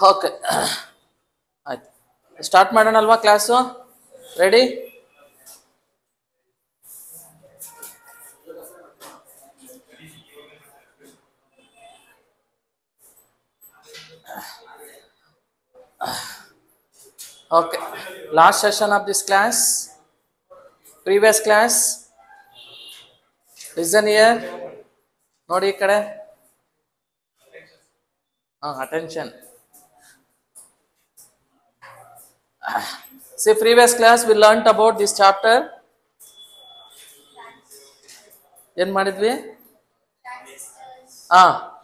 Okay, ಆಯ್ತು. Start ಮಾಡೋಣಲ್ವಾ class? Ready? Okay, last session of this class, previous class. Listen here, ನೋಡಿ ಈ ಕಡೆ. Attention. See, previous class we learnt about this chapter. ಏನ್ ಮಾಡಿದ್ವಿ?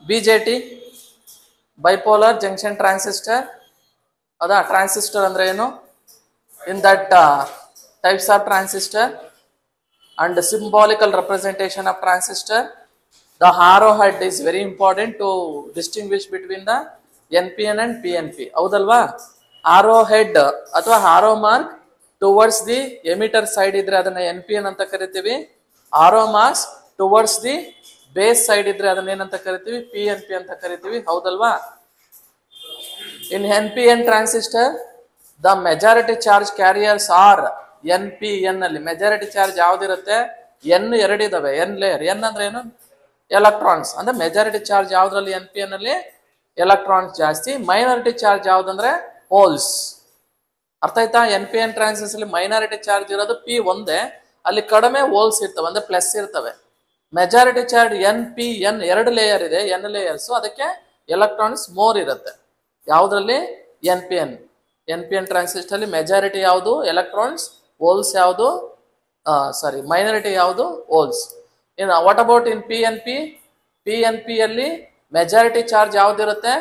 BJT, bipolar junction transistor. ಹೌದಾ? Transistor ಅಂದ್ರೆ ಏನು? In that types of transistor and symbolical representation of transistor. The arrowhead is very important to distinguish between the NPN and PNP. ಹೌದಲ್ವಾ? arrowhead ಅಥವಾ arrow mark towards the emitter side ಇದ್ರೆ ಅದನ್ನ NPN ಅಂತ ಕರಿತೀವಿ. arrow marks towards the base side ಇದ್ರೆ ಅದನ್ನ ಏನಂತ ಕರಿತೀವಿ? PNP ಅಂತ ಕರಿತೀವಿ. ಹೌದಲ್ವಾ? In NPN transistor, the majority charge carriers are NPN ಅಲ್ಲಿ ಮೆಜಾರಿಟಿ ಚಾರ್ಜ್ ಯಾವ್ದಿರುತ್ತೆ? N ಎರಡಿದಾವೆ. N layer. N ಅಂದ್ರೆ ಏನು? ಎಲೆಕ್ಟ್ರಾನ್ಸ್. ಅಂದ್ರೆ ಮೆಜಾರಿಟಿ ಚಾರ್ಜ್ ಯಾವ್ದ್ರಲ್ಲಿ? NPN ಅಲ್ಲಿ ಎಲೆಕ್ಟ್ರಾನ್ಸ್ ಜಾಸ್ತಿ. ಮೈನಾರಿಟಿ ಚಾರ್ಜ್ ಯಾವ್ದಂದ್ರೆ ಹೋಲ್ಸ್. ಅರ್ಥ ಆಯ್ತಾ? NPN ಟ್ರಾನ್ಸಿಸ್ಟರ್ ಅಲ್ಲಿ ಮೈನಾರಿಟಿ ಚಾರ್ಜ್ ಇರೋದು P ಒಂದೇ, ಅಲ್ಲಿ ಕಡಿಮೆ ಹೋಲ್ಸ್ ಇರ್ತವೆ, ಅಂದ್ರೆ ಪ್ಲಸ್ ಇರ್ತವೆ. ಮೆಜಾರಿಟಿ ಚಾರ್ಜ್ NPN ಎರಡು ಲೇಯರ್ ಇದೆ, N ಲೇಯರ್ಸ್, ಅದಕ್ಕೆ ಎಲೆಕ್ಟ್ರಾನ್ಸ್ ಮೋರ್ ಇರುತ್ತೆ. ಯಾವ್ದ್ರಲ್ಲಿ? NPN ಟ್ರಾನ್ಸಿಸ್ಟರ್ ಅಲ್ಲಿ ಮೆಜಾರಿಟಿ ಯಾವುದು? ಎಲೆಕ್ಟ್ರಾನ್ಸ್. ಹೋಲ್ಸ್ ಯಾವುದು? ಸಾರಿ, ಮೈನಾರಿಟಿ ಯಾವುದು? ಹೋಲ್ಸ್. ಇನ್ನು ವಾಟ್ ಅಬೌಟ್ ಇನ್ PNP ಅಲ್ಲಿ ಮೆಜಾರಿಟಿ ಚಾರ್ಜ್ ಯಾವ್ದಿರುತ್ತೆ?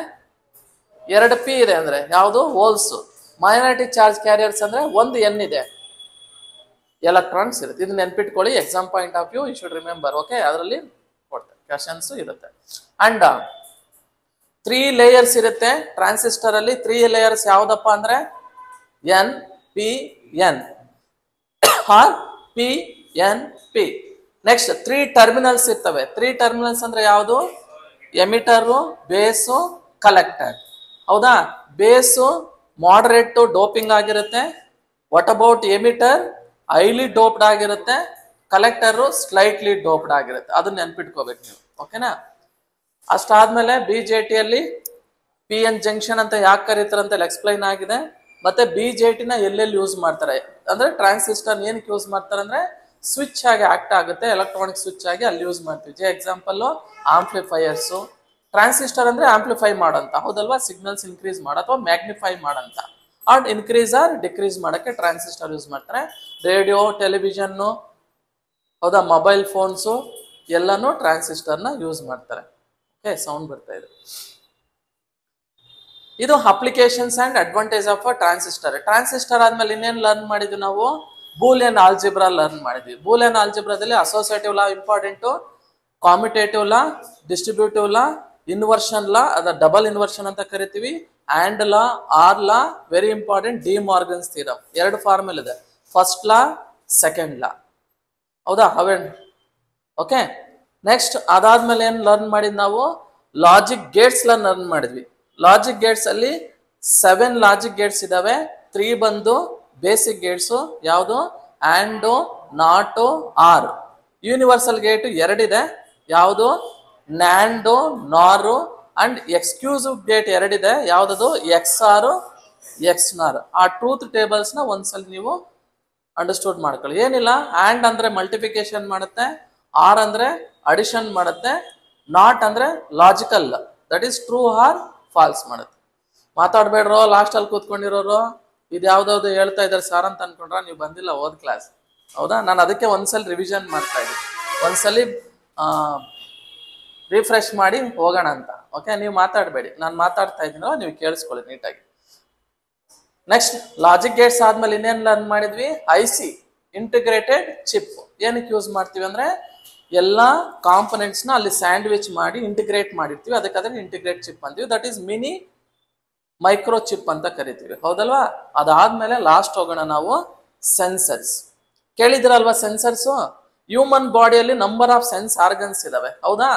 ಎರಡು P ಇದೆ, ಅಂದ್ರೆ ಯಾವುದು? ಹೋಲ್ಸ್. ಮೈನಾರಿಟಿ ಚಾರ್ಜ್ ಕ್ಯಾರಿಯರ್ಸ್ ಅಂದ್ರೆ ಒಂದು N ಇದೆ, ಎಲೆಕ್ಟ್ರಾನ್ಸ್ ಇರುತ್ತೆ. ಇದನ್ನ ನೆನ್ಪಿಟ್ಕೊಳ್ಳಿ. Exam point of view you should remember. Okay, ಅದರಲ್ಲಿ ಕೊಡ್ತಾರೆ, ಕ್ವಶನ್ಸ್ ಇರುತ್ತೆ. ಅಂಡ್ 3 ಲೇಯರ್ಸ್ ಇರುತ್ತೆ ಟ್ರಾನ್ಸಿಸ್ಟರ್ ಅಲ್ಲಿ. 3 ಲೇಯರ್ಸ್ ಯಾವ್ದಪ್ಪ ಅಂದ್ರೆ NPN or PNP. Next 3 terminals ಇರ್ತವೆ. 3 ಟರ್ಮಿನಲ್ಸ್ ಅಂದ್ರೆ ಯಾವುದು? ಎಮಿಟರು, ಬೇಸು, ಕಲೆಕ್ಟರ್. ಹೌದಾ? ಬೇಸು ಮಾಡರೇಟ್ ಡೋಪಿಂಗ್ ಆಗಿರುತ್ತೆ. What about emitter? Highly doped ಆಗಿರುತ್ತೆ. ಕಲೆಕ್ಟರ್ ಸ್ಲೈಟ್ಲಿ ಡೋಪ್ಡ್ ಆಗಿರುತ್ತೆ. ಅದನ್ನ ನೆನ್ಪಿಟ್ಕೋಬೇಕು ನೀವು. ಓಕೆನಾ? ಅಷ್ಟಾದ್ಮೇಲೆ BJTಯಲ್ಲಿ PN ಜಂಕ್ಷನ್ ಅಂತ ಯಾಕೆ ಕರೀತಾರೆ ಅಂತ ಎಕ್ಸ್ಪ್ಲೈನ್ ಆಗಿದೆ. ಮತ್ತೆ BJTನ ಎಲ್ಲೆಲ್ಲಿ ಯೂಸ್ ಮಾಡ್ತಾರೆ ಅಂದ್ರೆ, ಟ್ರಾನ್ಸಿಸ್ಟರ್ ಏನಕ್ಕೆ ಯೂಸ್ ಮಾಡ್ತಾರೆ ಅಂದ್ರೆ ಸ್ವಿಚ್ ಆಗಿ ಆಕ್ಟ್ ಆಗುತ್ತೆ, ಎಲೆಕ್ಟ್ರಾನಿಕ್ ಸ್ವಿಚ್ ಆಗಿ ಅಲ್ಲಿ ಯೂಸ್ ಮಾಡ್ತೀವಿ. Example amplifiers. ಟ್ರಾನ್ಸಿಸ್ಟರ್ ಅಂದ್ರೆ ಆಂಪ್ಲಿಫೈ ಮಾಡಂತ, ಹೌದಲ್ವಾ? ಸಿಗ್ನಲ್ಸ್ ಇನ್ಕ್ರೀಸ್ ಮಾಡ ಅಥವಾ ಮ್ಯಾಗ್ನಿಫೈ ಮಾಡಂತ, ಅಂಡ್ ಇನ್ಕ್ರೀಸ್ ಆರ್ ಡಿಕ್ರೀಸ್ ಮಾಡಕ್ಕೆ ಟ್ರಾನ್ಸಿಸ್ಟರ್ ಯೂಸ್ ಮಾಡ್ತಾರೆ. ರೇಡಿಯೋ, ಟೆಲಿವಿಷನ್, ಹೌದಾ, ಮೊಬೈಲ್ ಫೋನ್ಸು ಎಲ್ಲಾನು ಟ್ರಾನ್ಸಿಸ್ಟರ್ನ ಯೂಸ್ ಮಾಡ್ತಾರೆ. ಓಕೆ, ಸೌಂಡ್ ಬರ್ತಾ ಇದೆ. ಇದು applications and advantage of a transistor. Transistor ಆದ್ಮೇಲೆ ಇನ್ನೇನು ಲರ್ನ್ ಮಾಡಿದ್ವಿ ನಾವು? ಬೂಲಿಯನ್ ಆಲ್ಜಿಬ್ರಾ ಲರ್ನ್ ಮಾಡಿದ್ವಿ. ಬೂಲಿಯನ್ ಆಲ್ಜಿಬ್ರಾದಲ್ಲಿ ಅಸೋಸಿಯೇಟಿವ್ ಲಾ ಇಂಪಾರ್ಟೆಂಟು, ಕಾಮ್ಯುಟೇಟಿವ್ ಲಾ, ಡಿಸ್ಟ್ರಿಬ್ಯೂಟಿವ್ ಲಾ, ಇನ್ವರ್ಷನ್ ಲಾ, ಅದ ಡಬಲ್ ಇನ್ವರ್ಷನ್ ಅಂತ ಕರಿತೀವಿ, and law, or law, very important, De Morgan's theorem. 2 formula ಇದೆ, ಫಸ್ಟ್ ಲಾ, ಸೆಕೆಂಡ್ ಲಾ. ಹೌದಾ? ಅವೇನ್? ಓಕೆ. ನೆಕ್ಸ್ಟ್ ಅದಾದ್ಮೇಲೆ ಏನ್ ಲರ್ನ್ ಮಾಡಿದ್ ನಾವು? ಲಾಜಿಕ್ ಗೇಟ್ಸ್ ಲರ್ನ್ ಮಾಡಿದ್ವಿ. ಲಾಜಿಕ್ ಗೇಟ್ಸ್ ಅಲ್ಲಿ 7 ಲಾಜಿಕ್ ಗೇಟ್ಸ್ ಇದಾವೆ. 3 ಬಂದು ಬೇಸಿಕ್ ಗೇಟ್ಸು. ಯಾವುದು? ಆಂಡು, ನಾಟು, ಆರ್. ಯೂನಿವರ್ಸಲ್ ಗೇಟ್ 2 ಇದೆ. ಯಾವುದು? ನ್ಯಾಂಡು, ನಾರು. ಅಂಡ್ ಎಕ್ಸ್ಕ್ಲೂಸಿವ್ ಗೇಟ್ 2 ಇದೆ. ಯಾವ್ದದು? XR, XNAR. ಆ ಟ್ರೂತ್ ಟೇಬಲ್ಸ್ ನ ಒಂದ್ಸಲ ನೀವು ಅಂಡರ್ಸ್ಟೂಡ್ ಮಾಡ್ಕೊಳ್ಳಿ. ಏನಿಲ್ಲ, ಆಂಡ್ ಅಂದ್ರೆ ಮಲ್ಟಿಫಿಕೇಶನ್ ಮಾಡುತ್ತೆ, ಆರ್ ಅಂದ್ರೆ ಅಡಿಷನ್ ಮಾಡುತ್ತೆ, ನಾಟ್ ಅಂದ್ರೆ logical, that is true or false ಮಾಡುತ್ತೆ. ಮಾತಾಡ್ಬೇಡ್ರೋ, ಲಾಸ್ಟ್ ಅಲ್ಲಿ ಕೂತ್ಕೊಂಡಿರೋರು. ಇದು ಯಾವ್ದಾವ್ದು ಹೇಳ್ತಾ ಇದಾರೆ ಸಾರ್ ಅಂತ ಅನ್ಕೊಂಡ್ರ? ನೀವು ಬಂದಿಲ್ಲ ಓದ್ ಕ್ಲಾಸ್. ಹೌದಾ? ನಾನು ಅದಕ್ಕೆ ಒಂದ್ಸಲ ರಿವಿಷನ್ ಮಾಡ್ತಾ ಇದ್ದೀನಿ, ಒಂದ್ಸಲಿ ರಿಫ್ರೆಶ್ ಮಾಡಿ ಹೋಗೋಣ ಅಂತ. ಓಕೆ, ನೀವು ಮಾತಾಡಬೇಡಿ, ನಾನು ಮಾತಾಡ್ತಾ ಇದ್ದೀನೋ ನೀವು ಕೇಳಿಸ್ಕೊಳ್ಳಿ ನೀಟಾಗಿ. ನೆಕ್ಸ್ಟ್ ಲಾಜಿಕ್ ಗೇಟ್ಸ್ ಆದ್ಮೇಲೆ ಇನ್ನೇನು ಲರ್ನ್ ಮಾಡಿದ್ವಿ? IC, integrated chip. ಏನಕ್ಕೆ ಯೂಸ್ ಮಾಡ್ತೀವಿ ಅಂದ್ರೆ, ಎಲ್ಲಾ ಕಾಂಪೊನೆಂಟ್ಸ್ ನ ಅಲ್ಲಿ ಸ್ಯಾಂಡ್ವಿಚ್ ಮಾಡಿ ಇಂಟಿಗ್ರೇಟ್ ಮಾಡಿರ್ತೀವಿ, ಅದಕ್ಕೆ ಅದನ್ನ ಇಂಟಿಗ್ರೇಟ್ ಚಿಪ್ ಅಂತೀವಿ. That is mini micro chip ಅಂತ ಕರಿತೀವಿ. ಹೌದಲ್ವಾ? ಅದಾದ್ಮೇಲೆ ಲಾಸ್ಟ್ ಹೋಗೋಣ ನಾವು ಸೆನ್ಸರ್ಸ್. ಕೇಳಿದಿರಲ್ವಾ ಸೆನ್ಸರ್ಸು? ಹ್ಯೂಮನ್ ಬಾಡಿಯಲ್ಲಿ ನಂಬರ್ ಆಫ್ ಸೆನ್ಸ್ ಆರ್ಗನ್ಸ್ ಇದಾವೆ, ಹೌದಾ?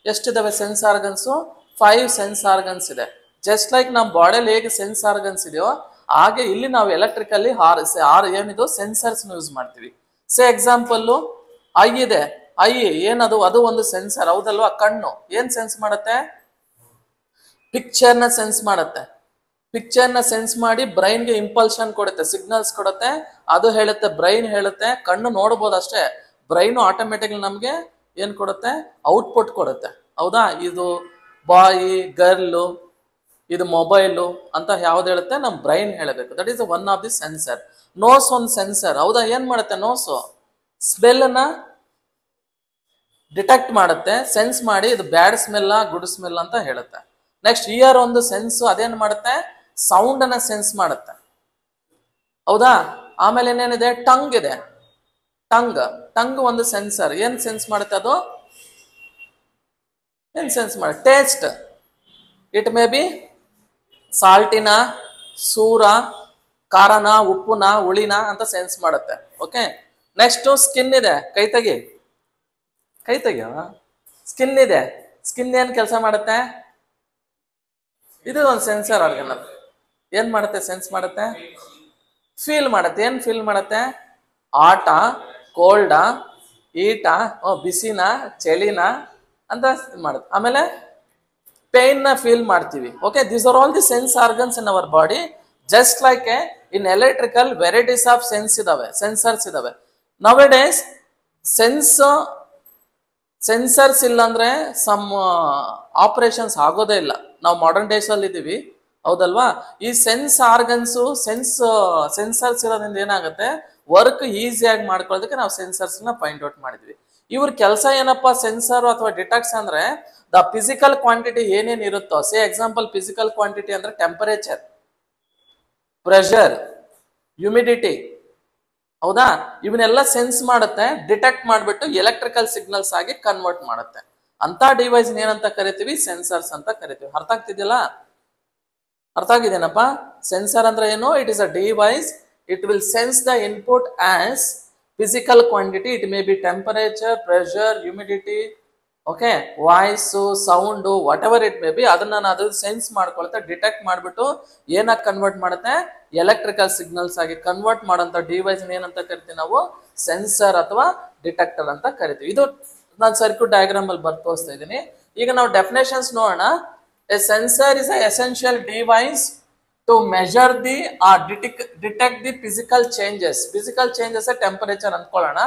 ಎಷ್ಟಿದಾವೆ ಸೆನ್ಸ್ ಆರ್ಗನ್ಸು? 5 ಸೆನ್ಸ್ ಆರ್ಗನ್ಸ್ ಇದೆ. ಜಸ್ಟ್ ಲೈಕ್ ನಮ್ಮ ಬಾಡಿಯಲ್ಲಿ ಹೇಗೆ ಸೆನ್ಸ್ ಆರ್ಗನ್ಸ್ ಇದೆಯೋ ಹಾಗೆ ಇಲ್ಲಿ ನಾವು ಎಲೆಕ್ಟ್ರಿಕಲ್ಲಿ ಏನಿದು ಸೆನ್ಸರ್ಸ್ ಯೂಸ್ ಮಾಡ್ತೀವಿ. ಎಕ್ಸಾಂಪಲ್ ಐ ಇದೆ, ಐ ಏನದು? ಅದು ಒಂದು ಸೆನ್ಸರ್, ಹೌದಲ್ವಾ? ಕಣ್ಣು ಏನ್ ಸೆನ್ಸ್ ಮಾಡುತ್ತೆ? ಪಿಕ್ಚರ್ನ ಸೆನ್ಸ್ ಮಾಡುತ್ತೆ. ಪಿಕ್ಚರ್ನ ಸೆನ್ಸ್ ಮಾಡಿ ಬ್ರೈನ್ಗೆ ಇಂಪಲ್ಷನ್ ಕೊಡುತ್ತೆ, ಸಿಗ್ನಲ್ಸ್ ಕೊಡುತ್ತೆ, ಅದು ಹೇಳುತ್ತೆ, ಬ್ರೈನ್ ಹೇಳುತ್ತೆ. ಕಣ್ಣು ನೋಡ್ಬೋದು ಅಷ್ಟೇ, ಬ್ರೈನ್ ಆಟೋಮೆಟಿಕ್ಲಿ ನಮ್ಗೆ ಏನ್ ಕೊಡುತ್ತೆ? ಔಟ್ಪುಟ್ ಕೊಡುತ್ತೆ, ಹೌದಾ? ಇದು ಬಾಯಿ, ಗರ್ಲು, ಇದು ಮೊಬೈಲು ಅಂತ ಯಾವ್ದು ಹೇಳುತ್ತೆ? ನಮ್ ಬ್ರೈನ್ ಹೇಳಬೇಕು. That is one of the sensor. Nose ಒಂದು ಸೆನ್ಸರ್, ಹೌದಾ? ಏನ್ ಮಾಡುತ್ತೆ ನೋಸು? ಸ್ಮೆಲ್ ನ ಡಿಟೆಕ್ಟ್ ಮಾಡುತ್ತೆ, ಸೆನ್ಸ್ ಮಾಡಿ ಇದು ಬ್ಯಾಡ್ ಸ್ಮೆಲ್ ಗುಡ್ ಸ್ಮೆಲ್ ಅಂತ ಹೇಳುತ್ತೆ. ನೆಕ್ಸ್ಟ್ ಇಯರ್ ಒಂದು ಸೆನ್ಸ್, ಅದೇನ್ ಮಾಡುತ್ತೆ? ಸೌಂಡ್ ಅನ್ನ ಸೆನ್ಸ್ ಮಾಡುತ್ತೆ, ಹೌದಾ? ಆಮೇಲೆ ಏನೇನಿದೆ? ಟಂಗ್ ಇದೆ, ಟಂಗ್ ಒಂದು ಸೆನ್ಸರ್. ಏನ್ ಸೆನ್ಸ್ ಮಾಡುತ್ತೆ ಅದು? ಏನ್ ಸೆನ್ಸ್ ಮಾಡುತ್ತೆ? ಟೇಸ್ಟ್. ಇಟ್ ಮೇ ಬಿ ಸಾಲ್ಟಿನ, ಸೂರ, ಖಾರನ, ಉಪ್ಪುನ, ಹುಳಿನ ಅಂತ ಸೆನ್ಸ್ ಮಾಡುತ್ತೆ. ಓಕೆ. ನೆಕ್ಸ್ಟ್ ಸ್ಕಿನ್ ಇದೆ, ಕೈ ತೆಗಿ ಸ್ಕಿನ್ ಇದೆ. ಸ್ಕಿನ್ ಏನ್ ಕೆಲಸ ಮಾಡುತ್ತೆ? ಇದು ಒಂದು ಸೆನ್ಸರ್ ಆರ್ಗನ್. ಏನ್ ಮಾಡುತ್ತೆ? ಸೆನ್ಸ್ ಮಾಡುತ್ತೆ, ಫೀಲ್ ಮಾಡುತ್ತೆ. ಏನ್ ಫೀಲ್ ಮಾಡುತ್ತೆ? ಆಟ, ಕೋಲ್ಡ, ಈಟ, ಬಿಸಿನ, ಚಳಿನ ಅಂತ ಮಾಡುತ್ತೆ. ಆಮೇಲೆ ಪೇನ್ ನ ಫೀಲ್ ಮಾಡ್ತೀವಿ. Okay, these are all the sense organs in our body. Just like in electrical varieties of sensors ಇದಾವೆ. ನವ್ ಡೇಸ್ ಸೆನ್ಸರ್ಸ್ ಇಲ್ಲ ಅಂದ್ರೆ ಸಮ್ ಆಪರೇಷನ್ಸ್ ಆಗೋದೇ ಇಲ್ಲ. ನಾವು ಮಾಡರ್ನ್ ಡೇಸ್ ಅಲ್ಲಿ ಇದೀವಿ, ಹೌದಲ್ವಾ? ಈ ಸೆನ್ಸ್ ಆರ್ಗನ್ಸು ಸೆನ್ಸರ್ಸ್ ಇರೋದ್ರಿಂದ ಏನಾಗುತ್ತೆ? ವರ್ಕ್ ಈಸಿಯಾಗಿ ಮಾಡ್ಕೊಳ್ಳೋದಕ್ಕೆ ನಾವು ಸೆನ್ಸರ್ಸ್ ನ ಫೈಂಡ್ ಔಟ್ ಮಾಡಿದ್ವಿ. ಇವ್ರ ಕೆಲಸ ಏನಪ್ಪಾ? ಸೆನ್ಸರ್ ಅಥವಾ ಡಿಟೆಕ್ಟ್ಸ್ ಅಂದ್ರೆ ದ ಫಿಸಿಕಲ್ ಕ್ವಾಂಟಿಟಿ ಏನೇನ್ ಇರುತ್ತೋ. ಎಕ್ಸಾಂಪಲ್ ಫಿಸಿಕಲ್ ಕ್ವಾಂಟಿಟಿ ಅಂದ್ರೆ ಟೆಂಪರೇಚರ್, ಪ್ರೆಷರ್, ಹ್ಯೂಮಿಡಿಟಿ, ಹೌದಾ? ಇವನ್ನೆಲ್ಲ ಸೆನ್ಸ್ ಮಾಡುತ್ತೆ, ಡಿಟೆಕ್ಟ್ ಮಾಡಿಬಿಟ್ಟು ಎಲೆಕ್ಟ್ರಿಕಲ್ ಸಿಗ್ನಲ್ಸ್ ಆಗಿ ಕನ್ವರ್ಟ್ ಮಾಡುತ್ತೆ. ಅಂತ ಡಿವೈಸ್ ಏನಂತ ಕರಿತೀವಿ? ಸೆನ್ಸರ್ಸ್ ಅಂತ ಕರಿತೀವಿ. ಅರ್ಥ ಆಗ್ತಿದ್ಯಲ್ಲ? ಅರ್ಥ ಆಗಿದೇನಪ್ಪ? ಸೆನ್ಸರ್ ಅಂದ್ರೆ ಏನು? It is a device. It will sense the input as physical quantity. It may B temperature, pressure, humidity, okay, voice, sound, what ever it may B, ಅದನ್ನ ಅದು ಸೆನ್ಸ್ ಮಾಡ್ಕೊಳುತ್ತೆ, ಡಿಟೆಕ್ಟ್ ಮಾಡಿಬಿಟ್ಟು ಏನಾಗಿ ಕನ್ವರ್ಟ್ ಮಾಡುತ್ತೆ? ಎಲೆಕ್ಟ್ರಿಕಲ್ ಸಿಗ್ನಲ್ಸ್ ಆಗಿ convert ಮಾಡೋಂಥ device ಏನಂತ ಕರಿತೀವಿ ನಾವು? ಸೆನ್ಸರ್ ಅಥವಾ ಡಿಟೆಕ್ಟರ್ ಅಂತ ಕರಿತೀವಿ. ಇದು ನಾನು ಸರ್ಕ್ಯೂಟ್ ಡಯಾಗ್ರಾಮ್ ಅಲ್ಲಿ ಬರ್ದು ತೋರಿಸ್ತಾ ಇದ್ದೀನಿ. ಈಗ ನಾವು ಡೆಫಿನೇಷನ್ಸ್ ನೋಡೋಣ. A sensor is a essential device to measure the detect the physical changes temperature ಅಂದ್ಕೊಳ್ಳೋಣ.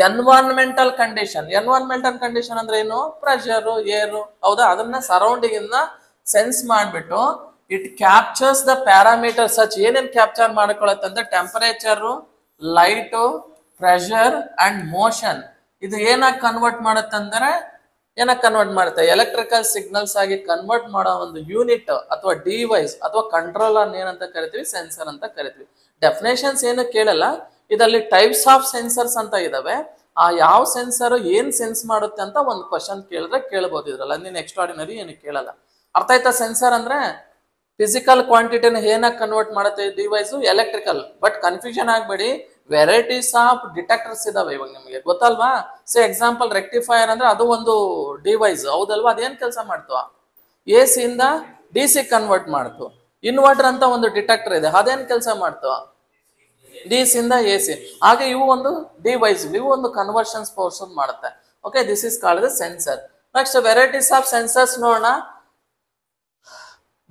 ಎನ್ವೈರನ್ಮೆಂಟಲ್ ಕಂಡೀಷನ್ ಅಂದ್ರೆ ಏನು? ಪ್ರೆಷರ್, ಏರು, ಹೌದಾ? ಅದನ್ನ ಸರೌಂಡಿಂಗ್ ಇಂದ ಸೆನ್ಸ್ ಮಾಡ್ಬಿಟ್ಟು it captures the parameter such. ಏನೇನ್ ಕ್ಯಾಪ್ಚರ್ ಮಾಡ್ಕೊಳತ್ತೆ ಅಂದ್ರೆ temperature, light, pressure and motion. ಇದು ಏನಾಗಿ ಕನ್ವರ್ಟ್ ಮಾಡುತ್ತೆ? ಎಲೆಕ್ಟ್ರಿಕಲ್ ಸಿಗ್ನಲ್ಸ್ ಆಗಿ ಕನ್ವರ್ಟ್ ಮಾಡೋ ಒಂದು ಯೂನಿಟ್ ಅಥವಾ ಡಿವೈಸ್ ಅಥವಾ ಕಂಟ್ರೋಲರ್ ಏನಂತ ಕರಿತೀವಿ? ಸೆನ್ಸರ್ ಅಂತ ಕರಿತೀವಿ. ಡೆಫಿನೇಷನ್ಸ್ ಏನು ಕೇಳಲ್ಲ. ಇದರಲ್ಲಿ ಟೈಪ್ಸ್ ಆಫ್ ಸೆನ್ಸರ್ಸ್ ಅಂತ ಇದಾವೆ. ಆ ಯಾವ ಸೆನ್ಸರ್ ಏನ್ ಸೆನ್ಸ್ ಮಾಡುತ್ತೆ ಅಂತ ಒಂದು ಕ್ವಶನ್ ಕೇಳಿದ್ರೆ ಕೇಳಬಹುದು ಇದ್ರಲ್ಲ. ನೀನ್ ಎಕ್ಸ್ಟ್ರಾರ್ಡಿನರಿ ಏನು ಕೇಳಲ್ಲ. ಅರ್ಥ ಆಯ್ತಾ? ಸೆನ್ಸರ್ ಅಂದ್ರೆ ಫಿಸಿಕಲ್ ಕ್ವಾಂಟಿಟಿನ ಏನಾಗಿ ಕನ್ವರ್ಟ್ ಮಾಡುತ್ತೆ ಡಿವೈಸ್? ಎಲೆಕ್ಟ್ರಿಕಲ್. ಬಟ್ ಕನ್ಫ್ಯೂಷನ್ ಆಗ್ಬೇಡಿ, ವೆರೈಟೀಸ್ ಆಫ್ ಡಿಟೆಕ್ಟರ್ಸ್ ಇದಾವೆ. ಇವಾಗ ನಿಮಗೆ ಗೊತ್ತಲ್ವಾ? ಎಕ್ಸಾಂಪಲ್ ರೆಕ್ಟಿಫೈಯರ್ ಅಂದ್ರೆ ಅದು ಒಂದು ಡಿವೈಸ್, ಹೌದಲ್ವಾ? ಅದೇನ್ ಕೆಲಸ ಮಾಡ್ತು? AC ಇಂದ DC ಕನ್ವರ್ಟ್ ಮಾಡ್ತು. ಇನ್ವರ್ಟರ್ ಅಂತ ಒಂದು ಡಿಟೆಕ್ಟರ್ ಇದೆ, ಅದೇನ್ ಕೆಲಸ ಮಾಡ್ತು? DC ಇಂದ AC. ಹಾಗೆ ಇವು ಒಂದು ಡಿವೈಸ್, ಇವು ಒಂದು ಕನ್ವರ್ಷನ್ಸ್ ಫೋರ್ಸ್ ಮಾಡುತ್ತೆ. Okay, this is called the sensor. Next varieties of sensors ನೋಡೋಣ.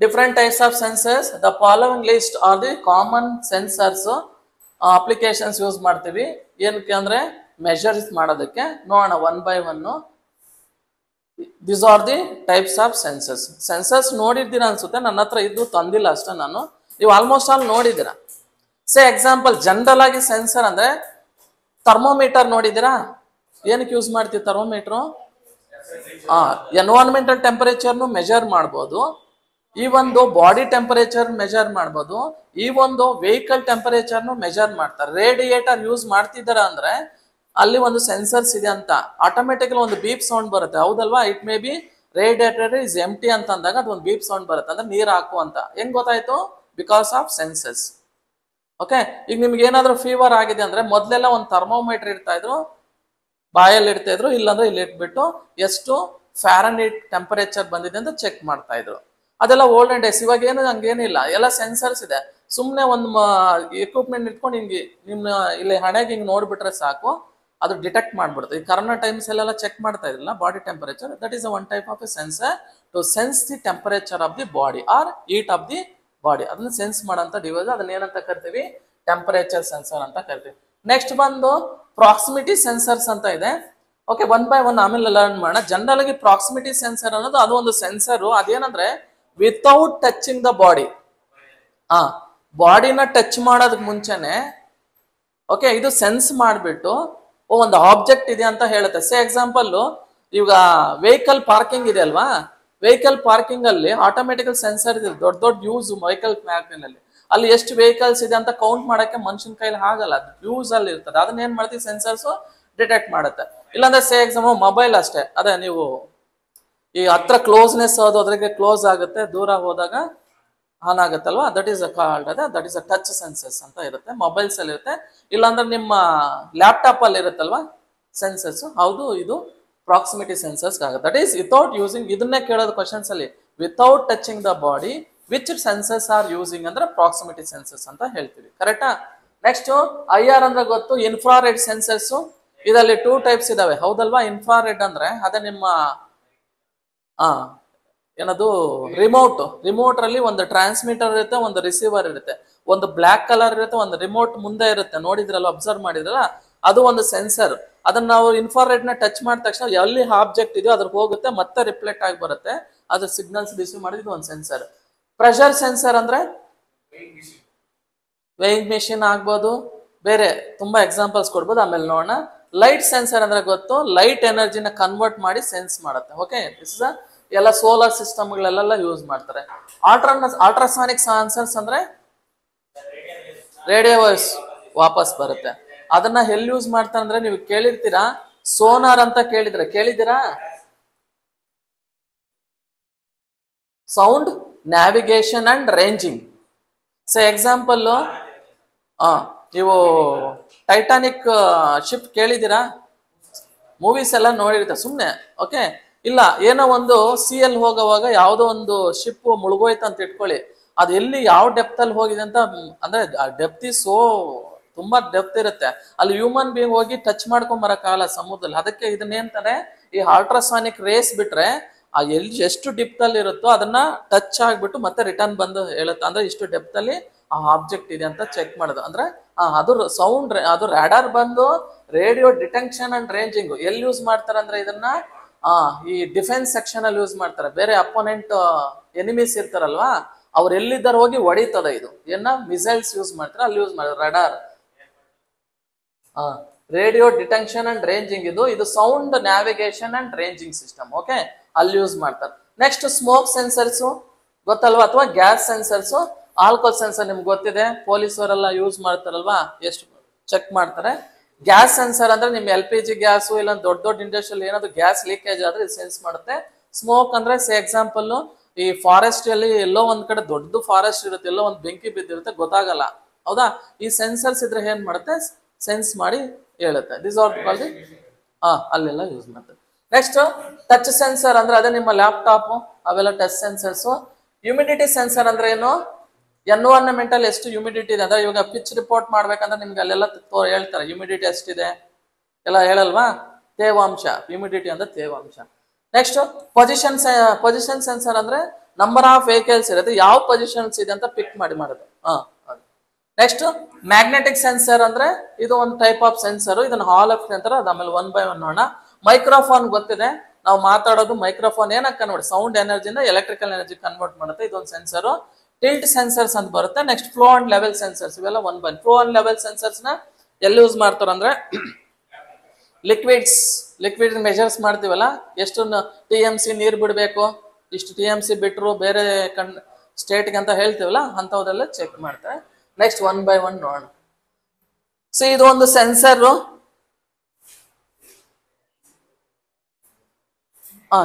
Different types of sensors. The following list are the common sensors. Applications use ಮಾಡ್ತೀವಿ ಏನಕ್ಕೆ ಅಂದ್ರೆ ಮೆಷರ್ಸ್ ಮಾಡೋದಕ್ಕೆ. ನೋಡೋಣ one by one. This are the types of sensors ನೋಡಿದ್ದೀರಾ ಅನ್ಸುತ್ತೆ, ನನ್ನ ಹತ್ರ ಇದ್ದು ತಂದಿಲ್ಲ ಅಷ್ಟೇ ನಾನು. ನೀವು ಆಲ್ಮೋಸ್ಟ್ ಆಲ್ ನೋಡಿದ್ದೀರಾ. ಎಕ್ಸಾಂಪಲ್ ಜನರಲ್ ಆಗಿ ಸೆನ್ಸರ್ ಅಂದ್ರೆ ಥರ್ಮೋಮೀಟರ್ ನೋಡಿದ್ದೀರಾ? ಏನಕ್ಕೆ ಯೂಸ್ ಮಾಡ್ತೀವಿ ಥರ್ಮೋಮೀಟರ್? ಎನ್ವೈರನ್ಮೆಂಟಲ್ ಟೆಂಪರೇಚರ್ನು ಮೆಜರ್ ಮಾಡ್ಬೋದು, ಈ ಒಂದು ಬಾಡಿ ಟೆಂಪರೇಚರ್ ಮೆಜರ್ ಮಾಡ್ಬೋದು, ಈ ಒಂದು ವೆಹಿಕಲ್ ಟೆಂಪರೇಚರ್ನು ಮೆಜರ್ ಮಾಡ್ತಾರೆ. ರೇಡಿಯೇಟರ್ ಯೂಸ್ ಮಾಡ್ತಿದ್ದಾರ ಅಂದ್ರೆ ಅಲ್ಲಿ ಒಂದು ಸೆನ್ಸರ್ಸ್ ಇದೆ ಅಂತ ಆಟೋಮೆಟಿಕಲಿ ಒಂದು ಬೀಪ್ ಸೌಂಡ್ ಬರುತ್ತೆ, ಹೌದಲ್ವಾ? It may be radiator is empty ಅಂತ ಅಂದಾಗ ಅದು ಒಂದು ಬೀಪ್ ಸೌಂಡ್ ಬರುತ್ತೆ, ಅಂದ್ರೆ ನೀರು ಹಾಕು ಅಂತ. ಹೆಂಗ್ ಗೊತ್ತಾಯ್ತು? Because of census. ಓಕೆ, ಈಗ ನಿಮ್ಗೆ ಏನಾದ್ರು ಫೀವರ್ ಆಗಿದೆ ಅಂದ್ರೆ ಮೊದಲೆಲ್ಲ ಒಂದು ಥರ್ಮೋಮೀಟರ್ ಇಡ್ತಾ ಇದ್ರು, ಬಾಯಲ್ಲಿ ಇಡ್ತಾ ಇದ್ರು, ಇಲ್ಲಾಂದ್ರೆ ಇಲ್ಲಿ ಇಟ್ಬಿಟ್ಟು ಎಷ್ಟು ಫ್ಯಾರನ್ಹೀಟ್ ಟೆಂಪರೇಚರ್ ಬಂದಿದೆ ಅಂತ ಚೆಕ್ ಮಾಡ್ತಾ ಇದ್ರು. ಅದೆಲ್ಲ ಓಲ್ಡನ್ ಡೇಸ್. ಇವಾಗ ಏನು ಹಂಗೇನಿಲ್ಲ, ಎಲ್ಲ ಸೆನ್ಸರ್ಸ್ ಇದೆ. ಸುಮ್ಮನೆ ಒಂದು ಎಕ್ವಿಪ್ಮೆಂಟ್ ಇಟ್ಕೊಂಡು ಹಿಂಗೆ ನಿಮ್ಮ ಇಲ್ಲಿ ಹಣೆಗೆ ಹಿಂಗೆ ನೋಡ್ಬಿಟ್ರೆ ಸಾಕು, ಅದು ಡಿಟೆಕ್ಟ್ ಮಾಡ್ಬಿಡುತ್ತೆ. ಈ ಕರೋನಾ ಟೈಮ್ಸ್ ಎಲ್ಲ ಚೆಕ್ ಮಾಡ್ತಾ ಇದ್ರಲ್ಲ body temperature, that is one type of a sensor to sense the temperature of the body or heat of the body. ಅದನ್ನ ಸೆನ್ಸ್ ಮಾಡೋಂಥ ಡಿವೈಸ್, ಅದನ್ನ ಏನಂತ ಕರಿತೀವಿ? ಟೆಂಪರೇಚರ್ ಸೆನ್ಸರ್ ಅಂತ ಕರಿತೀವಿ. ನೆಕ್ಸ್ಟ್ ಬಂದು ಪ್ರಾಕ್ಸಿಮಿಟಿ ಸೆನ್ಸರ್ಸ್ ಅಂತ ಇದೆ. ಓಕೆ, ಒನ್ ಬೈ ಒನ್ ಆಮೇಲೆ ಲರ್ನ್ ಮಾಡೋಣ. ಜನರಲ್ ಆಗಿ ಪ್ರಾಕ್ಸಿಮಿಟಿ ಸೆನ್ಸರ್ ಅನ್ನೋದು ಅದು ಒಂದು ಸೆನ್ಸರು. ಅದೇನಂದ್ರೆ ವಿತೌಟ್ ಟಚಿಂಗ್ ದ ಬಾಡಿ, ಬಾಡಿನ ಟಚ್ ಮಾಡೋದಕ್ಕೆ ಮುಂಚೆನೆ ಓಕೆ ಇದು ಸೆನ್ಸ್ ಮಾಡಿಬಿಟ್ಟು ಒಂದು ಆಬ್ಜೆಕ್ಟ್ ಇದೆ ಅಂತ ಹೇಳುತ್ತೆ. ಸೇ ಎಕ್ಸಾಂಪಲ್, ಈಗ ವೆಹಿಕಲ್ ಪಾರ್ಕಿಂಗ್ ಇದೆ ಅಲ್ವಾ, ವೆಹಿಕಲ್ ಪಾರ್ಕಿಂಗ್ ಅಲ್ಲಿ ಆಟೋಮೆಟಿಕಲ್ ಸೆನ್ಸರ್ ಇದೆ. ದೊಡ್ಡ ದೊಡ್ಡ ಯೂಸ್ ವೆಹಿಕಲ್ ಪಾರ್ಕಿಂಗ್ ಅಲ್ಲಿ ಅಲ್ಲಿ ಎಷ್ಟು ವೆಹಿಕಲ್ಸ್ ಇದೆ ಅಂತ ಕೌಂಟ್ ಮಾಡಕ್ಕೆ ಮನುಷ್ಯನ ಕೈಲಿ ಆಗಲ್ಲ, ಅದು ಯೂಸ್ ಅಲ್ಲಿ ಇರ್ತದೆ. ಅದನ್ನ ಏನ್ ಮಾಡ್ತೀವಿ? ಸೆನ್ಸರ್ಸ್ ಡಿಟೆಕ್ಟ್ ಮಾಡುತ್ತೆ. ಇಲ್ಲಾಂದ್ರೆ ಸೇ ಎಕ್ಸಾಂಪಲ್ ಮೊಬೈಲ್ ಅಷ್ಟೇ, ಅದೇ ನೀವು ಈ ಹತ್ರ ಕ್ಲೋಸ್ನೆಸ್ ಅದು ಅದ್ರಿಗೆ ಕ್ಲೋಸ್ ಆಗುತ್ತೆ, ದೂರ ಹೋದಾಗ ಆನ್ ಆಗುತ್ತಲ್ವಾ, that is called that is a touch sensors ಅಂತ ಇರುತ್ತೆ. ಮೊಬೈಲ್ಸ್ ಅಲ್ಲಿ ಇರುತ್ತೆ, ಇಲ್ಲಾಂದ್ರೆ ನಿಮ್ಮ ಲ್ಯಾಪ್ಟಾಪ್ ಅಲ್ಲಿ ಇರುತ್ತಲ್ವಾ ಸೆನ್ಸರ್ಸ್, ಹೌದು ಇದು ಪ್ರಾಕ್ಸಿಮಿಟಿ ಸೆನ್ಸರ್ಸ್ ಆಗುತ್ತೆ. That is without using. ಇದನ್ನೇ ಕೇಳೋದು ಕ್ವಶನ್ಸ್ ಅಲ್ಲಿ, without touching the body which sensors are using ಅಂದ್ರೆ ಪ್ರಾಕ್ಸಿಮಿಟಿ ಸೆನ್ಸರ್ಸ್ ಅಂತ ಹೇಳ್ತೀವಿ. ಕರೆಕ್ಟಾ? ನೆಕ್ಸ್ಟ್ IR ಅಂದ್ರೆ ಗೊತ್ತು, ಇನ್ಫ್ರಾರೆಡ್ ಸೆನ್ಸರ್ಸ್. ಇದರಲ್ಲಿ 2 ಟೈಪ್ಸ್ ಇದಾವೆ, ಹೌದಲ್ವಾ? ಇನ್ಫ್ರಾರೆಡ್ ಅಂದ್ರೆ ಅದೇ ನಿಮ್ಮ ಏನದು ರಿಮೋಟ್ ಅಲ್ಲಿ ಒಂದು ಟ್ರಾನ್ಸ್ಮಿಟರ್ ಇರುತ್ತೆ, ಒಂದು ರಿಸೀವರ್ ಇರುತ್ತೆ, ಒಂದು ಬ್ಲಾಕ್ ಕಲರ್ ಇರುತ್ತೆ, ಒಂದು ರಿಮೋಟ್ ಮುಂದೆ ಇರುತ್ತೆ. ನೋಡಿದ್ರಲ್ಲ, ಅಬ್ಸರ್ವ್ ಮಾಡಿದ್ರಲ್ಲ, ಅದು ಒಂದು ಸೆನ್ಸರ್. ಅದನ್ನ ನಾವು ಇನ್ಫ್ರಾರೆಡ್ ನ ಟಚ್ ಮಾಡಿದ ತಕ್ಷಣ ಎಲ್ಲಿ ಆಬ್ಜೆಕ್ಟ್ ಇದೆಯೋ ಅದ್ರ ಹೋಗುತ್ತೆ, ಮತ್ತೆ ರಿಫ್ಲೆಕ್ಟ್ ಆಗಿ ಬರುತ್ತೆ, ಅದ್ರ ಸಿಗ್ನಲ್ಸ್ ರಿಸೀವ್ ಮಾಡಿದ್ದು ಒಂದು ಸೆನ್ಸರ್. ಪ್ರೆಷರ್ ಸೆನ್ಸರ್ ಅಂದ್ರೆ ವೇಯಿಂಗ್ ಮೆಷಿನ್ ಆಗ್ಬೋದು, ಬೇರೆ ತುಂಬಾ ಎಕ್ಸಾಂಪಲ್ಸ್ ಕೊಡ್ಬೋದು, ಆಮೇಲೆ ನೋಡೋಣ. ಲೈಟ್ ಸೆನ್ಸರ್ ಅಂದ್ರೆ ಗೊತ್ತು, ಲೈಟ್ ಎನರ್ಜಿನ ಕನ್ವರ್ಟ್ ಮಾಡಿ ಸೆನ್ಸ್ ಮಾಡುತ್ತೆ. ಓಕೆ, ಎಲ್ಲ ಸೋಲಾರ್ ಸಿಸ್ಟಮ್ಗಳೆಲ್ಲ ಯೂಸ್ ಮಾಡ್ತಾರೆ. ಅಲ್ಟ್ರಾಸಾನಿಕ್ ಸೆನ್ಸರ್ಸ್ ಅಂದ್ರೆ ರೇಡಿಯೋ ವಾಯ್ಸ್ ವಾಪಸ್ ಬರುತ್ತೆ. ಅದನ್ನ ಎಲ್ಲಿ ಯೂಸ್ ಮಾಡ್ತಾರೆ ಅಂದ್ರೆ, ನೀವು ಕೇಳಿರ್ತೀರಾ ಸೋನಾರ್ ಅಂತ ಕೇಳಿದ್ದೀರಾ? Sound navigation and ranging. Say example, ನೀವು ಟೈಟಾನಿಕ್ ಶಿಪ್ ಕೇಳಿದ್ದೀರಾ? ಮೂವೀಸ್ ಎಲ್ಲ ನೋಡಿರ್ತಾರೆ ಸುಮ್ಮನೆ. ಓಕೆ, ಇಲ್ಲ ಏನೋ ಒಂದು CL ಹೋಗುವಾಗ ಯಾವುದೋ ಒಂದು ಶಿಪ್ ಮುಳುಗೋಯ್ತು ಅಂತ ಇಟ್ಕೊಳ್ಳಿ, ಅದು ಎಲ್ಲಿ ಯಾವ ಡೆಪ್ತ್ ಅಲ್ಲಿ ಹೋಗಿದೆ ಅಂತ, ಅಂದ್ರೆ ಡೆಪ್ತ್ ಈ ತುಂಬಾ ಡೆಪ್ತ್ ಇರುತ್ತೆ, ಅಲ್ಲಿ ಹ್ಯೂಮನ್ ಬೀಯಿಂಗ್ ಹೋಗಿ ಟಚ್ ಮಾಡ್ಕೊಂಡ್ ಬರಕ್ಕಾಗಲ್ಲ ಸಮುದ್ರದಲ್ಲಿ. ಅದಕ್ಕೆ ಇದನ್ನೇಂತಾರೆ, ಈ ಅಲ್ಟ್ರಾಸಾನಿಕ್ ರೇಸ್ ಬಿಟ್ರೆ ಆ ಎಲ್ಲಿ ಎಷ್ಟು ಡೆಪ್ತ್ ಅಲ್ಲಿ ಇರುತ್ತೋ ಅದನ್ನ ಟಚ್ ಆಗ್ಬಿಟ್ಟು ಮತ್ತೆ ರಿಟರ್ನ್ ಬಂದು ಹೇಳುತ್ತೆ, ಅಂದ್ರೆ ಇಷ್ಟು ಡೆಪ್ತ್ ಅಲ್ಲಿ ಆ ಆಬ್ಜೆಕ್ಟ್ ಇದೆ ಅಂತ ಚೆಕ್ ಮಾಡೋದು. ಅಂದ್ರೆ ಅದು ಸೌಂಡ್, ಅದು ರಾಡಾರ್ ಬಂದು ರೇಡಿಯೋ ಡಿಟೆಕ್ಷನ್ ಅಂಡ್ ರೇಂಜಿಂಗ್ ಎಲ್ಲಿ ಯೂಸ್ ಮಾಡ್ತಾರೆ ಅಂದ್ರೆ ಇದನ್ನ ಈ ಡಿಫೆನ್ಸ್ ಸೆಕ್ಷನ್ ಅಲ್ಲಿ ಯೂಸ್ ಮಾಡ್ತಾರೆ. ಬೇರೆ ಅಪೋನೆಂಟ್ ಎನಿಮೀಸ್ ಇರ್ತಾರಲ್ವಾ, ಅವ್ರು ಎಲ್ಲಿದ್ದಾರೆ ಹೋಗಿ ಹೊಡಿತದ. ಇದು ಮಿಸೈಲ್ಸ್ ಯೂಸ್ ಮಾಡ್ತಾರೆ, ಅಲ್ಲಿ ಯೂಸ್ ಮಾಡ್ತಾರೆ radar. Radio detection and ranging ಇದು sound navigation and ranging system. Okay, ಅಲ್ಲಿ ಯೂಸ್ ಮಾಡ್ತಾರೆ. ನೆಕ್ಸ್ಟ್ ಸ್ಮೋಕ್ ಸೆನ್ಸರ್ಸ್ ಗೊತ್ತಲ್ವಾ, ಅಥವಾ ಗ್ಯಾಸ್ ಸೆನ್ಸರ್ಸ್. ಆಲ್ಕೋಹಾಲ್ ಸೆನ್ಸರ್ ನಿಮ್ಗೆ ಗೊತ್ತಿದೆ, ಪೊಲೀಸವರೆಲ್ಲ ಯೂಸ್ ಮಾಡ್ತಾರಲ್ವಾ, ಎಷ್ಟು ಚೆಕ್ ಮಾಡ್ತಾರೆ. ಗ್ಯಾಸ್ ಸೆನ್ಸರ್ ಅಂದ್ರೆ ನಿಮ್ LPG ಗ್ಯಾಸ್ ಇಲ್ಲ ದೊಡ್ಡ ದೊಡ್ಡ ಇಂಡಸ್ಟ್ರಿಯಲ್ಲಿ ಏನಾದ್ರು ಗ್ಯಾಸ್ ಲೀಕೇಜ್ ಆದ್ರೆ ಇದು ಸೆನ್ಸ್ ಮಾಡುತ್ತೆ. ಸ್ಮೋಕ್ ಅಂದ್ರೆ ಸೇ ಎಕ್ಸಾಂಪಲ್, ಈ ಫಾರೆಸ್ಟ್ ಅಲ್ಲಿ ಎಲ್ಲೋ ಒಂದ್ ಕಡೆ ದೊಡ್ಡ ಫಾರೆಸ್ಟ್ ಇರುತ್ತೆ, ಎಲ್ಲೋ ಒಂದ್ ಬೆಂಕಿ ಬಿದ್ದಿರುತ್ತೆ, ಗೊತ್ತಾಗಲ್ಲ, ಹೌದಾ? ಈ ಸೆನ್ಸರ್ಸ್ ಇದ್ರೆ ಏನ್ ಮಾಡುತ್ತೆ? ಸೆನ್ಸ್ ಮಾಡಿ ಹೇಳುತ್ತೆ. ದಿಸ್ ಆರ್ ಕಾಲ್ಡ್ ಅಲ್ಲೆಲ್ಲ ಯೂಸ್ ಮಾಡ್ತಾರೆ. ನೆಕ್ಸ್ಟ್ ಟಚ್ ಸೆನ್ಸರ್ ಅಂದ್ರೆ ಅದೇ ನಿಮ್ಮ ಲ್ಯಾಪ್ಟಾಪ್ ಅವೆಲ್ಲ ಟಚ್ ಸೆನ್ಸರ್ಸ್. ಹ್ಯೂಮಿಡಿಟಿ ಸೆನ್ಸರ್ ಅಂದ್ರೆ ಏನು? ಎನ್ವೈರನ್ಮೆಂಟಲ್ ಎಷ್ಟು ಹ್ಯೂಮಿಡಿಟಿ ಇದೆ ಅಂದ್ರೆ, ಇವಾಗ ಪಿಚ್ ರಿಪೋರ್ಟ್ ಮಾಡ್ಬೇಕಂದ್ರೆ ನಿಮ್ಗೆ ಅಲ್ಲೆಲ್ಲ ಹೇಳ್ತಾರೆ ಹ್ಯೂಮಿಡಿಟಿ ಎಷ್ಟಿದೆ ಎಲ್ಲ ಹೇಳಲ್ವಾ? ತೇವಾಂಶ, ಹ್ಯೂಮಿಡಿಟಿ ಅಂದ್ರೆ ತೇವಾಂಶ. ನೆಕ್ಸ್ಟ್ ಪೊಸಿಷನ್ ಸೆನ್ಸರ್ ಅಂದ್ರೆ ನಂಬರ್ ಆಫ್ ವೆಹಿಕಲ್ಸ್ ಇರುತ್ತೆ, ಯಾವ ಪೊಸಿಷನ್ಸ್ ಇದೆ ಅಂತ ಪಿಕ್ ಮಾಡಿ ಮಾಡೋದು. ನೆಕ್ಸ್ಟ್ ಮ್ಯಾಗ್ನೆಟಿಕ್ ಸೆನ್ಸರ್ ಅಂದ್ರೆ ಇದು ಒಂದು ಟೈಪ್ ಆಫ್ ಸೆನ್ಸರ್, ಇದನ್ನ ಹಾಲ್ ಆಫ್ ಅಂತಾರೆ. ಅದು ಆಮೇಲೆ ಒನ್ ಬೈ ಒನ್ ನೋಡೋಣ. ಮೈಕ್ರೋಫೋನ್ ಗೊತ್ತಿದೆ, ನಾವು ಮಾತಾಡೋದು ಮೈಕ್ರೋಫೋನ್ ಏನಕ್ಕೆ ಕನ್ವರ್ಟ್, ಸೌಂಡ್ ಎನರ್ಜಿನ ಎಲೆಕ್ಟ್ರಿಕಲ್ ಎನರ್ಜಿ ಕನ್ವರ್ಟ್ ಮಾಡುತ್ತೆ, ಇದೊಂದು ಸೆನ್ಸರ್. ಟಿಲ್ಟ್ ಸೆನ್ಸರ್ಸ್ ಅಂತ ಬರುತ್ತೆ. Next flow and level sensors, ಇವೆಲ್ಲ one by. Flow and level sensors ನ ಎಲ್ಲಿ ಯೂಸ್ ಮಾಡ್ತಾರೆ ಅಂದ್ರೆ, ಲಿಕ್ವಿಡ್ ಮೆಜರ್ಸ್ ಮಾಡ್ತೀವಲ್ಲ, ಎಷ್ಟು TMC ನೀರು ಬಿಡಬೇಕು, ಇಷ್ಟು TMC ಬಿಟ್ಟರು ಬೇರೆ ಸ್ಟೇಟ್ಗೆ ಅಂತ ಹೇಳ್ತೀವಲ್ಲ, ಅಂಥವ್ರೆಲ್ಲ ಚೆಕ್ ಮಾಡ್ತಾರೆ. ನೆಕ್ಸ್ಟ್ ಒನ್ ಬೈ ಒನ್ ನೋಡೋಣ. ಸೊ ಇದು ಒಂದು ಸೆನ್ಸರ್.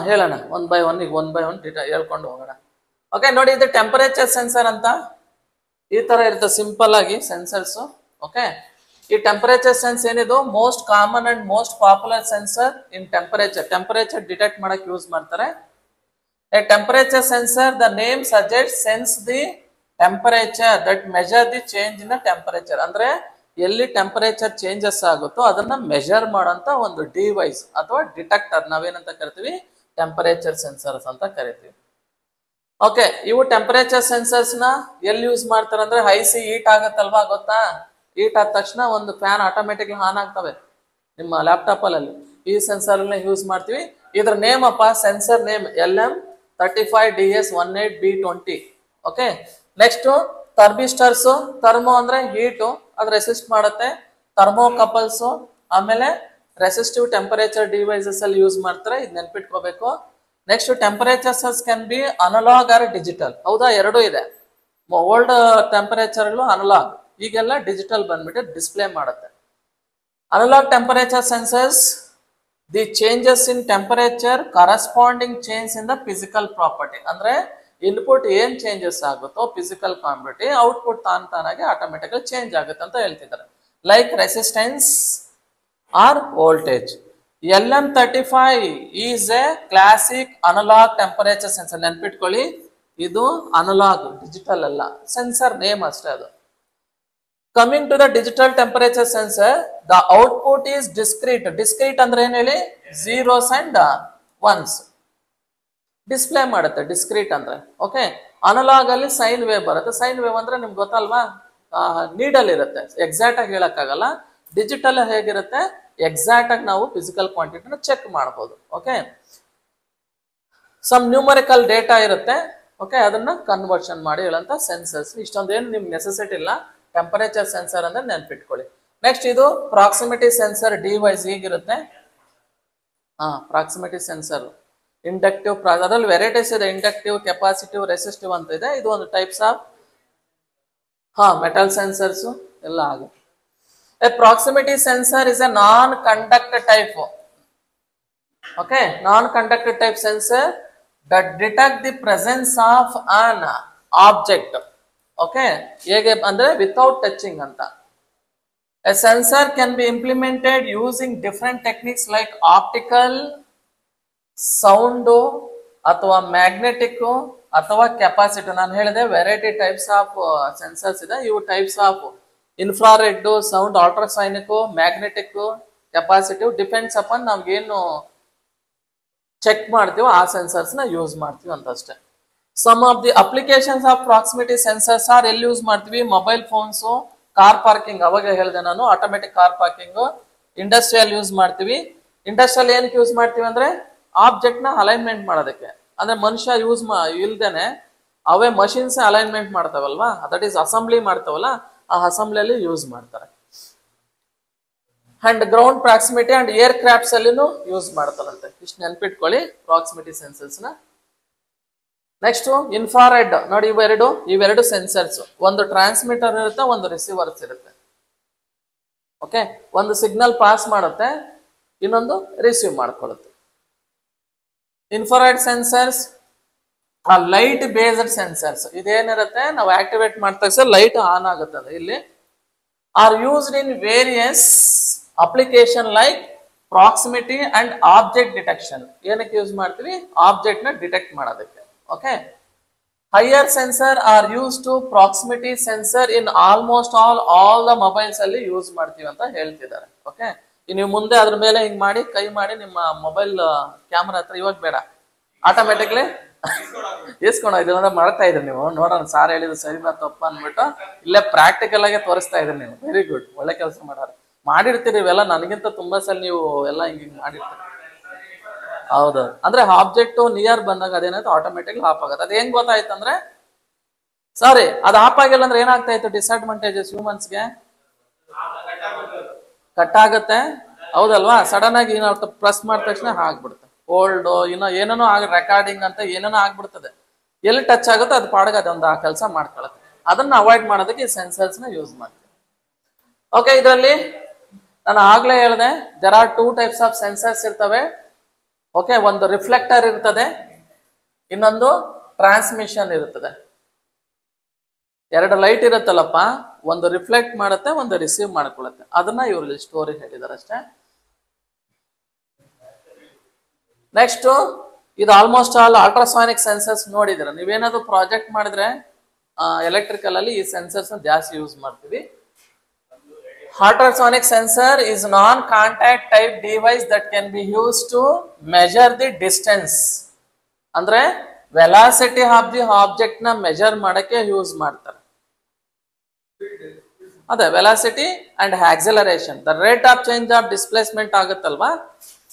ಹೇಳೋಣ ಒನ್ ಬೈ ಒನ್ ಡೀಟೇಲ್ ಹೇಳ್ಕೊಂಡು ಹೋಗೋಣ. ಓಕೆ, ನೋಡಿ ಇದು ಟೆಂಪರೇಚರ್ ಸೆನ್ಸರ್ ಅಂತ. ಈ ತರ ಇರುತ್ತೆ ಸಿಂಪಲ್ ಆಗಿ ಸೆನ್ಸರ್ಸ್. ಓಕೆ, ಈ ಟೆಂಪರೇಚರ್ ಸೆನ್ಸ್ ಏನಿದು most common and most popular sensor in temperature detect ಮಾಡಕ್ ಯೂಸ್ ಮಾಡ್ತಾರೆ. A temperature sensor, the name suggest, sense the temperature that measure the change in the temperature. ಅಂದ್ರೆ ಎಲ್ಲಿ temperature changes ಆಗುತ್ತೋ ಅದನ್ನ measure ಮಾಡೋಂತ ಒಂದು device ಅಥವಾ detector ನಾವೇನಂತ ಕರಿತೀವಿ, ಟೆಂಪರೇಚರ್ ಸೆನ್ಸರ್ಸ್ ಅಂತ ಕರಿತೀವಿ. ಓಕೆ, ಇವು ಟೆಂಪರೇಚರ್ ಸೆನ್ಸರ್ಸ್ ನ ಎಲ್ಲಿ ಯೂಸ್ ಮಾಡ್ತಾರೆ ಅಂದ್ರೆ ಐಸಿ ಹೀಟ್ ಆಗತ್ತಲ್ವಾ, ಗೊತ್ತಾ? ಹೀಟ್ ಆದ ತಕ್ಷಣ ಒಂದು ಫ್ಯಾನ್ ಆಟೋಮೆಟಿಕ್ಲಿ ಆನ್ ಆಗ್ತವೆ ನಿಮ್ಮ ಲ್ಯಾಪ್ಟಾಪ್ ಅಲ್ಲಿ. ಈ ಸೆನ್ಸರ್ ಯೂಸ್ ಮಾಡ್ತೀವಿ. ಇದ್ರ ನೇಮ್ ಅಪ್ಪ, sensor name LM35DS18B20. Okay, next thermistors. Thermo ಅಂದ್ರೆ ಹೀಟು, ಅದು ರೆಸಿಸ್ಟ್ ಮಾಡುತ್ತೆ. ಥರ್ಮೋ ಕಪಲ್ಸ್, ಆಮೇಲೆ ರೆಸಿಸ್ಟಿವ್ ಟೆಂಪರೇಚರ್ ಡಿವೈಸಸ್ ಅಲ್ಲಿ ಯೂಸ್ ಮಾಡ್ತಾರೆ, ಇದು ನೆನ್ಪಿಟ್ಕೋಬೇಕು. Next temperatures can be analogue or digital. ಹೌದಾ, ಎರಡೂ ಇದೆ. ಓಲ್ಡ್ ಟೆಂಪರೇಚರ್ ಅನಲಾಗ್, ಈಗೆಲ್ಲ ಡಿಜಿಟಲ್ ಬಂದ್ಬಿಟ್ಟು ಡಿಸ್ಪ್ಲೇ ಮಾಡುತ್ತೆ. Analogue temperature sensors, the changes in temperature corresponding change in the physical property. ಅಂದ್ರೆ ಇನ್ಪುಟ್ ಏನ್ ಚೇಂಜಸ್ ಆಗುತ್ತೋ ಫಿಸಿಕಲ್ ಪ್ರಾಪರ್ಟಿ, ಔಟ್ಪುಟ್ ತಾನಾಗಿ ಆಟೋಮೆಟಿಕಲಿ ಚೇಂಜ್ ಆಗುತ್ತೆ ಅಂತ ಹೇಳ್ತಿದ್ದಾರೆ. Like resistance or voltage. LM35 is a classic analog temperature sensor. ನೆನ್ಪಿಟ್ಕೊಳ್ಳಿ, ಇದು analog, digital ಅಲ್ಲ, ಸೆನ್ಸರ್ ನೇಮ್ ಅಷ್ಟೇ ಅದು. Coming to the digital temperature sensor, the output is discrete. Discrete ಅಂದ್ರೆ ಏನ್ ಹೇಳಿ, ಝೀರೋಸ್ ಅಂಡ್ ಒನ್ಸ್ ಡಿಸ್ಪ್ಲೇ ಮಾಡುತ್ತೆ ಡಿಸ್ಕ್ರೀಟ್ ಅಂದ್ರೆ. ಓಕೆ, ಅನಲಾಗ್ ಅಲ್ಲಿ ಸೈನ್ ವೇವ್ ಬರುತ್ತೆ. ಸೈನ್ ವೇವ್ ಅಂದ್ರೆ ನಿಮ್ಗೆ ಗೊತ್ತಲ್ವಾ, ನೀಡಲ್ ಇರುತ್ತೆ, ಎಕ್ಸಾಕ್ಟ್ ಆಗಿ ಹೇಳಕ್ಕಾಗಲ್ಲ. ಡಿಜಿಟಲ್ ಹೇಗಿರುತ್ತೆ, ಎಕ್ಸಾಕ್ಟ್ ಆಗಿ ನಾವು ಫಿಸಿಕಲ್ ಕ್ವಾಂಟಿಟಿನ ಚೆಕ್ ಮಾಡಬಹುದು. ಓಕೆ, ಸಮ್ ನ್ಯೂಮರಿಕಲ್ ಡೇಟಾ ಇರುತ್ತೆ. ಓಕೆ, ಅದನ್ನ ಕನ್ವರ್ಷನ್ ಮಾಡಿ ಹೇಳಂತ ಸೆನ್ಸರ್ಸ್. ಇಷ್ಟೊಂದೇನು ನಿಮ್ಗೆ ನೆಸೆಸಿಟಿ ಇಲ್ಲ, ಟೆಂಪರೇಚರ್ ಸೆನ್ಸರ್ ಅಂದ್ರೆ ನೆನ್ಪಿಟ್ಕೊಳ್ಳಿ. ನೆಕ್ಸ್ಟ್ ಇದು ಪ್ರಾಕ್ಸಿಮಿಟಿ ಸೆನ್ಸರ್ ಡಿವೈಸ್. ಹೀಗಿರುತ್ತೆ ಪ್ರಾಕ್ಸಿಮಿಟಿ ಸೆನ್ಸರ್. ಇಂಡಕ್ಟಿವ್, ಅದರಲ್ಲಿ ವೆರೈಟೀಸ್ ಇದೆ, ಇಂಡಕ್ಟಿವ್, ಕೆಪಾಸಿಟಿವ್, ರೆಸಿಸ್ಟಿವ್ ಅಂತ ಇದೆ. ಇದು ಒಂದು ಟೈಪ್ಸ್ ಆಫ್ ಮೆಟಲ್ ಸೆನ್ಸರ್ಸ್ ಎಲ್ಲ ಆಗುತ್ತೆ. A proximity sensor is a non conductor type. Okay, non conductor type sensor that detect the presence of an object. Okay, ಹೇಗೆ ಅಂದ್ರೆ ವಿತೌಟ್ ಟಚಿಂಗ್ ಅಂತ. A sensor can be implemented using different techniques like optical, sound, ಅಥವಾ magnetic, ಅಥವಾ capacitive. ನಾನು ಹೇಳಿದೆ variety types of sensors ಇದೆ. ಇವು types of infrared, sound, ultrasonic, magnetic, capacitive, depends upon ನಾವೇನು ಚೆಕ್ ಮಾಡ್ತೀವೋ ಆ ಸೆನ್ಸರ್ಸ್ ನ ಯೂಸ್ ಮಾಡ್ತೀವಿ ಅಂತ ಅಷ್ಟೇ. Some of the applications of proximity sensors are ಎಲ್ಲಿ ಯೂಸ್ ಮಾಡ್ತೀವಿ, ಮೊಬೈಲ್ ಫೋನ್ಸ್, ಕಾರ್ ಪಾರ್ಕಿಂಗ್, ಅವಾಗ ಹೇಳಿದೆ ನಾನು, automatic car parking. Industrial use ಮಾಡ್ತೀವಿ. ಇಂಡಸ್ಟ್ರಿಯಲ್ ಏನಕ್ಕೆ ಯೂಸ್ ಮಾಡ್ತೀವಿ ಅಂದ್ರೆ ಆಬ್ಜೆಕ್ಟ್ ನ ಅಲೈನ್ಮೆಂಟ್ ಮಾಡೋದಕ್ಕೆ. ಅಂದ್ರೆ ಮನುಷ್ಯ ಯೂಸ್ ಇಲ್ದೇನೆ ಅವೇ ಮಷಿನ್ಸ್ ಅಲೈನ್ಮೆಂಟ್ ಮಾಡ್ತಾವಲ್ವಾ, ದಟ್ ಈಸ್ ಅಸೆಂಬ್ಲಿ ಮಾಡ್ತಾವಲ್ಲ, ಆ ಅಸೆಂಬ್ಲಿಯಲ್ಲಿ ಯೂಸ್ ಮಾಡ್ತಾರೆ. And ground proximity and aircrafts ಅಲ್ಲಿನೂ ಯೂಸ್ ಮಾಡ್ತಾರಂತೆ. ಇಷ್ಟು ನೆನ್ಪಿಟ್ಕೊಳ್ಳಿ ಪ್ರಾಕ್ಸಿಮಿಟಿ ಸೆನ್ಸರ್ಸ್ ನ. ನೆಕ್ಸ್ಟ್ ಇನ್ಫ್ರಾರೆಡ್ ನೋಡಿ, ಇವೆರಡು ಸೆನ್ಸರ್ಸ್. ಒಂದು ಟ್ರಾನ್ಸ್ಮಿಟರ್ ಇರುತ್ತೆ, ಒಂದು ರಿಸೀವರ್ಸ್ ಇರುತ್ತೆ. ಓಕೆ, ಒಂದು ಸಿಗ್ನಲ್ ಪಾಸ್ ಮಾಡುತ್ತೆ, ಇನ್ನೊಂದು ರಿಸೀವ್ ಮಾಡ್ಕೊಳ್ಳುತ್ತೆ. Infrared sensors light based sensors. ಇದೇನಿರುತ್ತೆ, ನಾವು ಆಕ್ಟಿವೇಟ್ ಮಾಡಿದ ತಕ್ಷಣ ಲೈಟ್ ಆನ್ ಆಗುತ್ತದೆ. ಇಲ್ಲಿ are used in various application like proximity and object detection. ಏನಕ್ಕೆ ಯೂಸ್ ಮಾಡ್ತೀವಿ, ಆಬ್ಜೆಕ್ಟ್ ನ ಡಿಟೆಕ್ಟ್ ಮಾಡೋದಕ್ಕೆ. Okay, higher sensor are use to proximity sensor in almost all the mobiles ಅಲ್ಲಿ ಯೂಸ್ ಮಾಡ್ತೀವಿ ಅಂತ ಹೇಳ್ತಿದ್ದಾರೆ. ಓಕೆ, ನೀವು ಮುಂದೆ ಅದ್ರ ಮೇಲೆ ಹಿಂಗ್ ಮಾಡಿ ಕೈ ಮಾಡಿ ನಿಮ್ಮ ಮೊಬೈಲ್ ಕ್ಯಾಮ್ರಾ ಹತ್ರ, ಇವಾಗ ಬೇಡ, ಆಟೋಮೆಟಿಕ್ಲಿ ಇಸ್ಕೊಂಡು ಮಾಡ್ತಾ ಇದ್ರಿ ನೀವು. ನೋಡೋಣ ಸಾರ್ ಹೇಳಿದ್ರು ಸರಿನಾ ತಪ್ಪ ಅಂದ್ಬಿಟ್ಟು ಇಲ್ಲೇ ಪ್ರಾಕ್ಟಿಕಲ್ ಆಗಿ ತೋರಿಸ್ತಾ ಇದ್ರಿ ನೀವು. ವೆರಿ ಗುಡ್, ಒಳ್ಳೆ ಕೆಲಸ ಮಾಡಿರ್ತೀರಿ ಇವೆಲ್ಲ. ನನಗಿಂತ ತುಂಬಾ ಸಲ ನೀವು ಎಲ್ಲ ಹಿಂಗ್ ಮಾಡಿರ್ತೀರಿ. ಹೌದು, ಅಂದ್ರೆ ಆಬ್ಜೆಕ್ಟ್ ನಿಯರ್ ಬಂದಾಗ ಅದೇನಾಯ್ತು ಆಟೋಮೆಟಿಕ್ಲಿ ಆಫ್ ಆಗುತ್ತೆ. ಅದ್ ಹೆಂಗ್ ಗೊತ್ತಾಯ್ತಂದ್ರೆ, ಸಾರಿ ಅದು ಆಫ್ ಆಗಿಲ್ಲ ಅಂದ್ರೆ ಏನಾಗ್ತಾ ಇತ್ತು, ಡಿಸ್ಅಡ್ವಾಂಟೇಜಸ್ ಹ್ಯೂಮನ್ಸ್ಗೆ ಕಟ್ ಆಗುತ್ತೆ. ಹೌದಲ್ವಾ, ಸಡನ್ ಆಗಿ ನಾವು ಪ್ರೆಸ್ ಮಾಡಿದ ತಕ್ಷಣ ಆಗ್ಬಿಡುತ್ತೆ. ಓಲ್ಡ್ ಏನೇನೋ ರೆಕಾರ್ಡಿಂಗ್ ಅಂತ ಏನೇನೋ ಆಗ್ಬಿಡ್ತದೆ. ಎಲ್ಲಿ ಟಚ್ ಆಗುತ್ತೋ ಅದು ಪಾಡಗ ಅದೊಂದು ಆ ಕೆಲಸ ಮಾಡ್ಕೊಳತ್ತೆ. ಅದನ್ನ ಅವಾಯ್ಡ್ ಮಾಡೋದಕ್ಕೆ ಈ ಸೆನ್ಸರ್ಸ್ ನ ಯೂಸ್ ಮಾಡ್ತೀವಿ. ಓಕೆ, ಇದರಲ್ಲಿ ನಾನು ಆಗ್ಲೇ ಹೇಳಿದೆ, there are 2 types of sensors ಇರ್ತವೆ. ಓಕೆ, ಒಂದು ರಿಫ್ಲೆಕ್ಟರ್ ಇರ್ತದೆ, ಇನ್ನೊಂದು ಟ್ರಾನ್ಸ್ಮಿಷನ್ ಇರುತ್ತದೆ. ಎರಡು ಲೈಟ್ ಇರುತ್ತಲ್ಲಪ್ಪ, ಒಂದು ರಿಫ್ಲೆಕ್ಟ್ ಮಾಡುತ್ತೆ, ಒಂದು ರಿಸೀವ್ ಮಾಡ್ಕೊಳ್ಳುತ್ತೆ. ಅದನ್ನ ಇವ್ರಲ್ಲಿ ಸ್ಟೋರಿ ಹೇಳಿದಾರೆ ಅಷ್ಟೇ. ನೆಕ್ಸ್ಟ್ ಇದು ಆಲ್ಮೋಸ್ಟ್ ಆಲ್ ಅಲ್ಟ್ರಾಸಾನಿಕ್ ಸೆನ್ಸರ್ಸ್ ನೋಡಿದ್ರೆ, ನೀವೇನಾದ್ರು ಪ್ರಾಜೆಕ್ಟ್ ಮಾಡಿದ್ರೆ ಎಲೆಕ್ಟ್ರಿಕಲ್ ಅಲ್ಲಿ ಈ ಸೆನ್ಸರ್ಸ್ ಜಾಸ್ತಿ ಯೂಸ್ ಮಾಡ್ತೀವಿ. Ultrasonic sensor is non-contact type device that can be used to measure the distance. ಅಂದ್ರೆ ವೆಲಾಸಿಟಿ ಆಫ್ ದಿ ಆಬ್ಜೆಕ್ಟ್ ನ ಮೆಜರ್ ಮಾಡಕ್ಕೆ ಯೂಸ್ ಮಾಡ್ತಾರೆ. ಅದೇ velocity and acceleration, the rate of change of displacement ಆಗುತ್ತಲ್ವಾ,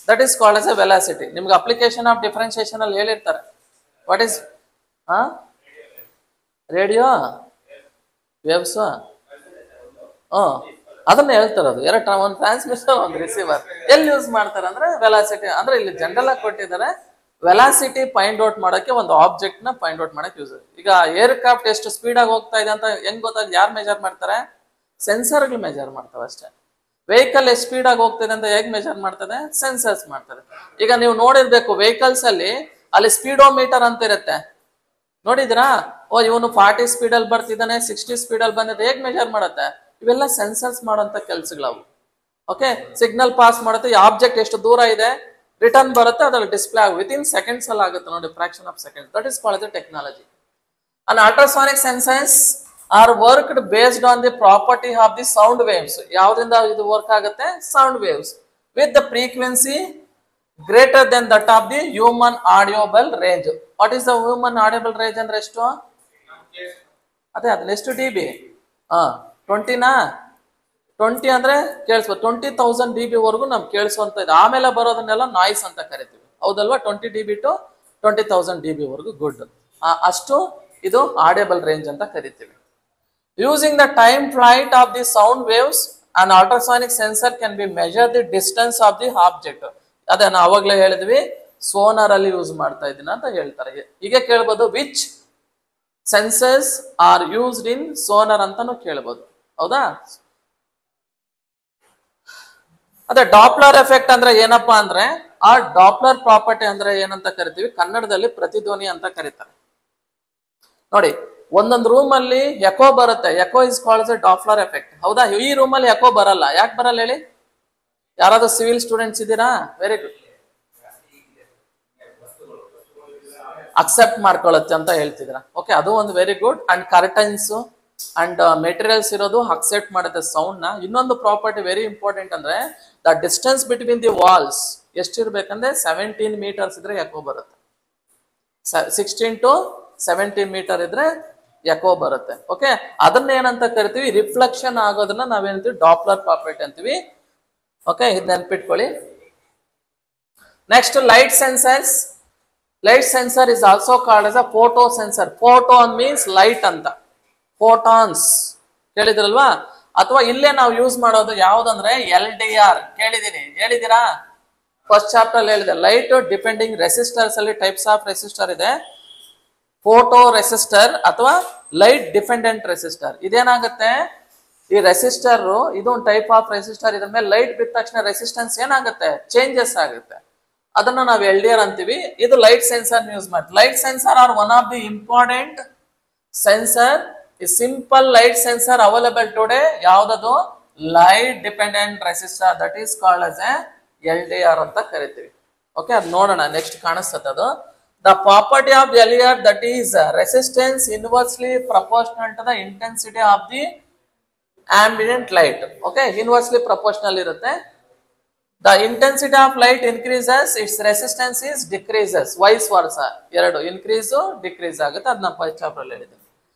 that is called as a velocity. ನಿಮ್ಗೆ application of differentiation ಅಲ್ಲಿ ಹೇಳಿರ್ತಾರೆ. What is radio waves, ಅದನ್ನ ಹೇಳ್ತಾರದು. ಒಂದು ಟ್ರಾನ್ಸ್ಮಿಟರ್, ಒಂದು ರಿಸೀವರ್. ಎಲ್ಲಿ ಯೂಸ್ ಮಾಡ್ತಾರೆ ಅಂದ್ರೆ ವೆಲಾಸಿಟಿ, ಅಂದ್ರೆ ಇಲ್ಲಿ ಜನರಲ್ ಆಗಿ ಕೊಟ್ಟಿದ್ದಾರೆ ವೆಲಾಸಿಟಿ ಫೈಂಡ್ ಔಟ್ ಮಾಡೋಕೆ, ಒಂದು ಆಬ್ಜೆಕ್ಟ್ ನ ಫೈಂಡ್ ಔಟ್ ಮಾಡಕ್ಕೆ ಯೂಸ್. ಈಗ ಏರ್ ಕ್ರಾಫ್ಟ್ ಎಷ್ಟು ಸ್ಪೀಡ್ ಆಗಿ ಹೋಗ್ತಾ ಇದೆ ಅಂತ ಹೆಂಗ್ ಗೊತ್ತಾಗ, ಯಾರು ಮೆಜರ್ ಮಾಡ್ತಾರೆ? ಸೆನ್ಸರ್ಗಳು ಮೆಜರ್ ಮಾಡ್ತಾವೆ ಅಷ್ಟೇ. ವೆಹಿಕಲ್ ಎಷ್ಟು ಸ್ಪೀಡ್ ಆಗಿ ಹೋಗ್ತಿದೆ ಅಂತ ಹೇಗೆ ಮೆಜರ್ ಮಾಡ್ತದೆ? ಸೆನ್ಸರ್ಸ್ ಮಾಡ್ತದೆ. ಈಗ ನೀವು ನೋಡಿರ್ಬೇಕು ವೆಹಿಕಲ್ಸ್ ಅಲ್ಲಿ ಸ್ಪೀಡೋಮೀಟರ್ ಅಂತ ಇರುತ್ತೆ, ನೋಡಿದ್ರಾ? ಇವನು 40 ಸ್ಪೀಡಲ್ಲಿ ಬರ್ತಿದ್ದಾನೆ, 60 ಸ್ಪೀಡಲ್ಲಿ ಬಂದಿದೆ, ಹೇಗೆ ಮೆಜರ್ ಮಾಡುತ್ತೆ? ಇವೆಲ್ಲ ಸೆನ್ಸರ್ಸ್ ಮಾಡುವಂತ ಕೆಲಸಗಳವು. ಓಕೆ, ಸಿಗ್ನಲ್ ಪಾಸ್ ಮಾಡುತ್ತೆ, ಆಬ್ಜೆಕ್ಟ್ ಎಷ್ಟು ದೂರ ಇದೆ, ರಿಟರ್ನ್ ಬರುತ್ತೆ, ಅದ್ರಲ್ಲಿ ಡಿಸ್ಪ್ಲೇ ಆಗಿ ವಿತ್ ಇನ್ ಸೆಕೆಂಡ್ಸ್ ಅಲ್ಲಿ ಆಗುತ್ತೆ ನೋಡಿ, fraction of seconds. That is called the technology. And ultrasonic sensors are worked based on the property of the sound waves. ಯಾವ್ದ್ರಿಂದ ಇದು ವರ್ಕ್ ಆಗುತ್ತೆ? Sound waves with the frequency greater than that of the human audible range. What is the human audible range ಅಂದ್ರೆ ಎಷ್ಟು? ಅದೇ ಅದನ್ನ ಎಷ್ಟು D B? 20 ಅಂದ್ರೆ ಕೇಳಿಸ್ಬೋದು. 20,000 dB ವರೆಗೂ ನಮ್ಗೆ ಕೇಳಿಸುವಂತ ಇದೆ. ಆಮೇಲೆ ಬರೋದನ್ನೆಲ್ಲ ನಾಯ್ಸ್ ಅಂತ ಕರಿತೀವಿ, ಹೌದಲ್ವಾ? 20 dB ಟು 20,000 dB ವರೆಗೂ ಗುಡ್, ಅಷ್ಟು ಇದು ಆಡಿಯಬಲ್ ರೇಂಜ್ ಅಂತ ಕರಿತೀವಿ. Using the time flight of the sound waves and ultrasonic sensor can B measure the distance of the object. ಅದೇ ನಾವು ಅವಾಗಲೇ ಹೇಳಿದ್ವಿ, ಸೋನಾರ್ ಅಲ್ಲಿ ಯೂಸ್ ಮಾಡ್ತಾ ಇದ್ದೀನಿ ಅಂತ ಹೇಳ್ತಾರೆ. ಈಗ ಕೇಳ್ಬೋದು which sensors R used in sonar ಅಂತಾನು ಕೇಳ್ಬೋದು, ಹೌದಾ? ಅದೇ ಡಾಪ್ಲರ್ ಎಫೆಕ್ಟ್ ಅಂದ್ರೆ ಏನಪ್ಪಾ ಅಂದ್ರೆ, ಆ ಡಾಪ್ಲರ್ ಪ್ರಾಪರ್ಟಿ ಅಂದ್ರೆ ಏನಂತ ಕರಿತೀವಿ, ಕನ್ನಡದಲ್ಲಿ ಪ್ರತಿಧ್ವನಿ ಅಂತ ಕರೀತಾರೆ. ನೋಡಿ, ಒಂದೊಂದು ರೂಮ್ ಅಲ್ಲಿ ಎಕೋ ಬರುತ್ತೆ, echo is called a Doppler effect, ಹೌದಾ? ಈ ರೂಮ್ ಅಲ್ಲಿ ಎಕೋ ಬರಲ್ಲ, ಯಾಕೆ ಬರಲ್ಲ ಹೇಳಿ? ಯಾರಾದ್ರೂ ಸಿವಿಲ್ ಸ್ಟೂಡೆಂಟ್ಸ್ ಇದ್ದೀರಾ? Very good. ಅಕ್ಸೆಪ್ಟ್ ಮಾಡ್ಕೊಳ್ಳುತ್ತೆ ಅಂತ ಹೇಳ್ತಿದ್ರ. ಓಕೆ, ಅದು ಒಂದು very good. And curtains and materials ಇರೋದು ಅಕ್ಸೆಪ್ಟ್ ಮಾಡುತ್ತೆ ಸೌಂಡ್ ನ. ಇನ್ನೊಂದು ಪ್ರಾಪರ್ಟಿ ವೆರಿ ಇಂಪಾರ್ಟೆಂಟ್ ಅಂದ್ರೆ, the distance between the walls ಎಷ್ಟಿರ್ಬೇಕಂದ್ರೆ 17 ಮೀಟರ್ಸ್ ಇದ್ರೆ ಎಕೋ ಬರುತ್ತೆ. 16 to 17 ಮೀಟರ್ ಇದ್ರೆ ಎಕೋ ಬರುತ್ತೆ. ಓಕೆ, ಅದನ್ನ ಏನಂತ ಕರಿತೀವಿ? ರಿಫ್ಲೆಕ್ಷನ್ ಆಗೋದನ್ನ ನಾವೇನಂತೀವಿ? ಡಾಪ್ಲರ್ ಪ್ರಾಪರ್ಟಿ ಅಂತೀವಿ. ಓಕೆ, ಇದು ನೆನ್ಪಿಟ್ಕೊಳ್ಳಿ. Next, light sensors. Light sensor is also called as a photo sensor. Photon means light ಅಂತ, ಫೋಟಾನ್ಸ್ ಕೇಳಿದ್ರಲ್ವಾ? ಅಥವಾ ಇಲ್ಲೇ ನಾವು ಯೂಸ್ ಮಾಡೋದು ಯಾವ್ದಂದ್ರೆ LDR. ಕೇಳಿದೀನಿ, ಹೇಳಿದೀರಾ? ಫಸ್ಟ್ ಚಾಪ್ಟರ್ ಹೇಳಿದೆ. ಲೈಟ್ ಡಿಪೆಂಡಿಂಗ್ ರೆಸಿಸ್ಟರ್ಸ್ ಅಲ್ಲಿ ಟೈಪ್ಸ್ ಆಫ್ ರೆಸಿಸ್ಟರ್ ಇದೆ. ಫೋಟೋ ರೆಸಿಸ್ಟರ್ ಅಥವಾ ಲೈಟ್ ಡಿಪೆಂಡೆಂಟ್ ರೆಸಿಸ್ಟರ್. ಇದೇನಾಗುತ್ತೆ, ಈ ರೆಸಿಸ್ಟರ್ ಇದು ಒಂದು ಟೈಪ್ ಆಫ್ ರೆಸಿಸ್ಟರ್. ಇದ್ರ ಮೇಲೆ ಲೈಟ್ ಬಿದ್ದ ತಕ್ಷಣ ರೆಸಿಸ್ಟೆನ್ಸ್ ಏನಾಗುತ್ತೆ? ಚೇಂಜಸ್ ಆಗುತ್ತೆ. ಅದನ್ನ ನಾವು LDR ಅಂತೀವಿ. ಇದು ಲೈಟ್ ಸೆನ್ಸರ್ ಯೂಸ್ ಮಾಡ್ತೀವಿ. Light sensor are one of the important sensor. ಈ simple light sensor available today ಯಾವ್ದದು? Light dependent resistor, that is called as a LDR ಅಂತ ಕರಿತೀವಿ. ಓಕೆ, ಅದು ನೋಡೋಣ, ನೆಕ್ಸ್ಟ್ ಕಾಣಿಸ್ತದೆ ಅದು. The property of LDR, that is resistance inversely proportional to the intensity of the ambient light. Okay, inversely proportional ಇರುತ್ತೆ. The intensity of light increases, its resistance is decreases, vice versa. ಎರಡು increase decrease ಆಗುತ್ತೆ. ಅದನ್ನ first chapter ಅಲ್ಲಿ ಹೇಳಿದೆ.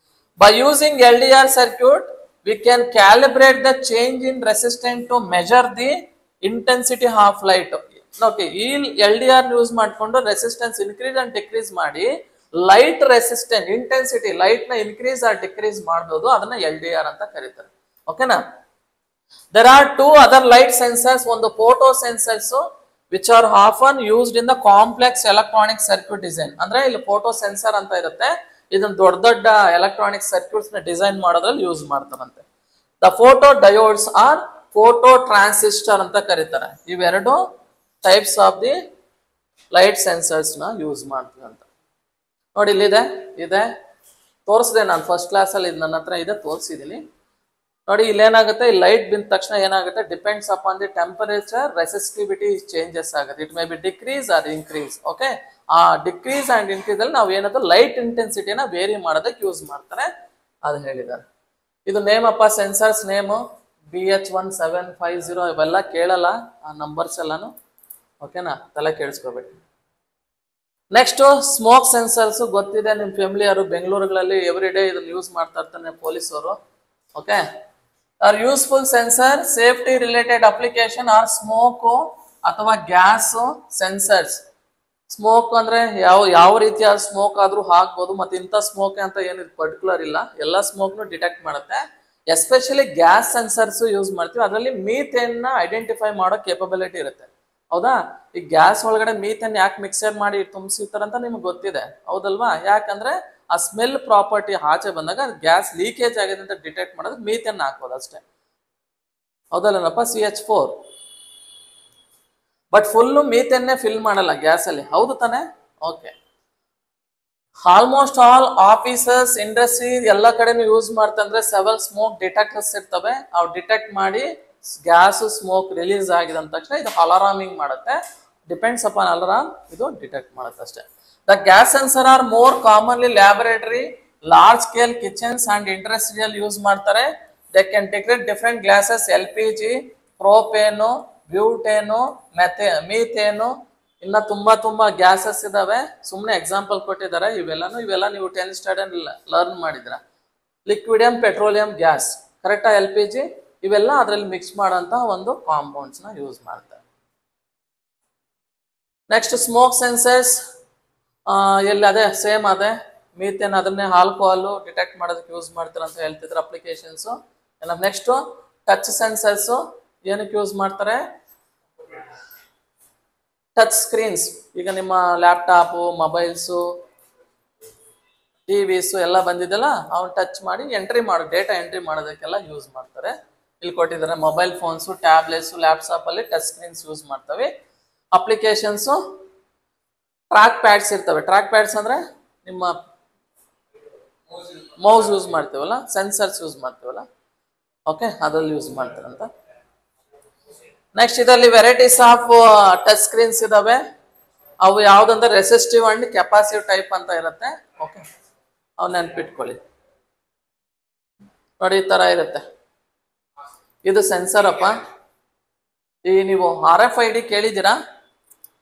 By using LDR circuit, we can calibrate the change in resistance to measure the intensity of light. Okay, ಈ LDR use ಮಾಡ್ಕೊಂಡು resistance increase and decrease ಮಾಡಿ light resistance intensity light ನ increase R decrease ಮಾಡಬಹುದು. ಅದನ್ನ LDR ಅಂತ ಕರೀತಾರೆ. ಓಕೆನಾ? There are two other light sensors. ಒಂದು photo sensors which are often used in the complex electronic circuit design. ಅಂದ್ರೆ ಇಲ್ಲಿ ಫೋಟೋ ಸೆನ್ಸರ್ ಅಂತ ಇರುತ್ತೆ. ಇದನ್ನ ದೊಡ್ಡ ದೊಡ್ಡ ಎಲೆಕ್ಟ್ರಾನಿಕ್ ಸರ್ಕ್ಯೂಟ್ಸ್ ನ ಡಿಸೈನ್ ಮಾಡೋದ್ರಲ್ಲಿ ಯೂಸ್ ಮಾಡ್ತಾರಂತೆ. The photo diodes or photo transistor ಅಂತ ಕರೀತಾರೆ. ಇವೆರಡು types of the light sensors ನ ಯೂಸ್ ಮಾಡ್ತೀವಿ ಅಂತ ನೋಡಿ. ಇಲ್ಲಿದೆ, ಇದೆ ತೋರಿಸಿದೆ ನಾನು ಫಸ್ಟ್ ಕ್ಲಾಸಲ್ಲಿ, ಇದು ನನ್ನ ಹತ್ರ ಇದೆ, ತೋರಿಸಿದ್ದೀನಿ ನೋಡಿ. ಇಲ್ಲೇನಾಗುತ್ತೆ, ಈ ಲೈಟ್ ಬಿದ್ದ ತಕ್ಷಣ ಏನಾಗುತ್ತೆ, depends upon the temperature resistivity changes ಆಗುತ್ತೆ. It may be decrease or increase. Okay, ಆ ಡಿಕ್ರೀಸ್ ಅಂಡ್ ಇನ್ಕ್ರೀಸ್ ಅಲ್ಲಿ ನಾವು ಏನದು ಲೈಟ್ ಇಂಟೆನ್ಸಿಟಿನ ವೇರಿ ಮಾಡೋದಕ್ಕೆ ಯೂಸ್ ಮಾಡ್ತಾರೆ, ಅದು ಹೇಳಿದ್ದಾರೆ. ಇದು ನೇಮ್ ಅಪ್ಪ, ಸೆನ್ಸರ್ಸ್ ನೇಮು BH1750 ಇವೆಲ್ಲ ಕೇಳಲ್ಲ, ಆ ನಂಬರ್ಸ್ ಎಲ್ಲಾನು. ಓಕೆನಾ, ತಲೆ ಕೇಳಿಸ್ಕೋಬೇಕು. ನೆಕ್ಸ್ಟ್ ಸ್ಮೋಕ್ ಸೆನ್ಸರ್ಸ್ ಗೊತ್ತಿದೆ, ನಿಮ್ಮ ಫ್ಯಾಮಿಲಿಯರು ಬೆಂಗಳೂರುಗಳಲ್ಲಿ ಎವ್ರಿ ಡೇ ಇದನ್ನ ಯೂಸ್ ಮಾಡ್ತಾ ಇರ್ತಾನೆ ಪೊಲೀಸರು. Okay, or useful sensor safety related application or smoke ಅಥವಾ ಗ್ಯಾಸ್ ಸೆನ್ಸರ್ಸ್. ಸ್ಮೋಕ್ ಅಂದ್ರೆ ಯಾವ ರೀತಿಯ ಸ್ಮೋಕ್ ಆದ್ರೂ ಹಾಕ್ಬೋದು, ಮತ್ತೆ ಇಂಥ ಸ್ಮೋಕ್ ಅಂತ ಏನು ಪರ್ಟಿಕ್ಯುಲರ್ ಇಲ್ಲ, ಎಲ್ಲ ಸ್ಮೋಕ್ನು ಡಿಟೆಕ್ಟ್ ಮಾಡುತ್ತೆ. ಎಸ್ಪೆಷಲಿ ಗ್ಯಾಸ್ ಸೆನ್ಸರ್ಸ್ ಯೂಸ್ ಮಾಡ್ತೀವಿ, ಅದರಲ್ಲಿ ಮೀಥೇನ್ ನ ಐಡೆಂಟಿಫೈ ಮಾಡೋ ಕೇಪಬಿಲಿಟಿ ಇರುತ್ತೆ. ಹೌದಾ, ಈ ಗ್ಯಾಸ್ ಒಳಗಡೆ ಮೀಥೇನ್ ಯಾಕೆ ಮಿಕ್ಸರ್ ಮಾಡಿ ತುಂಬಿಸಿರ್ತಾರಂತ ನಿಮ್ಗೆ ಗೊತ್ತಿದೆ, ಹೌದಲ್ವಾ? ಯಾಕಂದ್ರೆ ಆ ಸ್ಮೆಲ್ ಪ್ರಾಪರ್ಟಿ ಆಚೆ ಬಂದಾಗ ಗ್ಯಾಸ್ ಲೀಕೇಜ್ ಆಗಿದೆ ಅಂತ ಡಿಟೆಕ್ಟ್ ಮಾಡೋದು ಮೀಥೇನ್ ಹಾಕೋದು ಅಷ್ಟೇ, ಹೌದಲ್ಲಪ್ಪ? CH4. ಬಟ್ ಫುಲ್ಲು ಮೀಥೇನ್ನೇ ಫಿಲ್ ಮಾಡಲ್ಲ ಗ್ಯಾಸ್ ಅಲ್ಲಿ, ಹೌದು ತಾನೆ? Okay, almost all offices, industry ಎಲ್ಲ ಕಡೆನೂ ಯೂಸ್ ಮಾಡ್ತಂದ್ರೆ ಸೆವೆಲ್ ಸ್ಮೋಕ್ ಡಿಟೆಕ್ಟರ್ಸ್ ಇರ್ತವೆ. ಅವು ಡಿಟೆಕ್ಟ್ ಮಾಡಿ ಗ್ಯಾಸ್ ಸ್ಮೋಕ್ ರಿಲೀಸ್ ಆಗಿದೆ ಅಂದ ತಕ್ಷಣ ಇದು ಅಲಾರಾಮಿಂಗ್ ಮಾಡುತ್ತೆ. ಡಿಪೆಂಡ್ಸ್ ಅಪಾನ್ ಅಲಾರಾಮ್, ಇದು ಡಿಟೆಕ್ಟ್ ಮಾಡುತ್ತೆ ಅಷ್ಟೇ. The gas sensor are more commonly laboratory, large scale kitchens and industrial use ಮಾಡ್ತಾರೆ. They can detect different gases, LPG, propane, butane, methane, ಇನ್ನ ತುಂಬಾ ಗ್ಯಾಸಸ್ ಇದಾವೆ. ಸುಮ್ಮನೆ ಎಕ್ಸಾಂಪಲ್ ಕೊಟ್ಟಿದ್ದಾರೆ. ಇವೆಲ್ಲ ನೀವು 10th ಸ್ಟ್ಯಾಂಡರ್ಡ್ ಲರ್ನ್ ಮಾಡಿದ್ರ. ಲಿಕ್ವಿಡಿಯಂ ಪೆಟ್ರೋಲಿಯಂ ಗ್ಯಾಸ್, ಕರೆಕ್ಟಾ? LPG ಇವೆಲ್ಲ ಅದರಲ್ಲಿ ಮಿಕ್ಸ್ ಮಾಡೋಂಥ ಒಂದು ಕಾಂಪೌಂಡ್ಸ್ ನ ಯೂಸ್ ಮಾಡ್ತಾರೆ. ನೆಕ್ಸ್ಟ್ ಸ್ಮೋಕ್ ಸೆನ್ಸರ್ಸ್ ಎಲ್ಲಿ ಅದೇ ಸೇಮ್ ಅದೇ ಮೀಥೇನ್, ಅದನ್ನೇ ಆಲ್ಕೋಹಾಲ್ ಡಿಟೆಕ್ಟ್ ಮಾಡೋದಕ್ಕೆ ಯೂಸ್ ಮಾಡ್ತಾರೆ ಅಂತ ಹೇಳ್ತಿದ್ರು ಅಪ್ಲಿಕೇಶನ್ಸ್. ನೆಕ್ಸ್ಟ್ ಟಚ್ ಸೆನ್ಸರ್ಸ್ ಏನಕ್ಕೆ ಯೂಸ್ ಮಾಡ್ತಾರೆ? ಟಚ್ ಸ್ಕ್ರೀನ್ಸ್, ಈಗ ನಿಮ್ಮ ಲ್ಯಾಪ್ಟಾಪು, ಮೊಬೈಲ್ಸು, ಟಿವಿಸು ಎಲ್ಲ ಬಂದಿದ್ದಲ್ಲ, ಅವ್ನು ಟಚ್ ಮಾಡಿ ಡೇಟಾ ಎಂಟ್ರಿ ಮಾಡೋದಕ್ಕೆಲ್ಲ ಯೂಸ್ ಮಾಡ್ತಾರೆ. ಇಲ್ಲಿ ಕೊಟ್ಟಿದ್ದಾರೆ ಮೊಬೈಲ್ ಫೋನ್ಸು, ಟ್ಯಾಬ್ಲೆಟ್ಸು, ಲ್ಯಾಪ್ಟಾಪ್ ಅಲ್ಲಿ ಟಚ್ ಸ್ಕ್ರೀನ್ಸ್ ಯೂಸ್ ಮಾಡ್ತವೆ. ಅಪ್ಲಿಕೇಶನ್ಸು ಟ್ರ್ಯಾಕ್ ಪ್ಯಾಡ್ಸ್ ಇರ್ತವೆ. ಟ್ರ್ಯಾಕ್ ಪ್ಯಾಡ್ಸ್ ಅಂದ್ರೆ ನಿಮ್ಮ ಮೌಸ್ ಯೂಸ್ ಮಾಡ್ತೀವಲ್ಲ, ಸೆನ್ಸರ್ಸ್ ಯೂಸ್ ಮಾಡ್ತೀವಲ್ಲ, ಓಕೆ, ಅದ್ರಲ್ಲಿ ಯೂಸ್ ಮಾಡ್ತಾರಂತ. ನೆಕ್ಸ್ಟ್ ಇದರಲ್ಲಿ ವೆರೈಟೀಸ್ ಆಫ್ ಟಚ್ ಸ್ಕ್ರೀನ್ಸ್ ಇದಾವೆ. ಅವು ಯಾವ್ದಂದ್ರೆ ರೆಸಿಸ್ಟಿವ್ ಅಂಡ್ ಕೆಪಾಸಿಟಿವ್ ಟೈಪ್ ಅಂತ ಇರುತ್ತೆ. ಓಕೆ, ಅವು ನೆನ್ಪಿಟ್ಕೊಳ್ಳಿ. ನೋಡಿ, ಈ ತರ ಇರುತ್ತೆ. ಇದು ಸೆನ್ಸರ್ ಅಪ್ಪ. ಈ ನೀವು RFID ಕೇಳಿದ್ದೀರಾ?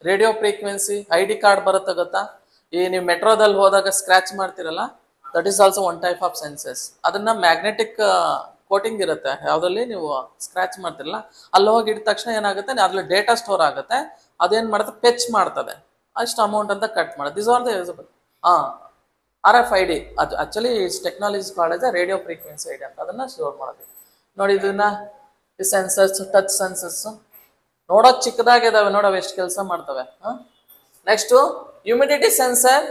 ರೇಡಿಯೋ ಫ್ರೀಕ್ವೆನ್ಸಿ ID ಕಾರ್ಡ್ ಬರುತ್ತೆ ಗೊತ್ತಾ? ಈ ನೀವು ಮೆಟ್ರೋದಲ್ಲಿ ಹೋದಾಗ ಸ್ಕ್ರಾಚ್ ಮಾಡ್ತಿರಲ್ಲ, that is also one type of sensors. ಅದನ್ನ ಮ್ಯಾಗ್ನೆಟಿಕ್ ಕೋಟಿಂಗ್ ಇರುತ್ತೆ, ಯಾವ್ದ್ರಲ್ಲಿ ನೀವು ಸ್ಕ್ರಾಚ್ ಮಾಡ್ತಿರಲ್ಲ, ಅಲ್ಲಿ ಹೋಗಿ ಇಟ್ಟ ತಕ್ಷಣ ಏನಾಗುತ್ತೆ, ಅದ್ರಲ್ಲಿ ಡೇಟಾ ಸ್ಟೋರ್ ಆಗುತ್ತೆ. ಅದೇನ್ ಮಾಡುತ್ತೆ, ಪೆಚ್ ಮಾಡ್ತದೆ, ಅಷ್ಟು ಅಮೌಂಟ್ ಅಂತ ಕಟ್ ಮಾಡೋದು. This are the usable. RFID, ಅದು actually technology college radio frequency ID ಅಂತ, ಅದನ್ನ ಸ್ಟೋರ್ ಮಾಡೋದು. ನೋಡಿ, ಇದನ್ನ ಈ ಸೆನ್ಸರ್ಸ್, ಟಚ್ ಸೆನ್ಸರ್ಸ್ ನೋಡೋದು ಚಿಕ್ಕದಾಗಿದಾವೆ, ನೋಡವ್ ಎಷ್ಟು ಕೆಲಸ ಮಾಡ್ತವೆ. Next humidity sensor.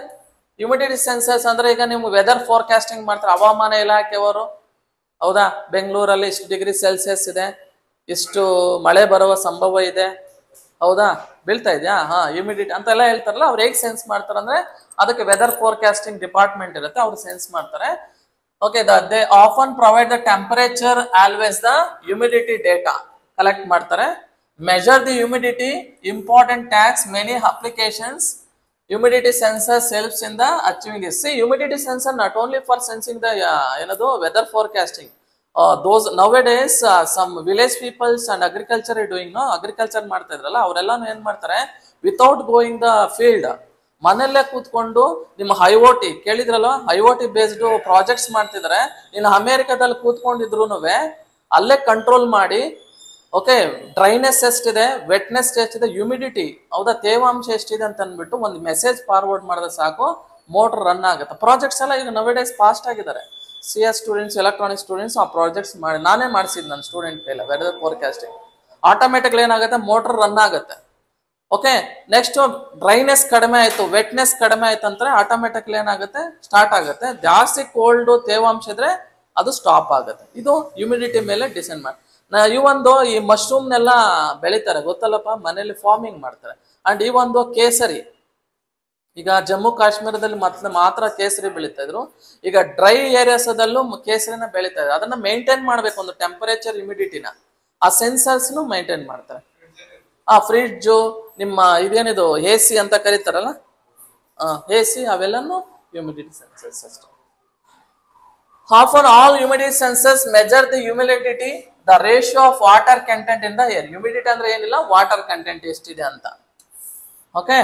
Humidity sensors ಅಂದ್ರೆ ಈಗ ನೀವು ವೆದರ್ ಫೋರ್ಕಾಸ್ಟಿಂಗ್ ಮಾಡ್ತಾರೆ ಹವಾಮಾನ ಇಲಾಖೆಯವರು, ಹೌದಾ? ಬೆಂಗಳೂರಲ್ಲಿ ಇಷ್ಟು ಡಿಗ್ರಿ ಇದೆ, ಇಷ್ಟು ಮಳೆ ಬರುವ ಸಂಭವ ಇದೆ, ಹೌದಾ? ಬೀಳ್ತಾ ಇದೆಯಾ? ಹ್ಯೂಮಿಡಿಟಿ ಅಂತೆಲ್ಲ ಹೇಳ್ತಾರಲ್ಲ, ಅವ್ರು ಹೇಗೆ ಸೆನ್ಸ್ ಮಾಡ್ತಾರೆ ಅಂದ್ರೆ ಅದಕ್ಕೆ ವೆದರ್ ಫೋರ್ಕಾಸ್ಟಿಂಗ್ ಡಿಪಾರ್ಟ್ಮೆಂಟ್ ಇರುತ್ತೆ, ಅವ್ರು ಸೆನ್ಸ್ ಮಾಡ್ತಾರೆ. Okay, they often provide the temperature always the humidity data collect ಮಾಡ್ತಾರೆ. Measure the humidity, important tasks, many applications. Humidity sensors helps in the achieving this. See, humidity sensor not only for sensing the weather forecasting. Those nowadays some village peoples and agriculture are doing, no, agriculture ಮಾಡ್ತಾ ಇದ್ರಲ್ಲ, ಅವರೆಲ್ಲಾನು ಏನ್ ಮಾಡ್ತಾರೆ, without going the field, ಮನೆಯಲ್ಲೇ ಕೂತ್ಕೊಂಡು ನಿಮ್ಮ IoT ಕೇಳಿದ್ರಲ್ಲ, IoT based projects ಮಾಡ್ತಿದ್ದಾರೆ. ಇನ್ನು ಅಮೆರಿಕದಲ್ಲಿ ಕೂತ್ಕೊಂಡಿದ್ರುನುವೆ ಅಲ್ಲೇ ಕಂಟ್ರೋಲ್ ಮಾಡಿ, ಓಕೆ, ಡ್ರೈನೆಸ್ ಎಷ್ಟಿದೆ, ವೆಟ್ನೆಸ್ ಎಷ್ಟಿದೆ, ಹ್ಯೂಮಿಡಿಟಿ, ಹೌದಾ, ತೇವಾಂಶ ಎಷ್ಟಿದೆ ಅಂತ ಅಂದ್ಬಿಟ್ಟು ಒಂದು ಮೆಸೇಜ್ ಫಾರ್ವರ್ಡ್ ಮಾಡಿದ್ರೆ ಸಾಕು, ಮೋಟರ್ ರನ್ ಆಗುತ್ತೆ. ಪ್ರಾಜೆಕ್ಟ್ಸ್ ಎಲ್ಲ ಈಗ ನವೇಡೇಸ್ ಫಾಸ್ಟ್ ಆಗಿದ್ದಾರೆ. CS ಸ್ಟೂಡೆಂಟ್ಸ್, ಎಲೆಕ್ಟ್ರಾನಿಕ್ ಸ್ಟೂಡೆಂಟ್ಸ್ ಆ ಪ್ರಾಜೆಕ್ಟ್ಸ್ ಮಾಡಿ, ನಾನೇ ಮಾಡಿಸಿದ್ ನನ್ನ ಸ್ಟೂಡೆಂಟ್ ಕೈಲ ವೆದರ್ ಫೋರ್ಕಾಸ್ಟಿಂಗ್. ಆಟೋಮೆಟಿಕ್ಲಿ ಏನಾಗುತ್ತೆ, ಮೋಟರ್ ರನ್ ಆಗುತ್ತೆ. ಓಕೆ, ನೆಕ್ಸ್ಟ್ ಡ್ರೈನೆಸ್ ಕಡಿಮೆ ಆಯ್ತು, ವೆಟ್ನೆಸ್ ಕಡಿಮೆ ಆಯ್ತು ಅಂದ್ರೆ ಆಟೋಮೆಟಿಕ್ಲಿ ಏನಾಗುತ್ತೆ, ಸ್ಟಾರ್ಟ್ ಆಗುತ್ತೆ. ಜಾಸ್ತಿ ಕೋಲ್ಡ್ ತೇವಾಂಶ ಇದ್ರೆ ಅದು ಸ್ಟಾಪ್ ಆಗುತ್ತೆ. ಇದು ಹ್ಯೂಮಿಡಿಟಿ ಮೇಲೆ ಡಿಸೈಡ್ ಮಾಡಿ. ಈ ಒಂದು ಈ ಮಶ್ರೂಮ್ನೆಲ್ಲ ಬೆಳಿತಾರೆ ಗೊತ್ತಲ್ಲಪ್ಪ, ಮನೇಲಿ ಫಾರ್ಮಿಂಗ್ ಮಾಡ್ತಾರೆ. ಅಂಡ್ ಈ ಒಂದು ಕೇಸರಿ ಈಗ ಜಮ್ಮು ಕಾಶ್ಮೀರದಲ್ಲಿ ಮಾತ್ರ ಕೇಸರಿ ಬೆಳೀತಾ ಇದ್ರು. ಈಗ ಡ್ರೈ ಏರಿಯಾಸದಲ್ಲೂ ಕೇಸರಿನ ಬೆಳೀತಾ ಇದ್ರು. ಅದನ್ನ ಮೇಂಟೈನ್ ಮಾಡ್ಬೇಕು, ಒಂದು ಟೆಂಪರೇಚರ್ ಹ್ಯುಮಿಡಿಟಿನ ಆ ಸೆನ್ಸರ್ಸ್ನು ಮೇಂಟೈನ್ ಮಾಡ್ತಾರೆ. ಆ ಫ್ರಿಡ್ಜು, ನಿಮ್ಮ ಇದೇನಿದು AC ಅಂತ ಕರೀತಾರಲ್ಲ, AC ಅವೆಲ್ಲನು ಹ್ಯುಮಿಡಿಟಿ ಸೆನ್ಸರ್ಸ್ ಅಷ್ಟೇ. Often all humidity sensors measure the humidity, the ratio of water content in the air. Humidity ಅಂದ್ರೆ ಏನಿಲ್ಲ, ವಾಟರ್ ಕಂಟೆಂಟ್ ಎಷ್ಟಿದೆ ಅಂತ. Okay,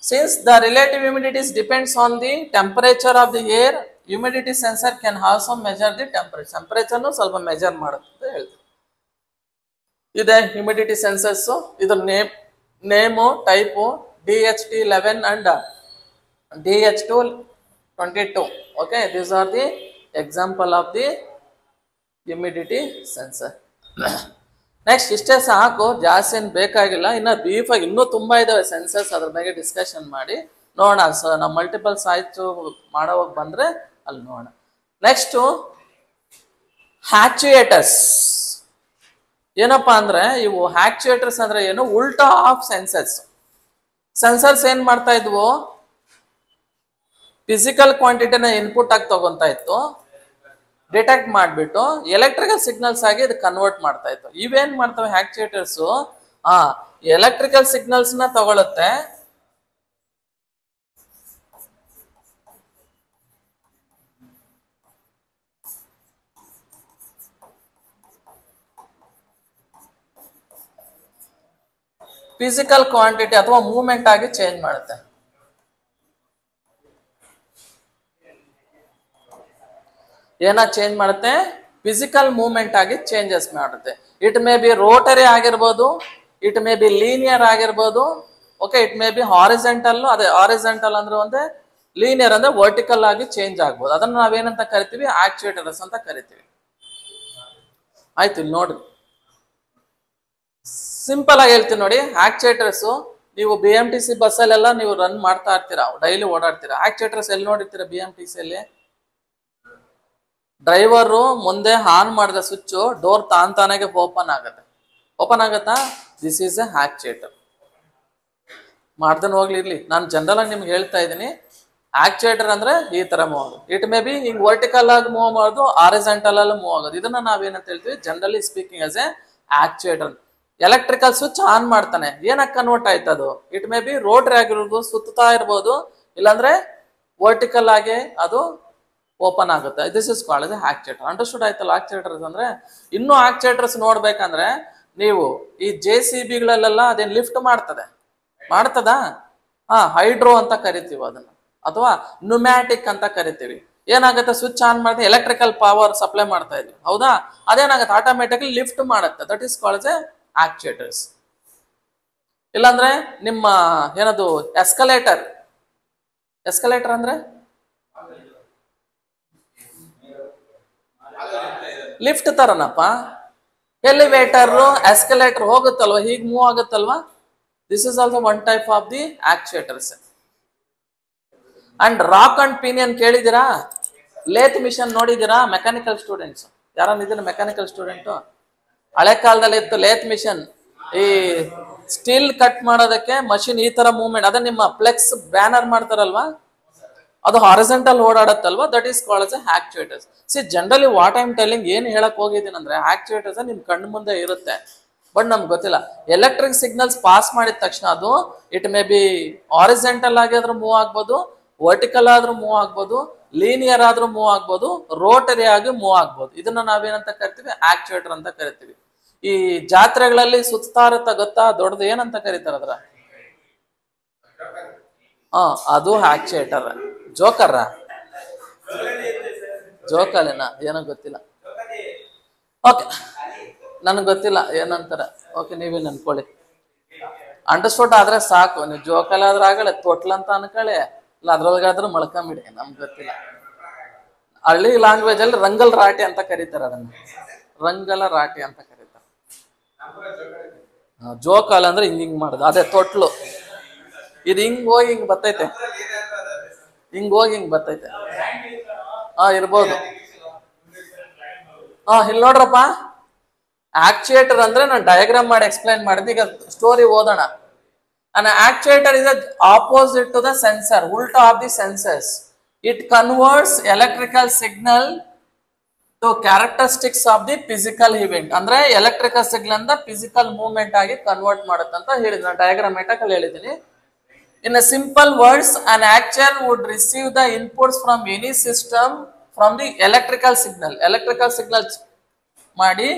since the relative humidity depends on the temperature of the air, humidity sensor can also measure the temperature. Temperature ನು ಸ್ವಲ್ಪ measure ಮಾಡುತ್ತೆ ಅಂತ ಹೇಳ್ತೀವಿ. ಇದೆ ಹ್ಯುಮಿಡಿಟಿ ಸೆನ್ಸರ್ಸ್. ಇದು name type DHT11 and DH222. Okay, these are the example of the humidity sensor. Next ಇಷ್ಟೇ ಸಾಕು, ಜಾಸ್ತಿ ಏನು ಬೇಕಾಗಿಲ್ಲ. ಇನ್ನು ಬ್ರೀಫ್ ಆಗಿ ಇನ್ನೂ ತುಂಬಾ ಇದಾವೆ ಸೆನ್ಸರ್ಸ್, ಅದ್ರ ಬಗ್ಗೆ ಡಿಸ್ಕಷನ್ ಮಾಡಿ ನೋಡೋಣ. ನಾವು ಮಲ್ಟಿಪಲ್ ಸಾಯ್ತು ಮಾಡೋವಾಗ ಬಂದ್ರೆ ಅಲ್ಲಿ ನೋಡೋಣ. ನೆಕ್ಸ್ಟು ಆಕ್ಚುಯೇಟರ್ಸ್. ಏನಪ್ಪಾ ಅಂದ್ರೆ ಇವು ಆಕ್ಚುಯೇಟರ್ಸ್ ಅಂದ್ರೆ ಏನು, ಉಲ್ಟಾ ಆಫ್ ಸೆನ್ಸರ್ಸ್. ಸೆನ್ಸರ್ಸ್ ಏನ್ ಮಾಡ್ತಾ ಇದ್ವು, ಫಿಸಿಕಲ್ ಕ್ವಾಂಟಿಟಿನ ಇನ್ಪುಟ್ ಆಗಿ ತಗೊಂತಾ ಇತ್ತು, ಡಿಟೆಕ್ಟ್ ಮಾಡಿಬಿಟ್ಟು ಎಲೆಕ್ಟ್ರಿಕಲ್ ಸಿಗ್ನಲ್ಸ್ ಆಗಿ ಇದು ಕನ್ವರ್ಟ್ ಮಾಡ್ತಾ ಇತ್ತು. ಇವೇನ್ ಮಾಡ್ತವೆ ಆಕ್ಚುಯೇಟರ್ಸ್, ಎಲೆಕ್ಟ್ರಿಕಲ್ ಸಿಗ್ನಲ್ಸ್ ನ ತಗೊಳುತ್ತೆ, ಫಿಸಿಕಲ್ ಕ್ವಾಂಟಿಟಿ ಅಥವಾ ಮೂವ್ಮೆಂಟ್ ಆಗಿ ಚೇಂಜ್ ಮಾಡುತ್ತೆ. ಏನ ಚೇಂಜ್ ಮಾಡುತ್ತೆ, ಫಿಸಿಕಲ್ ಮೂವ್ಮೆಂಟ್ ಆಗಿ ಚೇಂಜಸ್ ಮಾಡುತ್ತೆ. ಇಟ್ ಮೇ ಬಿ ರೋಟರಿ ಆಗಿರ್ಬೋದು, ಇಟ್ ಮೇ ಬಿ ಲೀನಿಯರ್ ಆಗಿರ್ಬೋದು. Okay, it may B horizontal. ಅದೇ ಹಾರಿಜೆಂಟಲ್ ಅಂದ್ರೆ ಒಂದೇ, ಲೀನಿಯರ್ ಅಂದ್ರೆ ವರ್ಟಿಕಲ್ ಆಗಿ ಚೇಂಜ್ ಆಗ್ಬೋದು. ಅದನ್ನ ನಾವೇನಂತ ಕರಿತೀವಿ, ಆಕ್ಚುಯೇಟರ್ಸ್ ಅಂತ ಕರಿತೀವಿ. ಆಯ್ತು, ಇಲ್ಲಿ ನೋಡ್ರಿ, ಸಿಂಪಲ್ ಆಗಿ ಹೇಳ್ತೀನಿ ನೋಡಿ. ಆಕ್ಚುಯೇಟರ್ಸ್ ನೀವು BMTC ಬಸ್ಸಲ್ಲೆಲ್ಲ ನೀವು ರನ್ ಮಾಡ್ತಾ ಇರ್ತೀರಾ, ಡೈಲಿ ಓಡಾಡ್ತೀರಾ. ಆಕ್ಚುಯೇಟರ್ಸ್ ಎಲ್ಲಿ ನೋಡಿರ್ತೀರಾ BMTC ಅಲ್ಲಿ? ಡ್ರೈವರು ಮುಂದೆ ಆನ್ ಮಾಡಿದ ಸ್ವಿಚ್ ಡೋರ್ ತಾನಾಗೆ ಓಪನ್ ಆಗುತ್ತೆ. ಓಪನ್ ಆಗತ್ತಾ? This is a actuator. ಮಾಡ್ದನ್ ಹೋಗ್ಲಿರ್ಲಿ, ನಾನು ಜನರಲ್ ಆಗಿ ನಿಮ್ಗೆ ಹೇಳ್ತಾ ಇದ್ದೀನಿ. ಆಕ್ಚುಯೇಟರ್ ಅಂದ್ರೆ ಈ ತರ ಮೂವ್ ಆಗೋದು. ಇಟ್ ಮೇ ಬಿ ಹಿಂಗ್ ವರ್ಟಿಕಲ್ ಆಗಿ ಮೂವ್ ಮಾಡೋದು, ಹಾರಿಜಾಂಟಲ್ ಅಲ್ಲಿ ಮೂವ್ ಆಗೋದು. ಇದನ್ನ ನಾವೇನಂತ ಹೇಳ್ತೀವಿ, generally speaking as a actuator. Electrical switch on ಮಾಡ್ತಾನೆ, ಏನಕ್ಕೆ ಕನ್ವರ್ಟ್ ಆಯ್ತದು? ಇಟ್ ಮೇ ಬಿ ರೋಟರಿ ಆಗಿರ್ಬೋದು, ಸುತ್ತಾ ಇರ್ಬೋದು, ಇಲ್ಲಾಂದ್ರೆ ವರ್ಟಿಕಲ್ ಆಗಿ ಅದು ಓಪನ್ ಆಗುತ್ತೆ. This is called as actuator. Understood ಆಯ್ತಲ್ಲ? ಆಕ್ಚುಯೇಟರ್ಸ್ ಅಂದ್ರೆ ಇನ್ನೂ ಆಕ್ಚುಯೇಟರ್ಸ್ ನೋಡ್ಬೇಕಂದ್ರೆ ನೀವು ಈ JCBಗಳಲ್ಲೆಲ್ಲ ಅದೇನ್ ಲಿಫ್ಟ್ ಮಾಡ್ತದ ಹೈಡ್ರೋ ಅಂತ ಕರಿತೀವಿ ಅದನ್ನ, ಅಥವಾ ನ್ಯೂಮ್ಯಾಟಿಕ್ ಅಂತ ಕರಿತೀವಿ. ಏನಾಗುತ್ತೆ, ಸ್ವಿಚ್ ಆನ್ ಮಾಡಿದ್ರೆ ಎಲೆಕ್ಟ್ರಿಕಲ್ ಪವರ್ ಸಪ್ಲೈ ಮಾಡ್ತಾ ಇದ್ವಿ, ಹೌದಾ? ಅದೇನಾಗುತ್ತೆ, ಆಟೋಮೆಟಿಕ್ಲಿ ಲಿಫ್ಟ್ ಮಾಡುತ್ತೆ. That is called a actuators. ಇಲ್ಲಾಂದ್ರೆ ನಿಮ್ಮ ಏನದು ಎಸ್ಕಲೇಟರ್ ಅಂದ್ರೆ ಲಿಫ್ಟ್ ತರನಪ್ಪ. ಎಲಿವೇಟರ್, ಎಸ್ಕಲೇಟರ್ ಹೋಗುತ್ತಲ್ವಾ, ಹೀಗೆ ಮೂವ್ ಆಗುತ್ತಲ್ವಾ. This is also one type of the actuators. And rack and pinion ಕೇಳಿದಿರಾ? ಲೇತ್ ಮಿಷನ್ ನೋಡಿದಿರಾ? ಮೆಕ್ಯಾನಿಕಲ್ ಸ್ಟೂಡೆಂಟ್ಸ್ ಯಾರನ್ನ ಇದನ್ನ ಮೆಕ್ಯಾನಿಕಲ್ ಸ್ಟೂಡೆಂಟ್? ಹಳೆ ಕಾಲದಲ್ಲಿ ಇತ್ತು ಲೇತ್ ಮಿಷನ್. ಈ ಸ್ಟೀಲ್ ಕಟ್ ಮಾಡೋದಕ್ಕೆ ಮಷಿನ್ ಈ ತರ ಮೂವ್ಮೆಂಟ್, ಅದೇ ನಿಮ್ಮ ಫ್ಲೆಕ್ಸ್ ಬ್ಯಾನರ್ ಮಾಡ್ತಾರಲ್ವಾ, ಅದು ಹಾರಿಜಾಂಟಲ್ ಓಡಾಡತ್ತಲ್ವಾ, that is called as actuators. See generally what I am telling, ಏನು ಹೇಳಕ್ ಹೋಗಿದ್ದೀನಿ ಅಂದ್ರೆ ಆಕ್ಚುಯೇಟರ್ಸ್ ನಿಮ್ ಕಣ್ಣು ಮುಂದೆ ಇರುತ್ತೆ, ಬಟ್ ನಮ್ಗೆ ಗೊತ್ತಿಲ್ಲ. ಎಲೆಕ್ಟ್ರಿಕ್ ಸಿಗ್ನಲ್ಸ್ ಪಾಸ್ ಮಾಡಿದ ತಕ್ಷಣ ಅದು ಇಟ್ ಮೇ ಬಿ ಹಾರಿಜಾಂಟಲ್ ಆಗಿ ಆದ್ರೂ ಮೂವ್ ಆಗ್ಬೋದು, ವರ್ಟಿಕಲ್ ಆದ್ರೂ ಮೂವ್ ಆಗ್ಬೋದು, ಲೀನಿಯರ್ ಆದ್ರೂ ಮೂವ್ ಆಗ್ಬೋದು, ರೋಟರಿ ಆಗಿ ಮೂವ್ ಆಗ್ಬೋದು. ಇದನ್ನ ನಾವೇನಂತ ಕರಿತೀವಿ, ಆಕ್ಚುಯೇಟರ್ ಅಂತ ಕರಿತೀವಿ. ಈ ಜಾತ್ರೆಗಳಲ್ಲಿ ಸುತ್ತಾ ಇರುತ್ತ ಗೊತ್ತಾ, ದೊಡ್ಡದು ಏನಂತ ಕರೀತಾರ ಅದ್ರ? ಅದು ಆಕ್ಚುಯೇಟರ್. ಜೋಕಾಲಿನ ಏನೋ ಗೊತ್ತಿಲ್ಲ. ಓಕೆ, ನನಗೆ ಗೊತ್ತಿಲ್ಲ ಏನಂತಾರ. ಓಕೆ, ನೀವೇನು ಅನ್ಕೊಳ್ಳಿ. ಅಂಡರ್ಸ್ಟುಡ್ ಆದ್ರೆ ಸಾಕು. ನೀವು ಜೋಕಾಲಿ ಆದ್ರೆ ಆಗಲ್ಲ, ತೊಟ್ಲ ಅಂತ ಅನ್ಕೊಳ್ಳಿ, ಇಲ್ಲ ಅದ್ರೊಳಗಾದ್ರೂ ಮಳ್ಕೊಂಬಿಡಿ, ನಮ್ಗೆ ಗೊತ್ತಿಲ್ಲ. ಹಳ್ಳಿ ಲ್ಯಾಂಗ್ವೇಜ್ ಅಲ್ಲಿ ರಂಗಲ್ ರಾಟಿ ಅಂತ ಕರೀತಾರೆ ಅದನ್ನ, ರಂಗಲ ರಾಟಿ ಅಂತ ಕರೀತಾರೆ. ಜೋಕಾಲಿ ಅಂದ್ರೆ ಹಿಂಗ್ ಮಾಡುದು, ಅದೇ ತೊಟ್ಲು. ಇದು ಹಿಂಗ್ ಹೋಗಿ ಹಿಂಗ್ ಬರ್ತೈತೆ, ಹಿಂಗ್ ಹೋಗಿ ಹಿಂಗ್ ಬರ್ತೈತೆ. ಇರ್ಬೋದು. ಇಲ್ಲಿ ನೋಡ್ರಪ್ಪ, ಆಕ್ಚುಯೇಟರ್ ಅಂದ್ರೆ ನಾನು ಡಯಾಗ್ರಾಮ್ ಮಾಡಿ ಎಕ್ಸ್ಪ್ಲೈನ್ ಮಾಡಿದ್ದೆ. ಈಗ ಸ್ಟೋರಿ ಓದೋಣ. An actuator is a opposite to the sensor, ulta of the sensors. It converts electrical signal to characteristics of the physical event. ಅಂದ್ರೆ ಎಲೆಕ್ಟ್ರಿಕಲ್ ಸಿಗ್ನಲ್ ಅಂದ ಫಿಸಿಕಲ್ ಮೂವ್ಮೆಂಟ್ ಆಗಿ ಕನ್ವರ್ಟ್ ಮಾಡುತ್ತೆ ಅಂತ ಹೇಳಿದ್ರು. ನಾನು ಡಯಾಗ್ರಾಮ್ಯಾಟಿಕ್ ಅಲ್ಲಿ ಹೇಳಿದ್ದೀನಿ. In a simple words, an actuator would receive the inputs from any system from the electrical signal. Electrical signals ಮಾಡಿ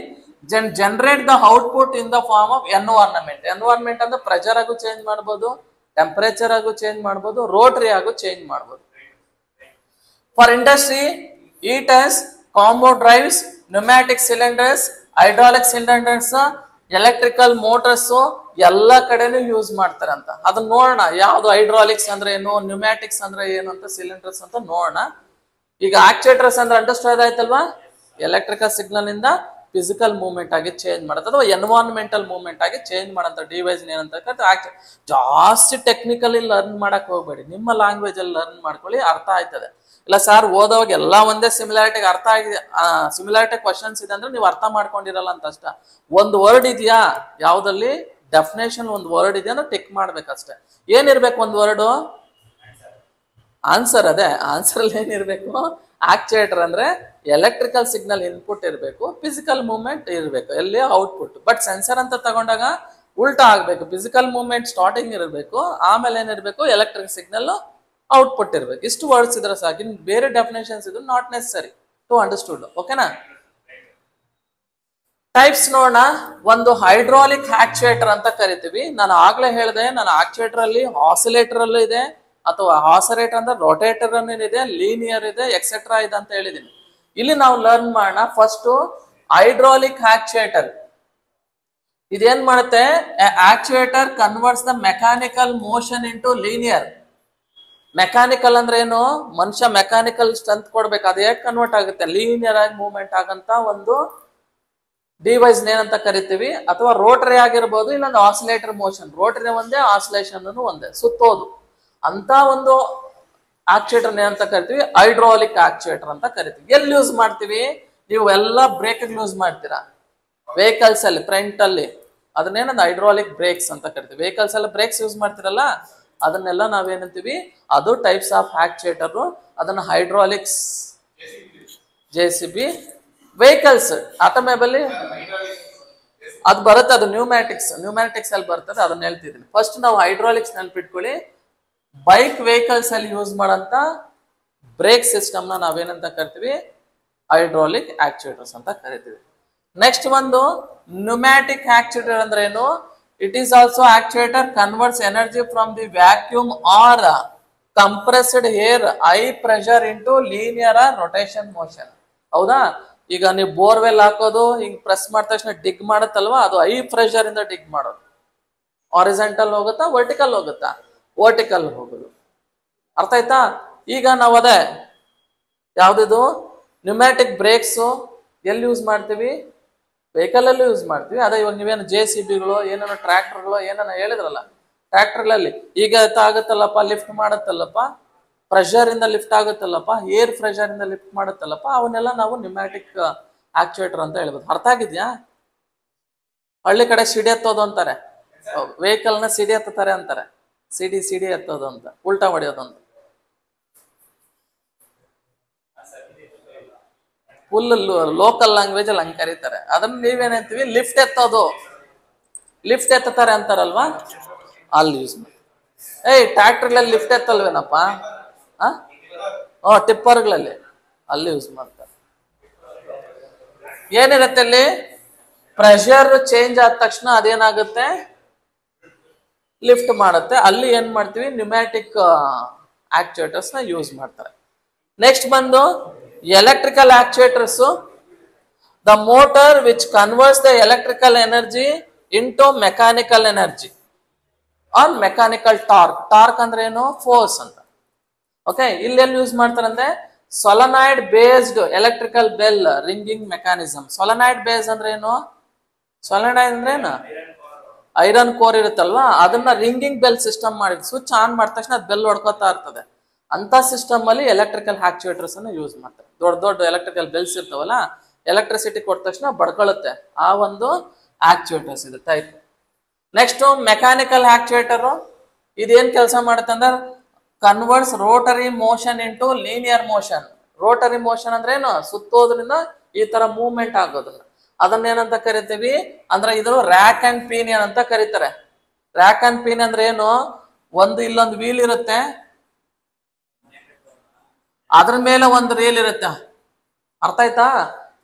generate the output in the form of environment. Environment ಅಂದ್ರೆ pressure ಆಗು ಚೇಂಜ್ ಮಾಡಬಹುದು, ಟೆಂಪರೇಚರ್ ಆಗು change ಮಾಡಬಹುದು, Rotary ಆಗು change ಮಾಡಬಹುದು. For industry, it has combo drives, pneumatic cylinders, hydraulic cylinders, electrical motors ಎಲ್ಲ ಕಡೆನೂ ಯೂಸ್ ಮಾಡ್ತಾರೆ ಅಂತ. ಅದನ್ನ ನೋಡೋಣ, ಯಾವ್ದು ಹೈಡ್ರಾಲಿಕ್ಸ್ ಅಂದ್ರೆ ಏನು, ನ್ಯೂಮ್ಯಾಟಿಕ್ಸ್ ಅಂದ್ರೆ ಏನು ಅಂತ, ಸಿಲಿಂಡರ್ಸ್ ಅಂತ ನೋಡೋಣ. ಈಗ ಆಕ್ಚುಯೇಟರ್ಸ್ ಅಂದ್ರೆ ಅಂಡರ್ಸ್ಟ್ಯಾಂಡ್ ಆಯ್ತಲ್ವಾ? ಎಲೆಕ್ಟ್ರಿಕಲ್ ಸಿಗ್ನಲ್ ಇಂದ ಫಿಸಿಕಲ್ ಮೂವ್ಮೆಂಟ್ ಆಗಿ ಚೇಂಜ್ ಮಾಡುತ್ತೆ ಅಥವಾ ಎನ್ವೈರನ್ಮೆಂಟಲ್ ಮೂವ್ಮೆಂಟ್ ಆಗಿ ಚೇಂಜ್ ಮಾಡಂತ ಡಿವೈಸ್ ಏನಂತ. ಜಾಸ್ತಿ ಟೆಕ್ನಿಕಲಿ ಲರ್ನ್ ಮಾಡಕ್ ಹೋಗ್ಬೇಡಿ, ನಿಮ್ಮ ಲ್ಯಾಂಗ್ವೇಜ್ ಅಲ್ಲಿ ಲರ್ನ್ ಮಾಡ್ಕೊಳ್ಳಿ, ಅರ್ಥ ಆಯ್ತದೆ. ಇಲ್ಲ ಸರ್ ಓದೋವಾಗ ಎಲ್ಲ ಒಂದೇ ಸಿಮಿಲಾರಿಟಿಗೆ ಅರ್ಥ ಆಗಿದೆ, ಸಿಮಿಲಾರಿಟಿ ಕ್ವಶನ್ಸ್ ಇದೆ ಅಂದ್ರೆ ನೀವು ಅರ್ಥ ಮಾಡ್ಕೊಂಡಿರಲ್ಲ ಅಂತ ಅಷ್ಟ. ಒಂದು ವರ್ಡ್ ಇದೆಯಾ ಯಾವ್ದಲ್ಲಿ ಡೆಫಿನೇಷನ್ ಒಂದು ವರ್ಡ್ ಇದೆಯಾ ಅಂದ್ರೆ ಟಿಕ್ ಮಾಡ್ಬೇಕಷ್ಟೇ. ಏನಿರ್ಬೇಕು ಒಂದು ವರ್ಡು? ಆನ್ಸರ್. ಅದೇ ಆನ್ಸರ್ ಅಲ್ಲಿ ಏನಿರ್ಬೇಕು? ಆಕ್ಚುಯೇಟರ್ ಅಂದ್ರೆ ಎಲೆಕ್ಟ್ರಿಕಲ್ ಸಿಗ್ನಲ್ ಇನ್ಪುಟ್ ಇರಬೇಕು, ಫಿಸಿಕಲ್ ಮೂವ್ಮೆಂಟ್ ಇರಬೇಕು, ಎಲ್ಲಿ ಔಟ್ಪುಟ್. ಬಟ್ ಸೆನ್ಸರ್ ಅಂತ ತಗೊಂಡಾಗ ಉಲ್ಟಾ ಆಗ್ಬೇಕು, ಫಿಸಿಕಲ್ ಮೂವ್ಮೆಂಟ್ ಸ್ಟಾರ್ಟಿಂಗ್ ಇರಬೇಕು, ಆಮೇಲೆ ಏನಿರ್ಬೇಕು? ಎಲೆಕ್ಟ್ರಿಕ್ ಸಿಗ್ನಲ್ ಔಟ್ಪುಟ್ ಇರಬೇಕು. ಇಷ್ಟು ವರ್ಡ್ಸ್ ಇದ್ರೆ ಸಾಕು, ಇನ್ನು ಬೇರೆ ಡೆಫಿನೇಷನ್ಸ್ ಇದು ನಾಟ್ ನೆಸೆಸರಿ ಟು ಅಂಡರ್ಸ್ಟುಡ್. ಓಕೆನಾ? ಟೈಪ್ಸ್ ನೋಡೋಣ. ಒಂದು ಹೈಡ್ರಾಲಿಕ್ ಆಕ್ಚುಯೇಟರ್ ಅಂತ ಕರಿತೀವಿ. ನಾನು ಆಗ್ಲೇ ಹೇಳಿದೆ, ನಾನು ಆಕ್ಚುಯೇಟರ್ ಅಲ್ಲಿ ಆಸಿಲೇಟರ್ ಅಲ್ಲೂ ಇದೆ, ಅಥವಾ ಆಸರೇಟರ್ ಅಂದ್ರೆ ರೊಟೇಟರ್ ಇದೆ, ಲೀನಿಯರ್ ಇದೆ, ಎಕ್ಸೆಟ್ರಾ ಇದೆ ಅಂತ ಹೇಳಿದೀನಿ. ಇಲ್ಲಿ ನಾವು ಲರ್ನ್ ಮಾಡೋಣ. ಫಸ್ಟ್ ಹೈಡ್ರಾಲಿಕ್ ಆಕ್ಚುಯೇಟರ್ ಇದೇನ್ ಮಾಡುತ್ತೆ? Actuator converts the mechanical motion into linear. Mechanical ಅಂದ್ರೆ ಏನು? ಮನುಷ್ಯ ಮೆಕ್ಯಾನಿಕಲ್ ಸ್ಟ್ರೆಂತ್ ಕೊಡ್ಬೇಕು, ಅದು ಹೇಗೆ ಕನ್ವರ್ಟ್ ಆಗುತ್ತೆ? ಲೀನಿಯರ್ ಆಗಿ ಮೂವ್ಮೆಂಟ್ ಆಗಂತ ಒಂದು ಡಿವೈಸ್ ಏನಂತ ಕರಿತೀವಿ. ಅಥವಾ ರೋಟರಿ ಆಗಿರ್ಬೋದು, ಇಲ್ಲೊಂದು ಆಸಿಲೇಟರ್ ಮೋಷನ್. ರೋಟರಿ ಒಂದೇ, ಆಸಿಲೇಷನ್ ಒಂದೇ, ಸುತ್ತೋದು ಅಂತ ಒಂದು ಆಕ್ಚುಯೇಟರ್ ಏನಂತ ಕರಿತೀವಿ? ಹೈಡ್ರಾಲಿಕ್ ಆಕ್ಚುಯೇಟರ್ ಅಂತ ಕರಿತೀವಿ. ಎಲ್ಲಿ ಯೂಸ್ ಮಾಡ್ತೀವಿ? ನೀವು ಎಲ್ಲ ಬ್ರೇಕ್ ಯೂಸ್ ಮಾಡ್ತೀರಾ ವೆಹಿಕಲ್ಸ್ ಅಲ್ಲಿ, ಫ್ರಂಟ್ ಅಲ್ಲಿ, ಅದನ್ನೇನಂದು ಹೈಡ್ರಾಲಿಕ್ ಬ್ರೇಕ್ಸ್ ಅಂತ ಕರಿತೀವಿ. ವೆಹಿಕಲ್ಸ್ ಎಲ್ಲ ಬ್ರೇಕ್ಸ್ ಯೂಸ್ ಮಾಡ್ತಿರಲ್ಲ, ಅದನ್ನೆಲ್ಲ ನಾವೇನಂತೀವಿ? ಅದು ಟೈಪ್ಸ್ ಆಫ್ ಆಕ್ಚುಯೇಟರ್. ಅದನ್ನ ಹೈಡ್ರಾಲಿಕ್ಸ್, JCB, ವೆಹಿಕಲ್ಸ್, ಆಟೋಮೊಬೈಲ್ ಅದು ಬರುತ್ತೆ, ಅದು ನ್ಯೂಮ್ಯಾಟಿಕ್ಸ್ ಅಲ್ಲಿ ಬರ್ತದೆ, ಅದನ್ನ ಹೇಳ್ತಿದ್ದೀನಿ. ಫಸ್ಟ್ ನಾವು ಹೈಡ್ರಾಲಿಕ್ಸ್ ನೆನ್ಪಿಟ್ಕೊಳ್ಳಿ. ಬೈಕ್ ವೆಹಿಕಲ್ಸ್ ಅಲ್ಲಿ ಯೂಸ್ ಮಾಡಂತ ಬ್ರೇಕ್ ಸಿಸ್ಟಮ್ನ ನಾವೇನಂತ ಕರಿತೀವಿ? ಹೈಡ್ರಾಲಿಕ್ ಆಕ್ಚುಯೇಟರ್ಸ್ ಅಂತ ಕರಿತೀವಿ. ನೆಕ್ಸ್ಟ್ ಒಂದು ನ್ಯೂಮ್ಯಾಟಿಕ್ ಆಕ್ಚುಯೇಟರ್ ಅಂದ್ರೆ ಏನು? It is also actuator converts energy from the vacuum or compressed air high pressure into linear rotation motion. ಹೌದಾ? ಈಗ ನೀವು ಬೋರ್ವೆಲ್ ಹಾಕೋದು, ಈಗ ಪ್ರೆಸ್ ಮಾಡಿದ ತಕ್ಷಣ ಡಿಗ್ ಮಾಡುತ್ತಲ್ವಾ, ಅದು ಹೈ ಪ್ರೆಷರ್ ಇಂದ ಡಿಗ್ ಮಾಡೋದು. ಹಾರಿಜಾಂಟಲ್ ಹೋಗುತ್ತಾ, ವರ್ಟಿಕಲ್ ಹೋಗುತ್ತಾ? ವರ್ಟಿಕಲ್ ಹೋಗುದು. ಅರ್ಥ ಆಯ್ತಾ? ಈಗ ನಾವು ಅದೇ ಯಾವ್ದು ನ್ಯೂಮ್ಯಾಟಿಕ್ ಬ್ರೇಕ್ಸ್ ಎಲ್ಲಿ ಯೂಸ್ ಮಾಡ್ತೀವಿ? ವೆಹಿಕಲ್ ಅಲ್ಲಿ ಯೂಸ್ ಮಾಡ್ತೀವಿ. ಅದೇ ಇವಾಗ ನೀವೇನು JCBಗಳು, ಏನೇನೋ ಟ್ರ್ಯಾಕ್ಟರ್ಗಳು ಏನೇನೋ ಹೇಳಿದ್ರಲ್ಲ, ಟ್ರ್ಯಾಕ್ಟರ್ಗಳಲ್ಲಿ ಈಗ ಆಗುತ್ತಲ್ಲಪ್ಪ, ಲಿಫ್ಟ್ ಮಾಡುತ್ತಲ್ಲಪ್ಪ, ಪ್ರೆಷರ್ ಇಂದ ಲಿಫ್ಟ್ ಆಗುತ್ತಲ್ಲಪ್ಪ, ಏರ್ ಪ್ರೆಷರ್ ಇಂದ ಲಿಫ್ಟ್ ಮಾಡುತ್ತಲ್ಲಪ್ಪ, ಅವನ್ನೆಲ್ಲ ನಾವು ನ್ಯೂಮ್ಯಾಟಿಕ್ ಆಕ್ಚುಯೇಟರ್ ಅಂತ ಹೇಳ್ಬೋದು. ಅರ್ಥ ಆಗಿದ್ಯಾ? ಹಳ್ಳಿ ಕಡೆ ಸಿಡಿ ಎತ್ತೋದು ಅಂತಾರೆ, ವೆಹಿಕಲ್ ನ ಸಿಡಿ ಎತ್ತಾರೆ ಅಂತಾರೆ. ಸಿಡಿ ಎತ್ತೋದು ಅಂತ, ಉಲ್ಟಾ ಹೊಡೆಯೋದು ಅಂತ. ಫುಲ್ ಲೋಕಲ್ ಲ್ಯಾಂಗ್ವೇಜ್ ಅಲ್ಲಿ ಹಂಗೆ ಕರೀತಾರೆ. ಅದನ್ನ ನೀವೇನಂತೀವಿ? ಲಿಫ್ಟ್ ಎತ್ತೋದು, ಲಿಫ್ಟ್ ಎತ್ತಾರೆ ಅಂತಾರಲ್ವಾ, ಅಲ್ಲಿ ಯೂಸ್ ಮಾಡಿ. ಟ್ರ್ಯಾಕ್ಟರ್ಗಳಲ್ಲಿ ಲಿಫ್ಟ್ ಎತ್ತಲ್ವೇನಪ್ಪ? ಟಿಪ್ಪರ್ಗಳಲ್ಲಿ ಅಲ್ಲಿ ಯೂಸ್ ಮಾಡ್ತಾರೆ. ಏನಿರುತ್ತೆ ಅಲ್ಲಿ? ಪ್ರೆಷರ್ ಚೇಂಜ್ ಆದ ತಕ್ಷಣ ಅದೇನಾಗುತ್ತೆ? ಲಿಫ್ಟ್ ಮಾಡುತ್ತೆ. ಅಲ್ಲಿ ಏನ್ ಮಾಡ್ತೀವಿ? ನ್ಯೂಮ್ಯಾಟಿಕ್ ಆಕ್ಚುಯೇಟರ್ಸ್ ನ ಯೂಸ್ ಮಾಡ್ತಾರೆ. ನೆಕ್ಸ್ಟ್ ಬಂದು electrical actuators. The motor which converts the electrical energy into mechanical energy on mechanical torque. Torque ಅಂದ್ರೆ ಏನು? ಫೋರ್ಸ್ ಅಂತ. ಓಕೆ, ಇಲ್ಲಿ ಎಲ್ಲಿ ಯೂಸ್ ಮಾಡ್ತಾರೆ ಅಂದ್ರೆ solenoid based electrical bell ringing mechanism. Solenoid base ಅಂದ್ರೆ ಏನು? ಸೊಲನಾಯ್ಡ್ ಅಂದ್ರೆ ಏನು? ಐರನ್ ಕೋರ್ ಇರುತ್ತಲ್ವಾ, ಅದನ್ನ ರಿಂಗಿಂಗ್ ಬೆಲ್ ಸಿಸ್ಟಮ್ ಮಾಡಿದ್, ಸ್ವಿಚ್ ಆನ್ ಮಾಡಿದ ತಕ್ಷಣ ಅದು ಬೆಲ್ ಹೊಡ್ಕೋತಾ ಇರ್ತದೆ. ಅಂತ ಸಿಸ್ಟಮ್ ಅಲ್ಲಿ ಎಲೆಕ್ಟ್ರಿಕಲ್ ಆಕ್ಚುಯೇಟರ್ಸ್ ಅನ್ನು ಯೂಸ್ ಮಾಡ್ತಾರೆ. ದೊಡ್ಡ ಎಲೆಕ್ಟ್ರಿಕಲ್ ಬೆಲ್ಸ್ ಇರ್ತಾವಲ್ಲ, ಎಲೆಕ್ಟ್ರಿಸಿಟಿ ಕೊಟ್ಟ ತಕ್ಷಣ ಬಡ್ಕೊಳ್ಳುತ್ತೆ, ಆ ಒಂದು ಆಕ್ಚುಯೇಟರ್ಸ್ ಇದೆ ಟೈಪ್. ನೆಕ್ಸ್ಟ್ ಮೆಕ್ಯಾನಿಕಲ್ ಆಕ್ಚುಯೇಟರ್ ಇದೇನ್ ಕೆಲಸ ಮಾಡುತ್ತೆ ಅಂದ್ರೆ converts Rotary motion into linear motion. Rotary motion ಅಂದ್ರೆ ಏನು, ಸುತ್ತೋದ್ರಿಂದ ಈ ತರ ಮೂವ್ಮೆಂಟ್ ಆಗೋದನ್ನ ಅದನ್ನೇನಂತ ಕರಿತೀವಿ ಅಂದ್ರೆ ಇದು ರ್ಯಾಕ್ ಅಂಡ್ ಪೀನಿಯನ್ ಅಂತ ಕರೀತಾರೆ. ರ್ಯಾಕ್ ಅಂಡ್ ಪೀನ್ ಅಂದ್ರೆ ಏನು, ಒಂದು ಇಲ್ಲೊಂದು ವೀಲ್ ಇರುತ್ತೆ, ಅದ್ರ ಮೇಲೆ ಒಂದು ರೀಲ್ ಇರುತ್ತೆ, ಅರ್ಥ ಆಯ್ತಾ?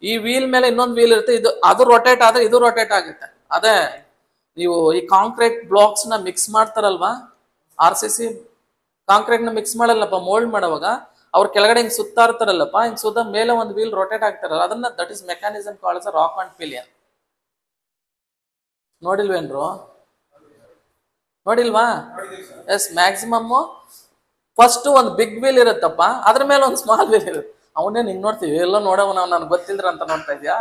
ಈ ವೀಲ್ ಮೇಲೆ ಇನ್ನೊಂದು ವೀಲ್ ಇರುತ್ತೆ, ಇದು ಅದು ರೊಟೇಟ್ ಆದ್ರೆ ಇದು ರೊಟೇಟ್ ಆಗುತ್ತೆ. ಅದೇ ನೀವು ಈ ಕಾಂಕ್ರೀಟ್ ಬ್ಲಾಕ್ಸ್ ನ ಮಿಕ್ಸ್ ಮಾಡ್ತಾರಲ್ವಾ, RCC ಕಾಂಕ್ರೀಟ್ ನ ಮಿಕ್ಸ್ ಮಾಡಲ್ಲಪ್ಪ, ಮೋಲ್ಡ್ ಮಾಡುವಾಗ ಅವ್ರ ಕೆಳಗಡೆ ಹಿಂಗ್ ಸುತ್ತಾ ಇರ್ತಾರಲ್ಲಪ್ಪ, ಹಿಂಗ್ ಸುತ್ತ ಮೇಲೆ ಒಂದು ವೀಲ್ ರೊಟೇಟ್ ಆಗ್ತಾರಲ್ಲ, ಅದನ್ನ that is mechanism called rack and pinion. ನೋಡಿಲ್ವೇನ್ರು? ನೋಡಿಲ್ವಾ? ಎಸ್, ಮ್ಯಾಕ್ಸಿಮಮ್ ಫಸ್ಟ್ ಒಂದು ಬಿಗ್ ವೀಲ್ ಇರುತ್ತಪ್ಪ, ಅದ್ರ ಮೇಲೆ ಒಂದು ಸ್ಮಾಲ್ ವೀಲ್ ಇರುತ್ತೆ. ಅವನೇನ್ ಹಿಂಗ್ ನೋಡ್ತೀವಿ, ಎಲ್ಲೋ ನೋಡವನ ನನ್ಗೆ ಗೊತ್ತಿಲ್ದ್ರ ಅಂತ ನೋಡ್ತಾ ಇದ್ಯಾ?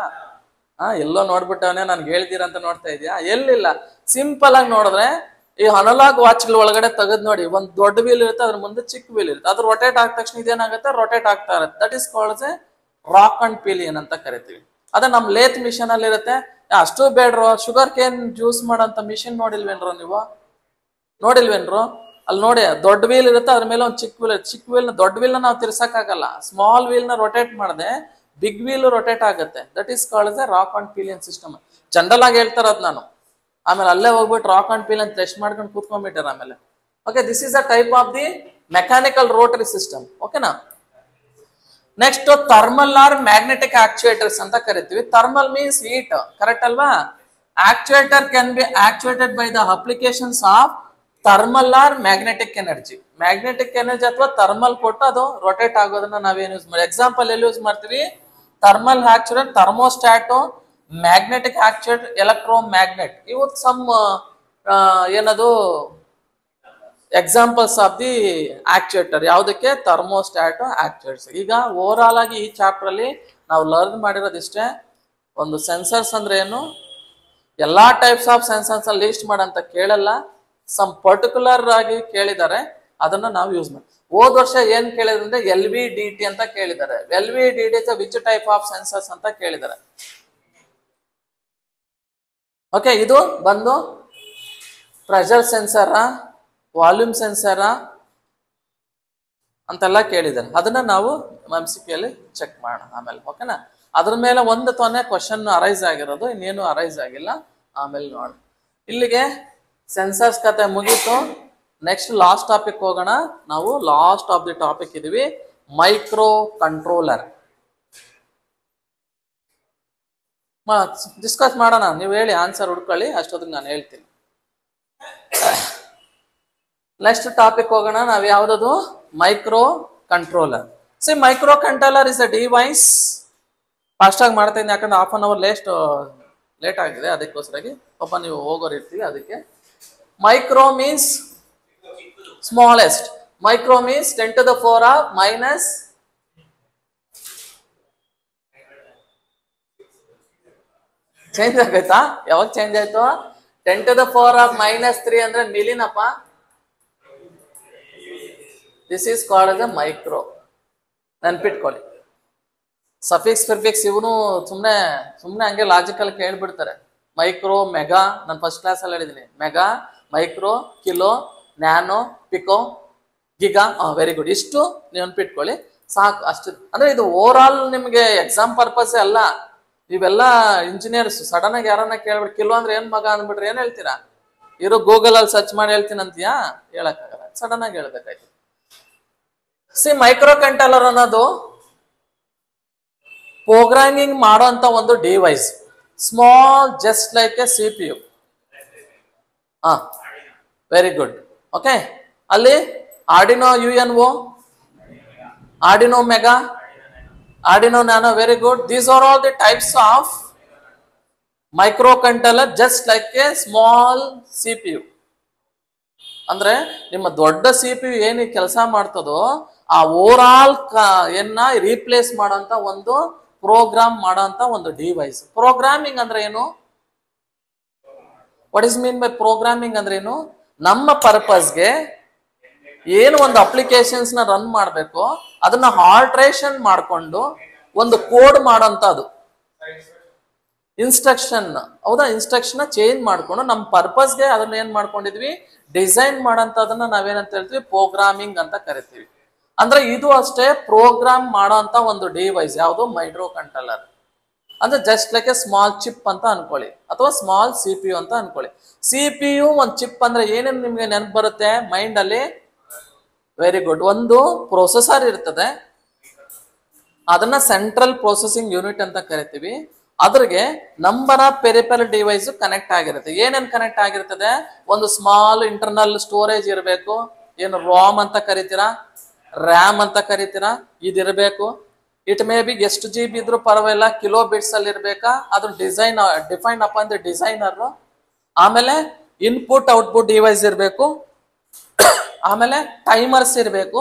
ಎಲ್ಲೋ ನೋಡ್ಬಿಟ್ಟವನೇ ನನ್ಗೆ ಹೇಳ್ತೀರ ಅಂತ ನೋಡ್ತಾ ಇದ್ಯಾ? ಎಲ್ಲಿಲ್ಲ. ಸಿಂಪಲ್ ಆಗಿ ನೋಡಿದ್ರೆ ಈ ಅನಲಾಗ್ ವಾಚ್ಗಳ ಒಳಗಡೆ ತೆಗೆದ್ ನೋಡಿ, ಒಂದ್ ದೊಡ್ಡ ವೀಲ್ ಇರುತ್ತೆ, ಅದ್ರ ಮುಂದೆ ಚಿಕ್ಕ ವೀಲ್ ಇರುತ್ತೆ, ಅದು ರೊಟೇಟ್ ಆದ ತಕ್ಷಣ ಇದೇನಾಗುತ್ತೆ, ರೊಟೇಟ್ ಆಗ್ತಾ ಇರುತ್ತೆ. That is called rack and pillion ಅಂತ ಕರಿತೀವಿ. ಅದೇ ನಮ್ ಲೇತ್ ಮಿಷನ್ ಅಲ್ಲಿ ಇರುತ್ತೆ. ಅಷ್ಟು ಬೇಡ್ರು, ಶುಗರ್ ಕೇನ್ ಜ್ಯೂಸ್ ಮಾಡೋಂತ ಮಿಷಿನ್ ನೋಡಿಲ್ವೇನ್ರು ನೀವು? ನೋಡಿಲ್ವೇನ್ರು? ಅಲ್ಲಿ ನೋಡಿ, ದೊಡ್ಡ ವೀಲ್ ಇರುತ್ತೆ, ಅದ್ರ ಮೇಲೆ ಒಂದು ಚಿಕ್ಕ ವೀಲ್. ಚಿಕ್ಕ ವೀಲ್ ದೊಡ್ಡ ವೀಲ್ ನಾವು ತಿರ್ಸಕ್ಕಾಗಲ್ಲ, ಸ್ಮಾಲ್ ವೀಲ್ ನ ರೊಟೇಟ್ ಮಾಡದೆ ಬಿಗ್ ವೀಲ್ ರೊಟೇಟ್ ಆಗುತ್ತೆ. That is called rack and pillion system. General ಆಗಿ ಹೇಳ್ತಾರದ್ ನಾನು, ಆಮೇಲೆ ಅಲ್ಲೇ ಹೋಗ್ಬಿಟ್ಟು ರಾಕ್ ಅಂಡ್ ಪಿಲಿಯನ್ ಟೆಸ್ಟ್ ಮಾಡ್ಕೊಂಡು ಕೂತ್ಕೊಂಡ್ಬಿಟ್ಟಾರ ಆಮೇಲೆ. Okay, this is a type of the mechanical rotary system. ಓಕೆನಾ? Next thermal or magnetic actuators ಅಂತ ಕರಿತೀವಿ. ಥರ್ಮಲ್ ಮೀನ್ಸ್ ಹೀಟ್, ಕರೆಕ್ಟ್ ಅಲ್ವಾ? Actuator can be actuated by the applications of thermal or magnetic energy. Magnetic energy ಅಥವಾ thermal ಕೊಟ್ಟು ಅದು rotate ಆಗೋದನ್ನ ನಾವೇನು use ಮಾಡಿ, ಎಕ್ಸಾಂಪಲ್ ಎಲ್ಲಿ ಯೂಸ್ ಮಾಡ್ತೀವಿ? Thermal actuator, thermostat, magnetic actuator, electromagnet. ಇವು ಸಮ್ ಏನದು ಎಕ್ಸಾಂಪಲ್ಸ್ ಆಫ್ ದಿ ಆಕ್ಚುಯೇಟರ್. ಯಾವುದಕ್ಕೆ? Thermostat actuators. ಈಗ ಓವರ್ ಆಲ್ ಆಗಿ ಈ ಚಾಪ್ಟರ್ ಅಲ್ಲಿ ನಾವು ಲರ್ನ್ ಮಾಡಿರೋದಿಷ್ಟೇ. ಒಂದು ಸೆನ್ಸರ್ಸ್ ಅಂದ್ರೆ ಏನು, ಎಲ್ಲಾ ಟೈಪ್ಸ್ ಆಫ್ ಸೆನ್ಸರ್ಸ್ ಅಲ್ಲಿ ಲಿಸ್ಟ್ ಮಾಡಂತ ಕೇಳಲ್ಲ, ಸಮ್ ಪರ್ಟಿಕ್ಯುಲರ್ ಆಗಿ ಕೇಳಿದ್ದಾರೆ, ಅದನ್ನ ನಾವು ಯೂಸ್ ಮಾಡಿ. ಹೋದ ವರ್ಷ ಏನ್ ಕೇಳಿದ್ರೆ LVDT ಅಂತ ಕೇಳಿದ್ದಾರೆ. LVDT which type of sensors ಅಂತ ಕೇಳಿದ್ದಾರೆ. ಓಕೆ, ಇದು ಬಂದು ಪ್ರೆಷರ್ ಸೆನ್ಸರ, ವಾಲ್ಯೂಮ್ ಸೆನ್ಸರ ಅಂತೆಲ್ಲ ಕೇಳಿದ್ದಾರೆ. ಅದನ್ನ ನಾವು MCQಯಲ್ಲಿ ಚೆಕ್ ಮಾಡೋಣ ಆಮೇಲೆ. ಓಕೆನಾ? ಅದ್ರ ಮೇಲೆ ಒಂದು ತೊನೆ ಕ್ವಶನ್ ಅರೈಸ್ ಆಗಿರೋದು, ಇನ್ನೇನು ಅರೈಸ್ ಆಗಿಲ್ಲ. ಆಮೇಲೆ ನೋಡಿ, ಇಲ್ಲಿಗೆ ಸೆನ್ಸರ್ಸ್ ಕತೆ ಮುಗೀತು. ನೆಕ್ಸ್ಟ್ ಲಾಸ್ಟ್ ಟಾಪಿಕ್ ಹೋಗೋಣ. ನಾವು ಲಾಸ್ಟ್ ಆಫ್ ದಿ ಟಾಪಿಕ್ ಇದೀವಿ, ಮೈಕ್ರೋ ಕಂಟ್ರೋಲರ್. ಡಿಸ್ಕಸ್ ಮಾಡೋಣ, ನೀವು ಹೇಳಿ, ಆನ್ಸರ್ ಹುಡ್ಕೊಳ್ಳಿ, ಅಷ್ಟೊತ್ತಿಗೆ ನಾನು ಹೇಳ್ತೀನಿ. ನೆಕ್ಸ್ಟ್ ಟಾಪಿಕ್ ಹೋಗೋಣ. ನಾವು ಯಾವ್ದದು? Microcontroller. See, microcontroller is a device. Fast ಆಗಿ ಮಾಡ್ತಾ ಇದ್ದೀನಿ, ಯಾಕಂದ್ರೆ ಹಾಫ್ ಅನ್ ಅವರ್ ಲೇಟ್ ಆಗಿದೆ, ಅದಕ್ಕೋಸ್ಕರಾಗಿ ಪಾಪ ನೀವು ಹೋಗೋರು ಇರ್ತೀವಿ, ಅದಕ್ಕೆ. Micro means smallest. Micro means 10 to the power of minus change ಆಗೈತಾ? ಯಾವಾಗ ಚೇಂಜ್ ಆಯ್ತು? 10 to the power of -3 ಅಂದ್ರೆ ಮಿಲಿನಪ್ಪ. This is called as a micro. ನೆನ್ಪಿಟ್ಕೊಳ್ಳಿ. ಸಫಿಕ್ಸ್ ಪ್ರಿಫಿಕ್ಸ್ ಇವನು ಸುಮ್ಮನೆ ಹಂಗೆ ಲಾಜಿಕಲ್ ಕೇಳ್ಬಿಡ್ತಾರೆ. ಮೈಕ್ರೋ, ಮೆಗಾ, ನಾನು ಫಸ್ಟ್ ಕ್ಲಾಸ್ ಅಲ್ಲಿ ಹೇಳಿದ್ದೀನಿ. Mega, micro, kilo, nano, pico, giga. Very good. ಇಷ್ಟು ನೀವು ನೆನ್ಪಿಟ್ಕೊಳ್ಳಿ ಸಾಕು. ಅಷ್ಟು ಅಂದ್ರೆ ಇದು ಓವರ್ ಆಲ್ ನಿಮ್ಗೆ ಎಕ್ಸಾಮ್ ಪರ್ಪಸ್ ಅಲ್ಲ. ನೀವೆಲ್ಲ ಇಂಜಿನಿಯರ್ಸ್ ಸಡನ್ ಆಗಿ ಯಾರನ್ನ ಕೇಳ್ಬಿಟ್ಟು ಕಿಲೋ ಅಂದ್ರೆ ಏನ್ ಮಗ ಅಂದ್ಬಿಟ್ರೆ ಏನ್ ಹೇಳ್ತೀರಾ? ಇರೋ ಗೂಗಲ್ ಅಲ್ಲಿ ಸರ್ಚ್ ಮಾಡಿ ಹೇಳ್ತೀನಿ ಅಂತೀಯಾ? ಹೇಳಕ್ಕಾಗಲ್ಲ, ಸಡನ್ ಆಗಿ ಹೇಳ್ಬೇಕಾಯ್ತು. ಸಿ, ಮೈಕ್ರೋ ಕಂಟ್ರೋಲರ್ ಅನ್ನೋದು ಪ್ರೋಗ್ರಾಮಿಂಗ್ ಮಾಡೋಂತ ಒಂದು device. Small, just like a CPU. Very good. Okay, ಅಲ್ಲಿ Arduino UNO, Arduino mega, Arduino nano. Very good. These are all the types of microcontroller, just like a small CPU. ಅಂದ್ರೆ ನಿಮ್ಮ ದೊಡ್ಡ CPU ಏನು ಕೆಲಸ ಮಾಡ್ತದೋ ಆ over all replace ಮಾಡೋಂತ ಒಂದು program ಮಾಡೋಂತ ಒಂದು device. Programming ಅಂದ್ರೆ ಏನು? What is mean by programming ಅಂದ್ರೆ ಏನು? ನಮ್ಮ ಪರ್ಪಸ್ಗೆ ಏನು ಒಂದು ಅಪ್ಲಿಕೇಶನ್ಸ್ ನ ರನ್ ಮಾಡಬೇಕು, ಅದನ್ನ ಆಲ್ಟ್ರೇಷನ್ ಮಾಡಿಕೊಂಡು ಒಂದು ಕೋಡ್ ಮಾಡೋಂಥದ್ದು. ಇನ್ಸ್ಟ್ರಕ್ಷನ್, ಹೌದಾ, ಇನ್ಸ್ಟ್ರಕ್ಷನ್ ಚೇಂಜ್ ಮಾಡ್ಕೊಂಡು ನಮ್ಮ ಪರ್ಪಸ್ಗೆ ಅದನ್ನ ಏನ್ ಮಾಡ್ಕೊಂಡಿದ್ವಿ, ಡಿಸೈನ್ ಮಾಡೋಂಥದನ್ನ ನಾವೇನಂತ ಹೇಳ್ತೀವಿ, ಪ್ರೋಗ್ರಾಮಿಂಗ್ ಅಂತ ಕರಿತೀವಿ. ಅಂದ್ರೆ ಇದು ಅಷ್ಟೇ ಪ್ರೋಗ್ರಾಮ್ ಮಾಡೋಂಥ ಒಂದು ಡಿವೈಸ್ ಯಾವುದು, ಮೈಕ್ರೋ ಕಂಟ್ರೋಲರ್. ಅಂದ್ರೆ just like a small chip ಅಂತ ಅನ್ಕೊಳ್ಳಿ, ಅಥವಾ ಸ್ಮಾಲ್ ಸಿ ಪಿ ಯು ಅಂತ ಅನ್ಕೊಳ್ಳಿ. ಸಿ ಪಿ ಯು ಒಂದು ಚಿಪ್ ಅಂದ್ರೆ ಏನೇನು ನಿಮ್ಗೆ ನೆನಪು ಬರುತ್ತೆ ಮೈಂಡ್ ಅಲ್ಲಿ? Very good. ಒಂದು ಪ್ರೊಸೆಸರ್ ಇರ್ತದೆ, ಅದನ್ನ ಸೆಂಟ್ರಲ್ ಪ್ರೊಸೆಸಿಂಗ್ ಯೂನಿಟ್ ಅಂತ ಕರಿತೀವಿ. ಅದ್ರಿಗೆ number of peripheral device connect ಆಗಿರುತ್ತೆ. ಏನೇನ್ ಕನೆಕ್ಟ್ ಆಗಿರ್ತದೆ? ಒಂದು ಸ್ಮಾಲ್ ಇಂಟರ್ನಲ್ ಸ್ಟೋರೇಜ್ ಇರಬೇಕು, ಏನು ರಾಮ್ ಅಂತ ಕರಿತೀರಾ, ರ್ಯಾಮ್ ಅಂತ ಕರಿತೀರಾ, ಇದಿರಬೇಕು. ಇಟ್ ಮೇ ಬಿ ಎಷ್ಟು ಜಿ ಬಿ ಇದ್ರೂ ಪರವಾಗಿಲ್ಲ, ಕಿಲೋ ಬಿಟ್ಸ್ ಅಲ್ಲಿ ಇರ್ಬೇಕಾ, ಅದು ಡಿಫೈನ್ ಅಪಾನ್ ದಿ ಡಿಸೈನರ್. ಆಮೇಲೆ ಇನ್ಪುಟ್ ಔಟ್ಪುಟ್ ಡಿವೈಸ್ ಇರಬೇಕು, ಆಮೇಲೆ ಟೈಮರ್ಸ್ ಇರಬೇಕು,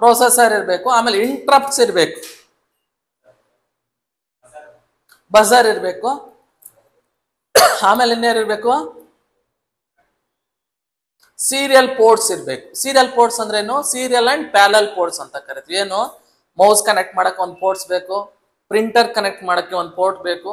ಪ್ರೊಸೆಸರ್ ಇರಬೇಕು, ಆಮೇಲೆ ಇಂಟ್ರಪ್ಟ್ಸ್ ಇರಬೇಕು, ಬಜರ್ ಇರಬೇಕು, ಆಮೇಲೆ ಇನ್ನೇನು ಇರಬೇಕು, ಸೀರಿಯಲ್ ಪೋರ್ಟ್ಸ್ ಇರಬೇಕು. ಸೀರಿಯಲ್ ಪೋರ್ಟ್ಸ್ ಅಂದ್ರೆ ಏನು? ಸೀರಿಯಲ್ ಅಂಡ್ ಪ್ಯಾರಲಲ್ ಪೋರ್ಟ್ಸ್ ಅಂತ ಕರಿತೀವಿ. ಏನು? ಮೌಸ್ ಕನೆಕ್ಟ್ ಮಾಡಕ್ಕೆ ಒಂದು ಪೋರ್ಟ್ಸ್ ಬೇಕು, ಪ್ರಿಂಟರ್ ಕನೆಕ್ಟ್ ಮಾಡಕ್ಕೆ ಒಂದು ಪೋರ್ಟ್ ಬೇಕು,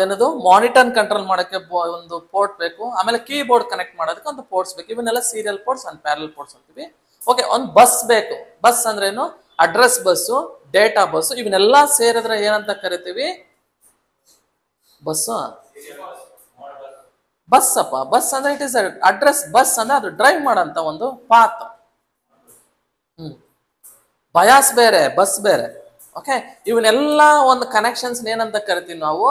ಏನದು ಮಾನಿಟರ್ ಕಂಟ್ರೋಲ್ ಮಾಡಕ್ಕೆ ಒಂದು ಪೋರ್ಟ್ ಬೇಕು, ಆಮೇಲೆ ಕೀಬೋರ್ಡ್ ಕನೆಕ್ಟ್ ಮಾಡೋದಕ್ಕೆ ಒಂದು ಪೋರ್ಟ್ಸ್ ಬೇಕು. ಇವನ್ನೆಲ್ಲ serial ports and parallel ports ಅಂತೀವಿ. ಓಕೆ, ಒಂದು ಬಸ್ ಬೇಕು. ಬಸ್ ಅಂದ್ರೆ ಏನು? ಅಡ್ರೆಸ್ ಬಸ್ಸು, ಡೇಟಾ ಬಸ್ಸು, ಇವನ್ನೆಲ್ಲ ಸೇರಿದ್ರೆ ಏನಂತ ಕರಿತೀವಿ? ಬಸ್ಸು. ಬಸ್ ಅಪ್ಪ, ಬಸ್ ಅಂದ್ರೆ ಇಟ್ ಇಸ್ ಅಡ್ರೆಸ್. ಬಸ್ ಅಂದ್ರೆ ಅದು ಡ್ರೈವ್ ಮಾಡಂತ ಒಂದು ಪಾತ್. ಬಯಾಸ್ ಬೇರೆ, ಬಸ್ ಬೇರೆ. ಓಕೆ, ಇವನ್ನೆಲ್ಲ ಒಂದು ಕನೆಕ್ಷನ್ಸ್ ಏನಂತ ಕರಿತೀವಿ ನಾವು?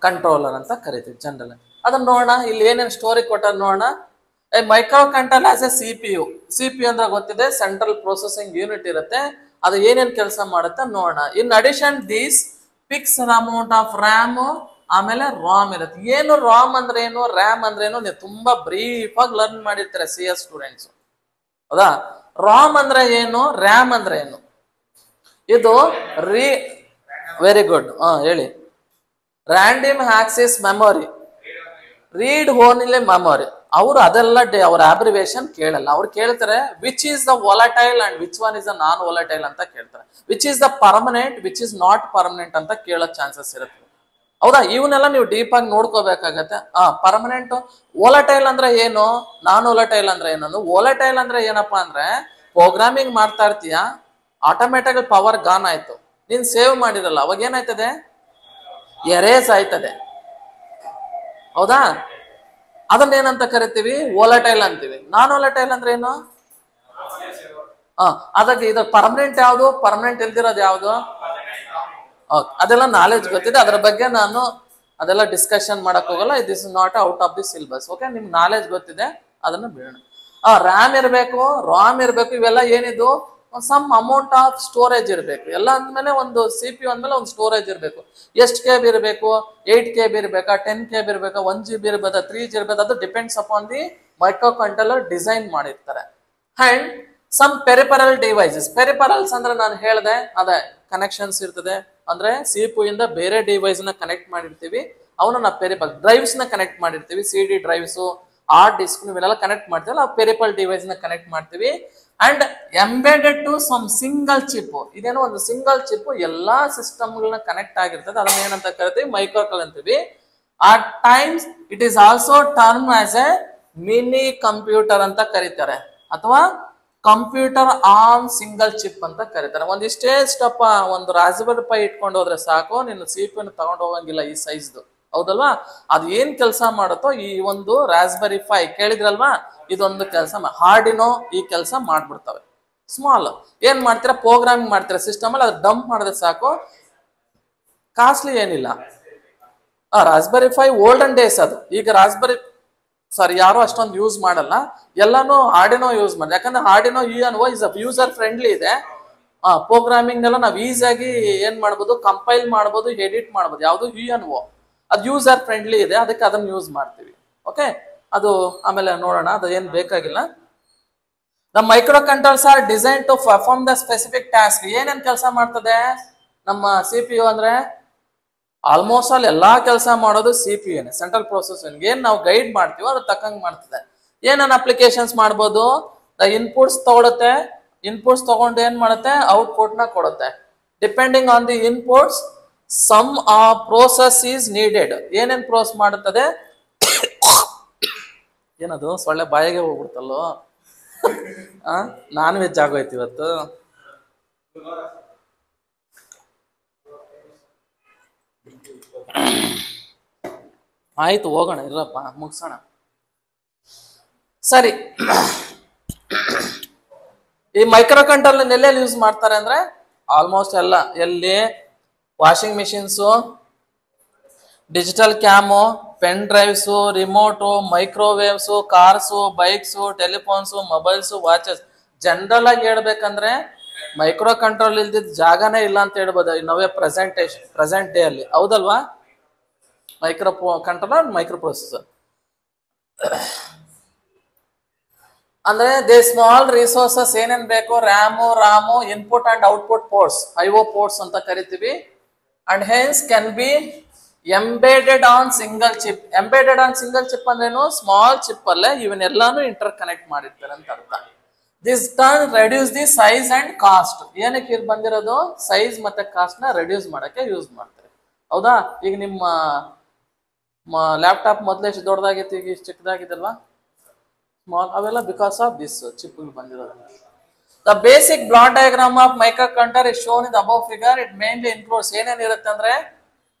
ಕಂಟ್ರೋಲರ್ ಅಂತ ಕರಿತೀವಿ ಜನರಲ್. ಅದನ್ನ ನೋಡೋಣ, ಇಲ್ಲಿ ಏನೇನು ಸ್ಟೋರಿ ಕೊಟ್ಟಾರ ನೋಡೋಣ. Micro control as A C P you. C P U ಅಂದ್ರೆ ಗೊತ್ತಿದೆ, ಸೆಂಟ್ರಲ್ ಪ್ರೊಸೆಸಿಂಗ್ ಯೂನಿಟ್ ಇರುತ್ತೆ. ಅದು ಏನೇನು ಕೆಲಸ ಮಾಡುತ್ತೆ ನೋಡೋಣ. In addition these fix amount of RAM, ಆಮೇಲೆ ರಾಮ್ ಇರುತ್ತೆ. ಏನು ರಾಮ್ ಅಂದ್ರೆ ಏನು, ರ್ಯಾಮ್ ಅಂದ್ರೆ ಏನು, ನೀವು ತುಂಬಾ ಬ್ರೀಫ್ ಆಗಿ ಲರ್ನ್ ಮಾಡಿರ್ತಾರೆ ಸಿ ಎಸ್ ಸ್ಟೂಡೆಂಟ್ಸ್, ಹೌದಾ? ರಾಮ್ ಅಂದ್ರೆ ಏನು, ರ್ಯಾಮ್ ಅಂದ್ರೆ ಏನು? ಇದು ವೆರಿ ಗುಡ್, ಹೇಳಿ. Random access memory, read only memory. ಅವರು ಅದೆಲ್ಲ ಅವ್ರ ಅಬ್ರಿವೇಶನ್ ಕೇಳಲ್ಲ. ಅವ್ರು ಕೇಳ್ತಾರೆ which is the volatile and which one is the non volatile ಅಂತ ಕೇಳ್ತಾರೆ. Which is the permanent, which is not permanent ಅಂತ ಕೇಳೋ ಚಾನ್ಸಸ್ ಇರುತ್ತೆ, ಹೌದಾ? ಇವನ್ನೆಲ್ಲ ನೀವು ಡೀಪ್ ಆಗಿ ನೋಡ್ಕೋಬೇಕಾಗತ್ತೆ. ಪರ್ಮನೆಂಟ್. ವೋಲಟೈಲ್ ಅಂದ್ರೆ ಏನು, ನಾನ್ ವೋಲಟೈಲ್ ಅಂದ್ರೆ ಏನಂದು? ವೋಲಟೈಲ್ ಅಂದ್ರೆ ಏನಪ್ಪಾ ಅಂದ್ರೆ, ಪ್ರೋಗ್ರಾಮಿಂಗ್ ಮಾಡ್ತಾ ಇರ್ತೀಯ, ಆಟೋಮೆಟಿಕ್ ಪವರ್ ಗಾನ್ ಆಯ್ತು, ನೀನ್ ಸೇವ್ ಮಾಡಿರಲ್ಲ, ಅವಾಗ ಏನಾಯ್ತದೆ? ಎರೇಸ್ ಆಯ್ತದೆ, ಹೌದಾ? ಅದನ್ನೇನಂತ ಕರಿತೀವಿ? ವೋಲಟೈಲ್ ಅಂತೀವಿ. ನಾನ್ ವೋಲಟೈಲ್ ಅಂದ್ರೆ ಏನು? ಅದಕ್ಕೆ ಇದು ಪರ್ಮನೆಂಟ್ ಯಾವುದು, ಪರ್ಮನೆಂಟ್ ಇಲ್ದಿರೋದು ಯಾವುದು? ಅದೆಲ್ಲ ನಾಲೆಜ್ ಗೊತ್ತಿದೆ, ಅದರ ಬಗ್ಗೆ ನಾನು ಅದೆಲ್ಲ ಡಿಸ್ಕಷನ್ ಮಾಡಕ್ ಹೋಗಲ್ಲ. This is not out of the syllabus. Okay, ನಿಮ್ಗೆ ನಾಲೆಜ್ ಗೊತ್ತಿದೆ, ಅದನ್ನ ಬಿಡೋಣ. ರ್ಯಾಮ್ ಇರಬೇಕು, ರಾಮ್ ಇರಬೇಕು, ಇವೆಲ್ಲ ಏನಿದು? ಸಮ್ ಅಮೌಂಟ್ ಆಫ್ ಸ್ಟೋರೇಜ್ ಇರಬೇಕು. ಎಲ್ಲ ಅಂದ್ಮೇಲೆ ಒಂದು ಸಿ ಪಿ ಯು ಅಂದ್ಮೇಲೆ ಒಂದು ಸ್ಟೋರೇಜ್ ಇರಬೇಕು. ಎಷ್ಟು KB ಇರಬೇಕು? 8 KB ಇರಬೇಕಾ, 10 KB ಇರಬೇಕಾ, 1 GB ಇರ್ಬೇಕಾ, 3 GB ಇರ್ಬೇಕು? ಅದು depends upon the microcontroller design ಮಾಡಿರ್ತಾರೆ. And some peripheral devices. Peripherals ಅಂದ್ರೆ ನಾನು ಹೇಳಿದೆ, ಅದೇ ಕನೆಕ್ಷನ್ಸ್ ಇರ್ತದೆ. ಅಂದ್ರೆ ಸಿ ಪಿ ಯು ಇಂದ ಬೇರೆ ಡಿವೈಸ್ ನ ಕನೆಕ್ಟ್ ಮಾಡಿರ್ತೀವಿ, ಅವನ್ನ ನಾವು ಪೆರಿಫೆರಲ್ ಡ್ರೈವ್ಸ್ ನ ಕನೆಕ್ಟ್ ಮಾಡಿರ್ತೀವಿ. CD ಡ್ರೈವ್ಸ್, ಹಾರ್ಡ್ ಡಿಸ್ಕ್ ಇವೆಲ್ಲ ಕನೆಕ್ಟ್ ಮಾಡ್ತೀವಲ್ಲ, ನಾವು ಪೆರಿಫೆರಲ್ ಡಿವೈಸ್ ನ ಕನೆಕ್ಟ್ ಮಾಡ್ತೀವಿ. And embedded to some single chip. ಇದೇನೋ ಒಂದು ಸಿಂಗಲ್ ಚಿಪ್ ಎಲ್ಲಾ ಸಿಸ್ಟಮ್ಗಳನ್ನ ಕನೆಕ್ಟ್ ಆಗಿರ್ತದೆ. ಅದನ್ನ ಏನಂತ ಕರಿತೀವಿ? ಮೈಕ್ರೋ ಕಂಟ್ರೋಲರ್ ಅಂತೀವಿ. At times it is also term as A mini computer ಅಂತ ಕರೀತಾರೆ, ಅಥವಾ ಕಂಪ್ಯೂಟರ್ ಆನ್ ಸಿಂಗಲ್ ಚಿಪ್ ಅಂತ ಕರೀತಾರೆ. ಒಂದಿಷ್ಟೇ ಸ್ಟೆಪ್, ಒಂದು ರಾಸ್ಬೆರಿ ಪೈ ಇಟ್ಕೊಂಡು ಹೋದ್ರೆ ಸಾಕು, ನೀನು ಸಿ ಪಿ ಯು ತಗೊಂಡು ಹೋಗಂಗಿಲ್ಲ ಈ ಸೈಜ್ದು, ಹೌದಲ್ವಾ? ಅದು ಏನ್ ಕೆಲಸ ಮಾಡುತ್ತೋ ಈ ಒಂದು ರಾಸ್ಬೆರಿ ಪೈ ಕೇಳಿದ್ರಲ್ವಾ, ಇದೊಂದು ಕೆಲಸ. ಹಾರ್ಡಿನೋ ಈ ಕೆಲಸ ಮಾಡ್ಬಿಡ್ತವೆ. ಸ್ಮಾಲ್ ಏನ್ ಮಾಡ್ತೀರಾ? ಪ್ರೋಗ್ರಾಮಿಂಗ್ ಮಾಡ್ತೀರಾ ಸಿಸ್ಟಮ್ ಅಲ್ಲಿ, ಅದು ಡಂಪ್ ಮಾಡಿದ್ರೆ ಸಾಕು, ಕಾಸ್ಟ್ಲಿ ಏನಿಲ್ಲ. ರಾಸ್ಬೆರಿ ಪೈ ಓಲ್ಡನ್ ಡೇಸ್ ಅದು. ಈಗ ರಾಸ್ಬೆರಿ ಯಾರು ಅಷ್ಟೊಂದು ಯೂಸ್ ಮಾಡಲ್ಲ, ಎಲ್ಲಾನು ಹಾರ್ಡಿನೋ ಯೂಸ್ ಮಾಡಿ. ಯಾಕಂದ್ರೆ ಹಾರ್ಡಿನೋ UNO ಇಸ್ ಯೂಸರ್ ಫ್ರೆಂಡ್ಲಿ ಇದೆ. ಪ್ರೋಗ್ರಾಮಿಂಗ್ ಎಲ್ಲ ನಾವು ಈಸಿಯಾಗಿ ಏನ್ ಮಾಡ್ಬೋದು? ಕಂಪೈಲ್ ಮಾಡ್ಬೋದು, ಎಡಿಟ್ ಮಾಡ್ಬೋದು. ಯಾವುದು? UNO. ಅದು ಯೂಸರ್ ಫ್ರೆಂಡ್ಲಿ ಇದೆ, ಅದಕ್ಕೆ ಅದನ್ನ ಯೂಸ್ ಮಾಡ್ತೀವಿ. ಓಕೆ, ಅದು ಆಮೇಲೆ ನೋಡೋಣ, ಅದು ಏನ್ ಬೇಕಾಗಿಲ್ಲ. The micro controllers are design to perform the specific task. ಏನೇನ್ ಕೆಲಸ ಮಾಡ್ತದೆ ನಮ್ಮ ಸಿ ಪಿ ಯು ಅಂದ್ರೆ? ಆಲ್ಮೋಸ್ಟ್ ಆಲ್ ಎಲ್ಲಾ ಕೆಲಸ ಮಾಡೋದು C P U, central processing. ಏನ್ ನಾವು ಗೈಡ್ ಮಾಡ್ತೀವೋ ಅದು ತಕ್ಕಂಗ್ ಮಾಡ್ತದೆ. ಏನೇನ್ ಅಪ್ಲಿಕೇಶನ್ಸ್ ಮಾಡ್ಬೋದು? ದ ಇನ್ಪುಟ್ಸ್ ತಗೊಳುತ್ತೆ, ಇನ್ಪುಟ್ಸ್ ತಗೊಂಡು ಏನ್ ಮಾಡುತ್ತೆ? ಔಟ್ಪುಟ್ ನ ಕೊಡುತ್ತೆ. Depending on the inputs some process is needed. ಏನೇನ್ ಪ್ರೋಸೆಸ್ ಮಾಡುತ್ತದೆ? ಏನದು ಸೊಳ್ಳೆ ಬಾಯಿಗೆ ಹೋಗ್ಬಿಡ್ತಲ್ಲೋ. ನಾನ್ ವೆಜ್ ಆಗೋಯ್ತು ಇವತ್ತು. ಆಯ್ತು ಹೋಗೋಣ, ಇರಪ್ಪ ಮುಗಿಸೋಣ. ಸರಿ, ಈ ಮೈಕ್ರೋ ಕಂಟ್ರೋಲರ್ ಎಲ್ಲೆಲ್ಲಿ ಯೂಸ್ ಮಾಡ್ತಾರೆ ಅಂದ್ರೆ ಆಲ್ಮೋಸ್ಟ್ ಎಲ್ಲ. ಎಲ್ಲಿ? Washing machines, digital cam, pen drives, remote, microwaves, cars, bikes, telephones, mobiles, watches. General ಆಗಿ ಹೇಳ್ಬೇಕಂದ್ರೆ ಮೈಕ್ರೋ ಕಂಟ್ರೋಲ್ ಇಲ್ದಿದ್ದ ಜಾಗನೇ ಇಲ್ಲ ಅಂತ ಹೇಳ್ಬೋದು ನವೇ ಪ್ರೆಸೆಂಟ್ ಡೇ ಅಲ್ಲಿ. ಹೌದಲ್ವಾ? ಮೈಕ್ರೋ ಕಂಟ್ರೋಲರ್, ಮೈಕ್ರೋ ಪ್ರೊಸೆಸರ್ ಅಂದ್ರೆ ದೇ ಸ್ಮಾಲ್ ರಿಸೋರ್ಸಸ್ ಏನೇನ್ ಬೇಕು? Ramu, input and output ports, IO ports ಅಂತ ಕರಿತೀವಿ. And hence can be embedded on single chip. Embedded on single chip ಅಂದ್ರೇನು? ಸ್ಮಾಲ್ ಚಿಪ್ ಅಲ್ಲೇ ಇವನ್ನೆಲ್ಲಾನು ಇಂಟರ್ ಕನೆಕ್ಟ್ ಮಾಡಿರ್ತಾರೆ ಅಂತ ಅರ್ಥ. This turn reduce the size and cost. ಏನಕ್ಕೆ ಇದು ಬಂದಿರೋದು? ಸೈಜ್ ಮತ್ತೆ ಕಾಸ್ಟ್ ನ ರೆಡ್ಯೂಸ್ ಮಾಡಕ್ಕೆ ಯೂಸ್ ಮಾಡ್ತಾರೆ. ಹೌದಾ? ಈಗ ನಿಮ್ಮ ಲ್ಯಾಪ್ಟಾಪ್ ಮೊದಲೇ ಎಷ್ಟು ದೊಡ್ಡದಾಗಿತ್ತು, ಈಗ ಇಷ್ಟು ಚಿಕ್ಕದಾಗಿದಲ್ವಾ? ಸ್ಮಾಲ್. ಅವೆಲ್ಲ ಬಿಕಾಸ್ ಆಫ್ ದಿಸ್ ಚಿಪ್ ಬಂದಿರೋದು. The basic block diagram of microcontroller is shown in the above figure. It mainly includes ಏನೇನಿರುತ್ತೆ ಅಂದ್ರೆ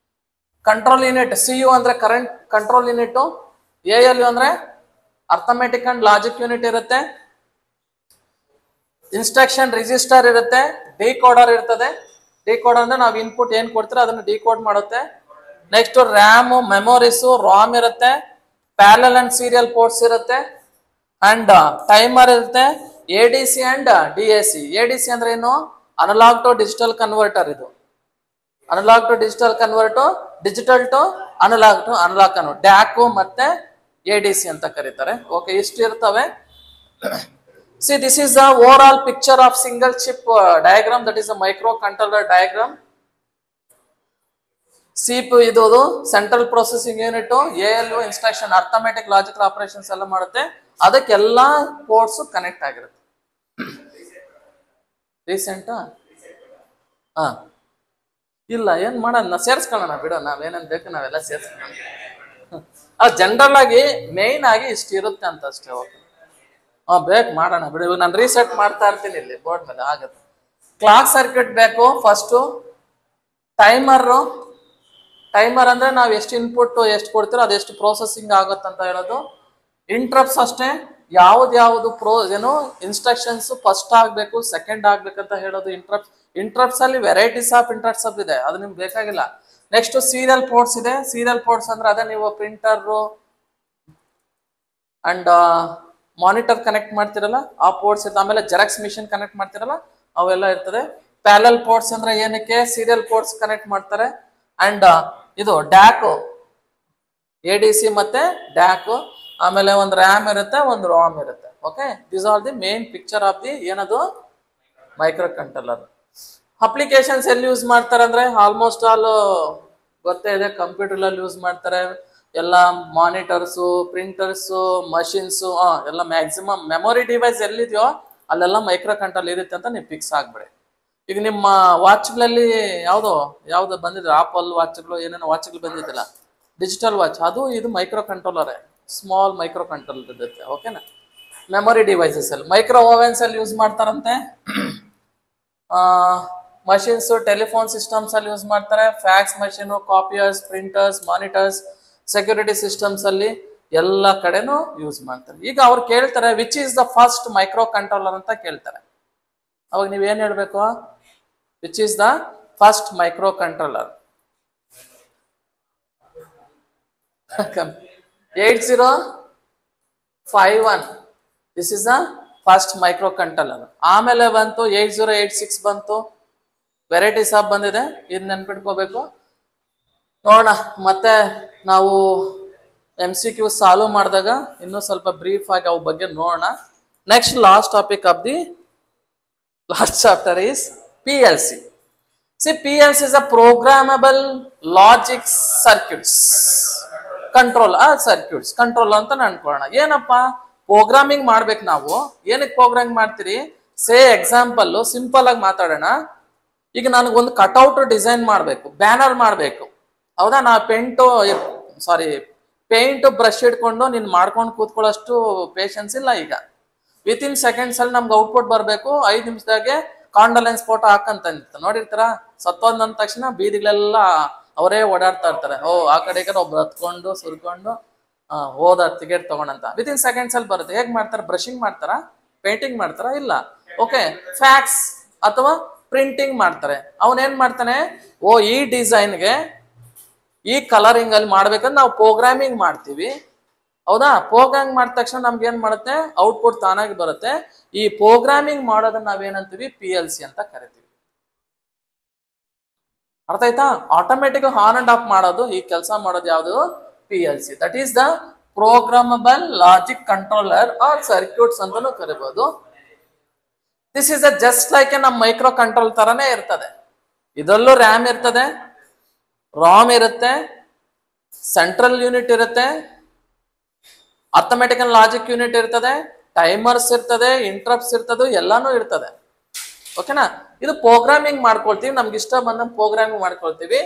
ಕಂಟ್ರೋಲ್ ಯೂನಿಟ್, CU ಅಂದ್ರೆ ಕರೆಂಟ್ ಕಂಟ್ರೋಲ್ ಯೂನಿಟ್, ALU ಅಂದ್ರೆ ಅರ್ಥಮೆಟಿಕ್ ಅಂಡ್ ಲಾಜಿಕ್ ಯೂನಿಟ್ ಇರುತ್ತೆ, instruction register ಇರುತ್ತೆ, decoder ಇರ್ತದೆ. Decoder ಅಂದ್ರೆ ನಾವು input ಏನ್ ಕೊಡ್ತೀರೋ ಅದನ್ನು ಡಿಕೋಡ್ ಮಾಡುತ್ತೆ. ನೆಕ್ಸ್ಟ್ ರ್ಯಾಮ್, ಮೆಮೊರೀಸು, ರಾಮ್ ಇರುತ್ತೆ, ಪ್ಯಾರಲಲ್ ಅಂಡ್ ಸೀರಿಯಲ್ ಪೋರ್ಟ್ಸ್ ಇರುತ್ತೆ, ಅಂಡ್ ಟೈಮರ್ ಇರುತ್ತೆ, ADC ಅಂಡ್ DAC. ADC ಅಂದ್ರೆ ಏನು? Analog to digital converter. ಇದು analog to digital convert, digital to analog convert, DAC ಮತ್ತೆ ADC ಅಂತ ಕರೀತಾರೆ. ಓಕೆ, ಇಷ್ಟು ಇರ್ತವೆ. See, this is the overall picture of single chip diagram, that is a microcontroller diagram. CPU ಇದು central processing unit, ALU instruction arithmetic logical operations ಎಲ್ಲ ಮಾಡುತ್ತೆ. ಅದಕ್ಕೆಲ್ಲ ports connect ಆಗಿರುತ್ತೆ. ರೀಸೆಂಟ್ ಇಲ್ಲ, ಏನ್ ಮಾಡೋಣ, ಸೇರ್ಸ್ಕೊಳ್ಳೋಣ ಬಿಡೋ, ನಾವೇನೇನ್ ಬೇಕು ನಾವೆಲ್ಲ ಸೇರ್ಸ್ಕೊಳ್ಳೋಣ. ಅದು ಜನರಲ್ ಆಗಿ ಮೇನ್ ಆಗಿ ಇಷ್ಟು ಇರುತ್ತೆ ಅಂತ ಅಷ್ಟೇ. ಓಕೆ, ಬೇಕು ಮಾಡೋಣ ಬಿಡಿ. ನಾನು ರೀಸೆಟ್ ಮಾಡ್ತಾ ಇರ್ತೀನಿ ಇಲ್ಲಿ ಬೋರ್ಡ್ ಮೇಲೆ, ಆಗುತ್ತೆ. ಕ್ಲಾಕ್ ಸರ್ಕ್ಯೂಟ್ ಬೇಕು ಫಸ್ಟು. ಟೈಮರ್ ಅಂದ್ರೆ ನಾವು ಎಷ್ಟು ಇನ್ಪುಟ್ ಎಷ್ಟು ಕೊಡ್ತೀರೋ ಅದೆಷ್ಟು ಪ್ರೋಸೆಸಿಂಗ್ ಆಗುತ್ತಂತ ಹೇಳೋದು. ಇಂಟ್ರಪ್ಟ್ಸ್ ಅಷ್ಟೇ, ಯಾವ್ದು ಇನ್ಸ್ಟ್ರಕ್ಷನ್ಸ್ ಫಸ್ಟ್ ಆಗ್ಬೇಕು, ಸೆಕೆಂಡ್ ಆಗ್ಬೇಕಂತ ಹೇಳೋದು. ಇಂಟ್ರಪ್ಟ್ಸ್ ಅಲ್ಲಿ ವೆರೈಟೀಸ್ ಆಫ್ ಇಂಟ್ರಪ್ಟ್ಸ್ ಇದೆ, ಅದು ನಿಮ್ಗೆ ಬೇಕಾಗಿಲ್ಲ. ನೆಕ್ಸ್ಟ್ ಸೀರಿಯಲ್ ಪೋರ್ಟ್ಸ್ ಇದೆ. ಸೀರಿಯಲ್ ಪೋರ್ಟ್ಸ್ ಅಂದ್ರೆ ಅದೇ ನೀವು ಪ್ರಿಂಟರ್ ಅಂಡ್ ಮಾನಿಟರ್ ಕನೆಕ್ಟ್ ಮಾಡ್ತಿರಲ್ಲ ಆ ಪೋರ್ಟ್ಸ್ ಇರ್ತದೆ. ಆಮೇಲೆ ಜೆರಾಕ್ಸ್ ಮಿಷಿನ್ ಕನೆಕ್ಟ್ ಮಾಡ್ತಿರಲ್ಲ ಅವೆಲ್ಲ ಇರ್ತದೆ. ಪ್ಯಾರಲಲ್ ಪೋರ್ಟ್ಸ್ ಅಂದ್ರೆ ಏನಕ್ಕೆ? ಸೀರಿಯಲ್ ಪೋರ್ಟ್ಸ್ ಕನೆಕ್ಟ್ ಮಾಡ್ತಾರೆ. ಅಂಡ್ ಇದು DAC, ADC ಮತ್ತೆ DAC. ಆಮೇಲೆ ಒಂದು ರ್ಯಾಮ್ ಇರುತ್ತೆ, ಒಂದು ರಾಮ್ ಇರುತ್ತೆ. Okay, this are the main picture of the ಏನದು ಮೈಕ್ರೋ ಕಂಟ್ರೋಲರ್. ಅಪ್ಲಿಕೇಶನ್ಸ್ ಎಲ್ಲಿ ಯೂಸ್ ಮಾಡ್ತಾರೆ ಅಂದ್ರೆ ಆಲ್ಮೋಸ್ಟ್ ಆಲ್ ಗೊತ್ತೇ ಇದೆ, ಕಂಪ್ಯೂಟರ್ ಅಲ್ಲಿ ಯೂಸ್ ಮಾಡ್ತಾರೆ. ಎಲ್ಲ ಮಾನಿಟರ್ಸು, ಪ್ರಿಂಟರ್ಸು, ಮಷಿನ್ಸು, ಎಲ್ಲ ಮ್ಯಾಕ್ಸಿಮಮ್ ಮೆಮೊರಿ ಡಿವೈಸ್ ಎಲ್ಲಿದೆಯೋ ಅಲ್ಲೆಲ್ಲ ಮೈಕ್ರೋ ಕಂಟ್ರೋಲ್ ಇರುತ್ತೆ ಅಂತ ನೀವು ಫಿಕ್ಸ್ ಆಗ್ಬೇಡಿ. ಈಗ ನಿಮ್ಮ ವಾಚ್ಗಳಲ್ಲಿ ಯಾವ್ದು ಬಂದಿದೆ, ಆಪಲ್ ವಾಚ್ಗಳು, ಏನೇನೋ ವಾಚ್ಗಳು ಬಂದಿದ್ದಿಲ್ಲ, ಡಿಜಿಟಲ್ ವಾಚ್, ಅದು ಇದು ಮೈಕ್ರೋ ಕಂಟ್ರೋಲರೇ, ಸ್ಮಾಲ್ ಮೈಕ್ರೋ ಕಂಟ್ರೋಲರ್ ಇರುತ್ತೆ. ಓಕೆನಾ? ಮೆಮೊರಿ ಡಿವೈಸಸ್ ಅಲ್ಲಿ ಮೈಕ್ರೋ ಓವೆನ್ಸ್ ಅಲ್ಲಿ ಯೂಸ್ ಮಾಡ್ತಾರಂತೆ. ಮಷಿನ್ಸ್, ಟೆಲಿಫೋನ್ ಸಿಸ್ಟಮ್ಸ್ ಅಲ್ಲಿ ಯೂಸ್ ಮಾಡ್ತಾರೆ. Fax machine, copiers, printers, monitors, security systems ಅಲ್ಲಿ ಎಲ್ಲ ಕಡೆನೂ ಯೂಸ್ ಮಾಡ್ತಾರೆ. ಈಗ ಅವ್ರು ಕೇಳ್ತಾರೆ which is the first microcontroller ಅಂತ ಕೇಳ್ತಾರೆ. ಅವಾಗ ನೀವೇನ್ ಹೇಳ್ಬೇಕು? Which is the first microcontroller? 8051, this is the first microcontroller. ಆಮೇಲೆ ಬಂತು 8086 ಬಂತು, ವೆರೈಟೀಸ್ ಆಫ್ ಬಂದಿದೆ, ಇದು ನೆನ್ಪಿಟ್ಕೋಬೇಕು. ನೋಡೋಣ, ಮತ್ತೆ ನಾವು MCQ ಸಾಲ್ವ್ ಮಾಡಿದಾಗ ಇನ್ನೂ ಸ್ವಲ್ಪ ಬ್ರೀಫ್ ಆಗಿ ಅವ್ ಬಗ್ಗೆ ನೋಡೋಣ. Next last topic of the last chapter is PLC. See, PLC is a programmable logic circuits, control circuits, control ಅಂತ ಅನ್ಕೊಳ್ಳೋಣ. ಏನಪ್ಪ ಪ್ರೋಗ್ರಾಮಿಂಗ್ ಮಾಡ್ಬೇಕು ನಾವು. ಏನಕ್ಕೆ ಪ್ರೋಗ್ರಾಮಿಂಗ್ ಮಾಡ್ತೀರಿ? ಸೇ ಎಕ್ಸಾಂಪಲ್ ಸಿಂಪಲ್ ಆಗಿ ಮಾತಾಡೋಣ. ಈಗ ನನಗೊಂದು ಕಟ್ಔಟ್ ಡಿಸೈನ್ ಮಾಡಬೇಕು, ಬ್ಯಾನರ್ ಮಾಡಬೇಕು, ಹೌದಾ? ನಾ ಪೇಂಟ್ ಬ್ರಷ್ ಇಟ್ಕೊಂಡು ನೀನು ಮಾಡ್ಕೊಂಡು ಕೂತ್ಕೊಳ್ಳೋಷ್ಟು ಪೇಷನ್ಸ್ ಇಲ್ಲ ಈಗ. ವಿತಿನ್ ಸೆಕೆಂಡ್ಸ್ ಅಲ್ಲಿ ನಮ್ಗೆ ಔಟ್ಪುಟ್ ಬರಬೇಕು. 5 ನಿಮಿಷದಾಗೆ ಕಾಂಡಲೆನ್ಸ್ ಫೋಟೋ ಹಾಕಂತ ನೋಡಿರ್ತಾರ. ಸತ್ತೋದ್ ಅಂದ ತಕ್ಷಣ ಬೀದಿಗಳೆಲ್ಲ ಅವರೇ ಓಡಾಡ್ತಾ ಇರ್ತಾರೆ. ಆ ಕಡೆ ಈ ಕಡೆ ಒಬ್ರು ಹತ್ಕೊಂಡು ಸುರ್ಕೊಂಡು ಹೋದ ಟಿಕೆಟ್ ತಗೊಂಡಂತ. ವಿತಿನ್ ಸೆಕೆಂಡ್ಸ್ ಅಲ್ಲಿ ಬರುತ್ತೆ. ಹೇಗ್ ಮಾಡ್ತಾರೆ? ಬ್ರಷಿಂಗ್ ಮಾಡ್ತಾರ, ಪೇಂಟಿಂಗ್ ಮಾಡ್ತಾರ? ಇಲ್ಲ. ಓಕೆ, ಫ್ಯಾಕ್ಸ್ ಅಥವಾ ಪ್ರಿಂಟಿಂಗ್ ಮಾಡ್ತಾರೆ. ಅವನೇನ್ ಮಾಡ್ತಾನೆ, ಈ ಡಿಸೈನ್ಗೆ ಈ ಕಲರಿಂಗ್ ಅಲ್ಲಿ ಮಾಡ್ಬೇಕಂದ್ರೆ ನಾವು ಪ್ರೋಗ್ರಾಮಿಂಗ್ ಮಾಡ್ತೀವಿ, ಹೌದಾ? ಪ್ರೋಗ್ರಾಮಿಂಗ್ ಮಾಡಿದ ತಕ್ಷಣ ನಮ್ಗೆ ಏನ್ ಮಾಡುತ್ತೆ? ಔಟ್ಪುಟ್ ತಾನಾಗಿ ಬರುತ್ತೆ. ಈ ಪ್ರೋಗ್ರಾಮಿಂಗ್ ಮಾಡೋದನ್ನ ನಾವೇನಂತೀವಿ? PLC ಅಂತ ಕರಿತೀವಿ. ಅರ್ಥ ಆಯ್ತಾ? ಆಟೋಮೆಟಿಕ್ ಆನ್ ಅಂಡ್ ಆಫ್ ಮಾಡೋದು, ಈ ಕೆಲಸ ಮಾಡೋದು ಯಾವುದು? PLC. That is the programmable logic controller or circuits ಅಂತಾನೂ ಕರಿಬಹುದು. ದಿಸ್ ಇಸ್ ಜಸ್ಟ್ ಲೈಕ್ ನಮ್ಮ ಮೈಕ್ರೋ ಕಂಟ್ರೋಲ್ ತರನೇ ಇರ್ತದೆ. ಇದರಲ್ಲೂ ರ್ಯಾಮ್ ಇರ್ತದೆ, ರಾಮ್ ಇರುತ್ತೆ, ಸೆಂಟ್ರಲ್ ಯೂನಿಟ್ ಇರುತ್ತೆ, ಅರ್ಥಮೆಟಿಕ್ ಅಂಡ್ ಲಾಜಿಕ್ ಯೂನಿಟ್ ಇರ್ತದೆ, ಟೈಮರ್ಸ್ ಇರ್ತದೆ, ಇಂಟ್ರಪ್ಟ್ಸ್ ಇರ್ತದೆ, ಎಲ್ಲಾನು ಇರ್ತದೆ. ಓಕೆನಾ? ಇದು ಪ್ರೋಗ್ರಾಮಿಂಗ್ ಮಾಡ್ಕೊಳ್ತೀವಿ, ನಮ್ಗೆ ಇಷ್ಟ ಬಂದಂಗೆ ಪ್ರೋಗ್ರಾಮಿಂಗ್ ಮಾಡ್ಕೊಳ್ತೀವಿ.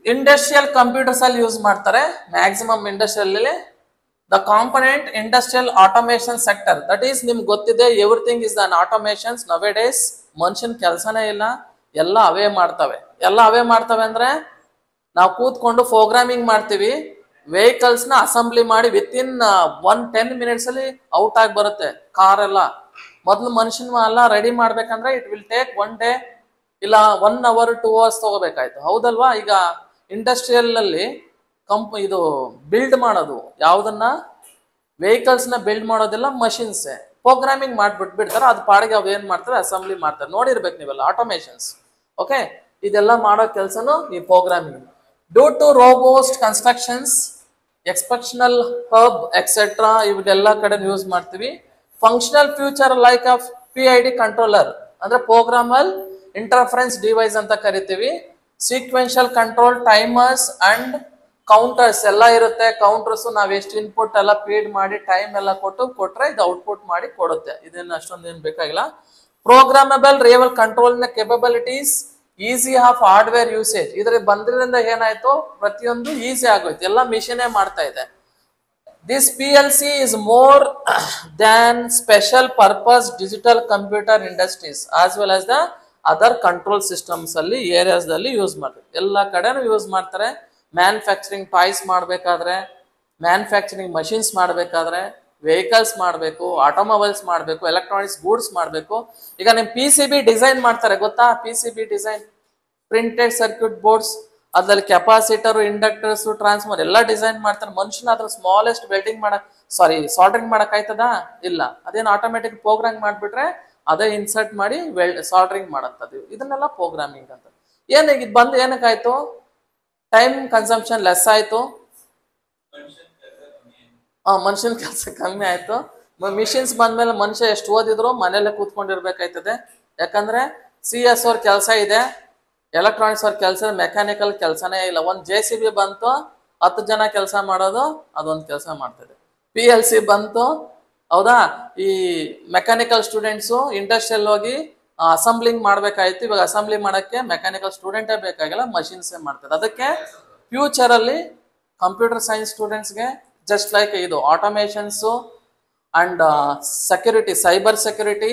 ಇಂಡಸ್ಟ್ರಿಯಲ್ ಕಂಪ್ಯೂಟರ್ಸ್ ಅಲ್ಲಿ ಯೂಸ್ ಮಾಡ್ತಾರೆ maximum. Industrial the component industrial automation sector, that is ನಿಮ್ಗೆ ಗೊತ್ತಿದೆ, ಎವ್ರಿಥಿಂಗ್ ಇಸ್ ಅನ್ ಆಟೋಮೇಶನ್ಸ್ ನವೆ ಡೇಸ್. ಮನುಷ್ಯನ್ ಕೆಲಸನೇ ಇಲ್ಲ, ಎಲ್ಲ ಅವೇ ಮಾಡ್ತವೆ. ಎಲ್ಲ ಅವೇ ಮಾಡ್ತವೆ ಅಂದ್ರೆ ನಾವು ಕೂತ್ಕೊಂಡು ಪ್ರೋಗ್ರಾಮಿಂಗ್ ಮಾಡ್ತೀವಿ, ವೆಹಿಕಲ್ಸ್ ನ ಅಸೆಂಬ್ಲಿ ಮಾಡಿ ವಿತಿನ್ 10 minutes ಅಲ್ಲಿ ಔಟ್ ಆಗಿ ಬರುತ್ತೆ ಕಾರ್ ಎಲ್ಲ. ಮೊದಲು ಮನುಷ್ಯನ ಎಲ್ಲ ರೆಡಿ ಮಾಡ್ಬೇಕಂದ್ರೆ ಇಟ್ ವಿಲ್ ಟೇಕ್ 1 day ಇಲ್ಲ 1 hour 2 hours ತಗೋಬೇಕಾಯ್ತು, ಹೌದಲ್ವಾ? ಈಗ ಇಂಡಸ್ಟ್ರಿಯಲ್ ಅಲ್ಲಿ ಇದು ಬಿಲ್ಡ್ ಮಾಡೋದು ಯಾವ್ದನ್ನ, ವೆಹಿಕಲ್ಸ್ ನ ಬಿಲ್ಡ್ ಮಾಡೋದೆಲ್ಲ ಮಷಿನ್ಸ್. ಪ್ರೋಗ್ರಾಮಿಂಗ್ ಮಾಡ್ಬಿಟ್ಬಿಡ್ತಾರೆ, ಅದು ಪಾಡಿಗೆ ಅವ್ ಏನ್ ಮಾಡ್ತಾರೆ? ಅಸೆಂಬ್ಲಿ ಮಾಡ್ತಾರೆ. ನೋಡಿರ್ಬೇಕು ನೀವೆಲ್ಲ ಆಟೋಮೇಶನ್ಸ್. ಓಕೆ, ಇದೆಲ್ಲ ಮಾಡೋ ಕೆಲಸನು ಈ programming. Due to robust constructions, exceptional hub etcetera, ಇವೆಲ್ಲ ಕಡೆ ಯೂಸ್ ಮಾಡ್ತೀವಿ. Functional future like of PID controller ಅಂದ್ರೆ ಪ್ರೋಗ್ರಾಮಲ್ ಇಂಟರ್ಫರೆನ್ಸ್ ಡಿವೈಸ್ ಅಂತ ಕರಿತೀವಿ. Sequential control, timers and counters ಎಲ್ಲ ಇರುತ್ತೆ. ಕೌಂಟರ್ಸ್ ನಾವ್ ಎಷ್ಟು ಇನ್ಪುಟ್ ಎಲ್ಲ ಫೀಡ್ ಮಾಡಿ ಟೈಮ್ ಎಲ್ಲ ಕೊಟ್ರೆ ಇದು ಔಟ್ಪುಟ್ ಮಾಡಿ ಕೊಡುತ್ತೆ. ಇದನ್ನ ಅಷ್ಟೊಂದೇನು ಬೇಕಾಗಿಲ್ಲ. ಪ್ರೋಗ್ರಾಮಬಲ್ ರಿಯಲ್ ಕಂಟ್ರೋಲ್ ನ capabilities, easy of hardware usage. ಇದ್ರ ಬಂದ್ರಿಂದ ಏನಾಯ್ತು? ಪ್ರತಿಯೊಂದು ಈಸಿ ಆಗೋಯ್ತು, ಎಲ್ಲ ಮಿಷಿನೇ ಮಾಡ್ತಾ ಇದೆ. This PLC is more than special purpose digital computer industries as well as the other control systems ಅಲ್ಲಿ ಏರಿಯಾಸ್ ಅಲ್ಲಿ ಯೂಸ್ ಮಾಡ್ತಾರೆ. ಎಲ್ಲ ಕಡೆನೂ ಯೂಸ್ ಮಾಡ್ತಾರೆ. ಮ್ಯಾನುಫ್ಯಾಕ್ಚರಿಂಗ್ ಟಾಯ್ಸ್ ಮಾಡಬೇಕಾದ್ರೆ, ಮ್ಯಾನುಫ್ಯಾಕ್ಚರಿಂಗ್ ಮಷಿನ್ಸ್ ಮಾಡಬೇಕಾದ್ರೆ, ವೆಹಿಕಲ್ಸ್ ಮಾಡಬೇಕು, ಆಟೋಮೊಬೈಲ್ಸ್ ಮಾಡಬೇಕು, ಎಲೆಕ್ಟ್ರಾನಿಕ್ಸ್ ಗೂಡ್ಸ್ ಮಾಡಬೇಕು. ಈಗ ನಿಮ್ PCB ಡಿಸೈನ್ ಮಾಡ್ತಾರೆ, ಗೊತ್ತಾ? PCB design, printed circuit boards, ಅದ್ರಲ್ಲಿ ಕೆಪಾಸಿಟರ್, ಇಂಡಕ್ಟರ್ಸ್, ಟ್ರಾನ್ಸ್ಫಾರ್ಮರ್ ಎಲ್ಲ ಡಿಸೈನ್ ಮಾಡ್ತಾರೆ. ಮನುಷ್ಯನ ಅದ್ರ ಸ್ಮಾಲೆಸ್ಟ್ ಸಾಲ್ಡರಿಂಗ್ ಮಾಡಕ್ ಆಯ್ತದ? ಇಲ್ಲ. ಅದೇನು ಆಟೋಮೆಟಿಕ್ ಪ್ರೋಗ್ರಾಮ್ ಮಾಡ್ಬಿಟ್ರೆ ಅದೇ ಇನ್ಸರ್ಟ್ ಮಾಡಿ ಸಾಲ್ಡರಿಂಗ್ ಮಾಡಂತದ್ದು. ಇದನ್ನೆಲ್ಲ ಪ್ರೋಗ್ರಾಮಿಂಗ್ ಅಂತ. ಇದು ಬಂದು ಏನಕ್ಕಾಯ್ತು? ಟೈಮ್ ಕನ್ಸಂಪ್ಷನ್ ಲೆಸ್ ಆಯ್ತು, ಮನುಷ್ಯನ ಕೆಲಸ ಕಮ್ಮಿ ಆಯ್ತು. ಮಿಷಿನ್ಸ್ ಬಂದ್ಮೇಲೆ ಮನುಷ್ಯ ಎಷ್ಟು ಓದಿದ್ರು ಮನೇಲೆ ಕೂತ್ಕೊಂಡಿರ್ಬೇಕಾಯ್ತದೆ. ಯಾಕಂದ್ರೆ CS ಅವ್ರ ಕೆಲಸ ಇದೆ, ಎಲೆಕ್ಟ್ರಾನಿಕ್ಸ್ ಅವ್ರ ಕೆಲಸ, ಮೆಕ್ಯಾನಿಕಲ್ ಕೆಲಸನೇ ಇಲ್ಲ. ಒಂದು JCB ಬಂತು, 10 ಜನ ಕೆಲಸ ಮಾಡೋದು, ಅದೊಂದು ಕೆಲಸ ಮಾಡ್ತದೆ. PLC ಬಂತು, ಹೌದಾ? ಈ ಮೆಕ್ಯಾನಿಕಲ್ ಸ್ಟೂಡೆಂಟ್ಸು ಇಂಡಸ್ಟ್ರಿಯಲ್ ಹೋಗಿ ಅಸೆಂಬ್ಲಿಂಗ್ ಮಾಡ್ಬೇಕಾಯ್ತು. ಇವಾಗ ಅಸೆಂಬ್ಲಿ ಮಾಡಕ್ಕೆ ಮೆಕ್ಯಾನಿಕಲ್ ಸ್ಟೂಡೆಂಟೇ ಬೇಕಾಗಿಲ್ಲ, ಮಷಿನ್ಸೇ ಮಾಡ್ತದೆ. ಅದಕ್ಕೆ ಫ್ಯೂಚರ್ ಅಲ್ಲಿ ಕಂಪ್ಯೂಟರ್ ಸೈನ್ಸ್ ಸ್ಟೂಡೆಂಟ್ಸ್ಗೆ ಜಸ್ಟ್ ಲೈಕ್ ಇದು automations and security, cyber security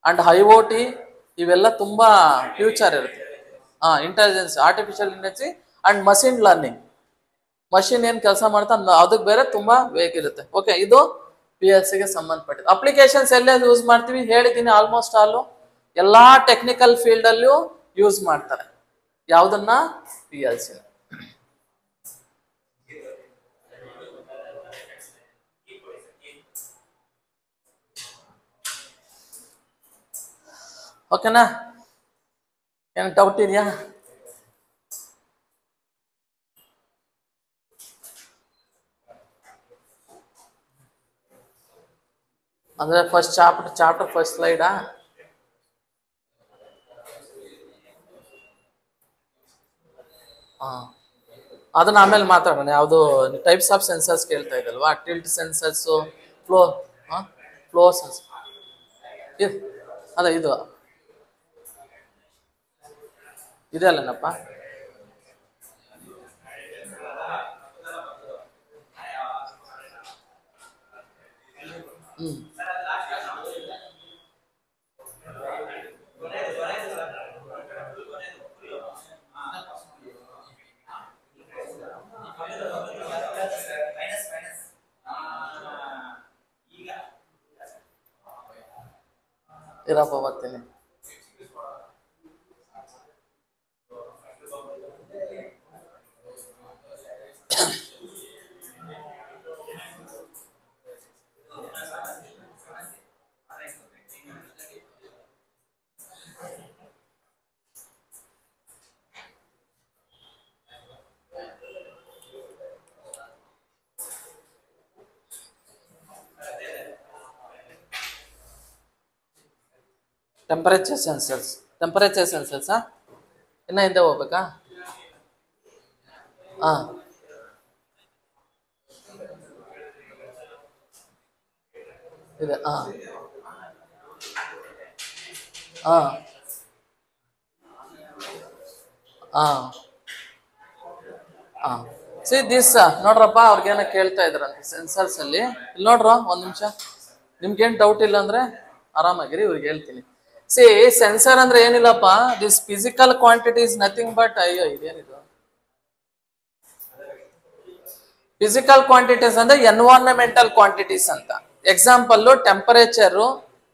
and IoT ಇವೆಲ್ಲ ತುಂಬಾ ಫ್ಯೂಚರ್ ಇರುತ್ತೆ. Intelligence, artificial intelligence and machine learning. Machine ಏನ್ ಕೆಲಸ ಮಾಡ್ತಾ ಅದಕ್ಕೆ ಬೇರೆ ತುಂಬಾ ವೇಗ ಇರುತ್ತೆ. ಓಕೆ, ಇದು PLC ಗೆ ಸಂಬಂಧಪಟ್ಟಿದ್ದು. ಅಪ್ಲಿಕೇಶನ್ಸ್ ಎಲ್ಲ ಯೂಸ್ ಮಾಡ್ತೀವಿ ಹೇಳಿದ್ದೀನಿ. ಆಲ್ಮೋಸ್ಟ್ ಆಲ್ ಎಲ್ಲಾ ಟೆಕ್ನಿಕಲ್ ಫೀಲ್ಡ್ ಅಲ್ಲೂ ಯೂಸ್ ಮಾಡ್ತಾರೆ. ಯಾವ್ದನ್ನ? PLC. ಓಕೆನಾ? ಏನು ಡೌಟ್ ಇದೆಯಾ? ಅಂದ್ರೆ ಫಸ್ಟ್ ಚಾಪ್ಟರ್ ಫಸ್ಟ್ ಸ್ಲೈಡಾ? ಅದನ್ನ ಆಮೇಲೆ ಮಾತಾಡೋಣ. ಯಾವುದು ಟೈಪ್ಸ್ ಆಫ್ ಸೆನ್ಸರ್ಸ್ ಕೇಳ್ತಾ ಇದ್ದಲ್ವಾ? ಟಿಲ್ಟ್ ಸೆನ್ಸರ್ಸು, ಫ್ಲೋ ಸೆನ್ಸರ್, ಅದ ಇದು ಇದೆ ಅಲ್ಲನಪ್ಪ. ಇರಪ್ಪ ಬರ್ತೀನಿ. ಟೆಂಪರೇಚರ್ ಸೆನ್ಸರ್ಸ್ ಇನ್ನ ಹಿಂದೆ ಹೋಗ್ಬೇಕಾ? ಹಾ, ಇದೆ. ಹಾ ಹಾ ಹಾ ಹಾ ಸಿ ದಿಸ್ ನೋಡ್ರಪ್ಪ, ಅವ್ರಿಗೇನ ಕೇಳ್ತಾ ಇದ್ರಂತೆ ಸೆನ್ಸರ್ಸ್ ಅಲ್ಲಿ. ಇಲ್ಲಿ ನೋಡ್ರ, ಒಂದ್ ನಿಮಿಷ, ನಿಮ್ಗೇನ್ ಡೌಟ್ ಇಲ್ಲ ಅಂದ್ರೆ ಆರಾಮಾಗಿರಿ, ಇವ್ರಿಗೆ ಹೇಳ್ತೀನಿ. ಸಿ ಸೆನ್ಸರ್ ಅಂದ್ರೆ ಏನಿಲ್ಲಪ್ಪ, this physical quantity is nothing but, ಅಯ್ಯೋ ಇದೇನಿದು, ಫಿಸಿಕಲ್ ಕ್ವಾಂಟಿಟೀಸ್ ಅಂದ್ರೆ ಎನ್ವೈರನ್ಮೆಂಟಲ್ ಕ್ವಾಂಟಿಟೀಸ್ ಅಂತ. Example temperature,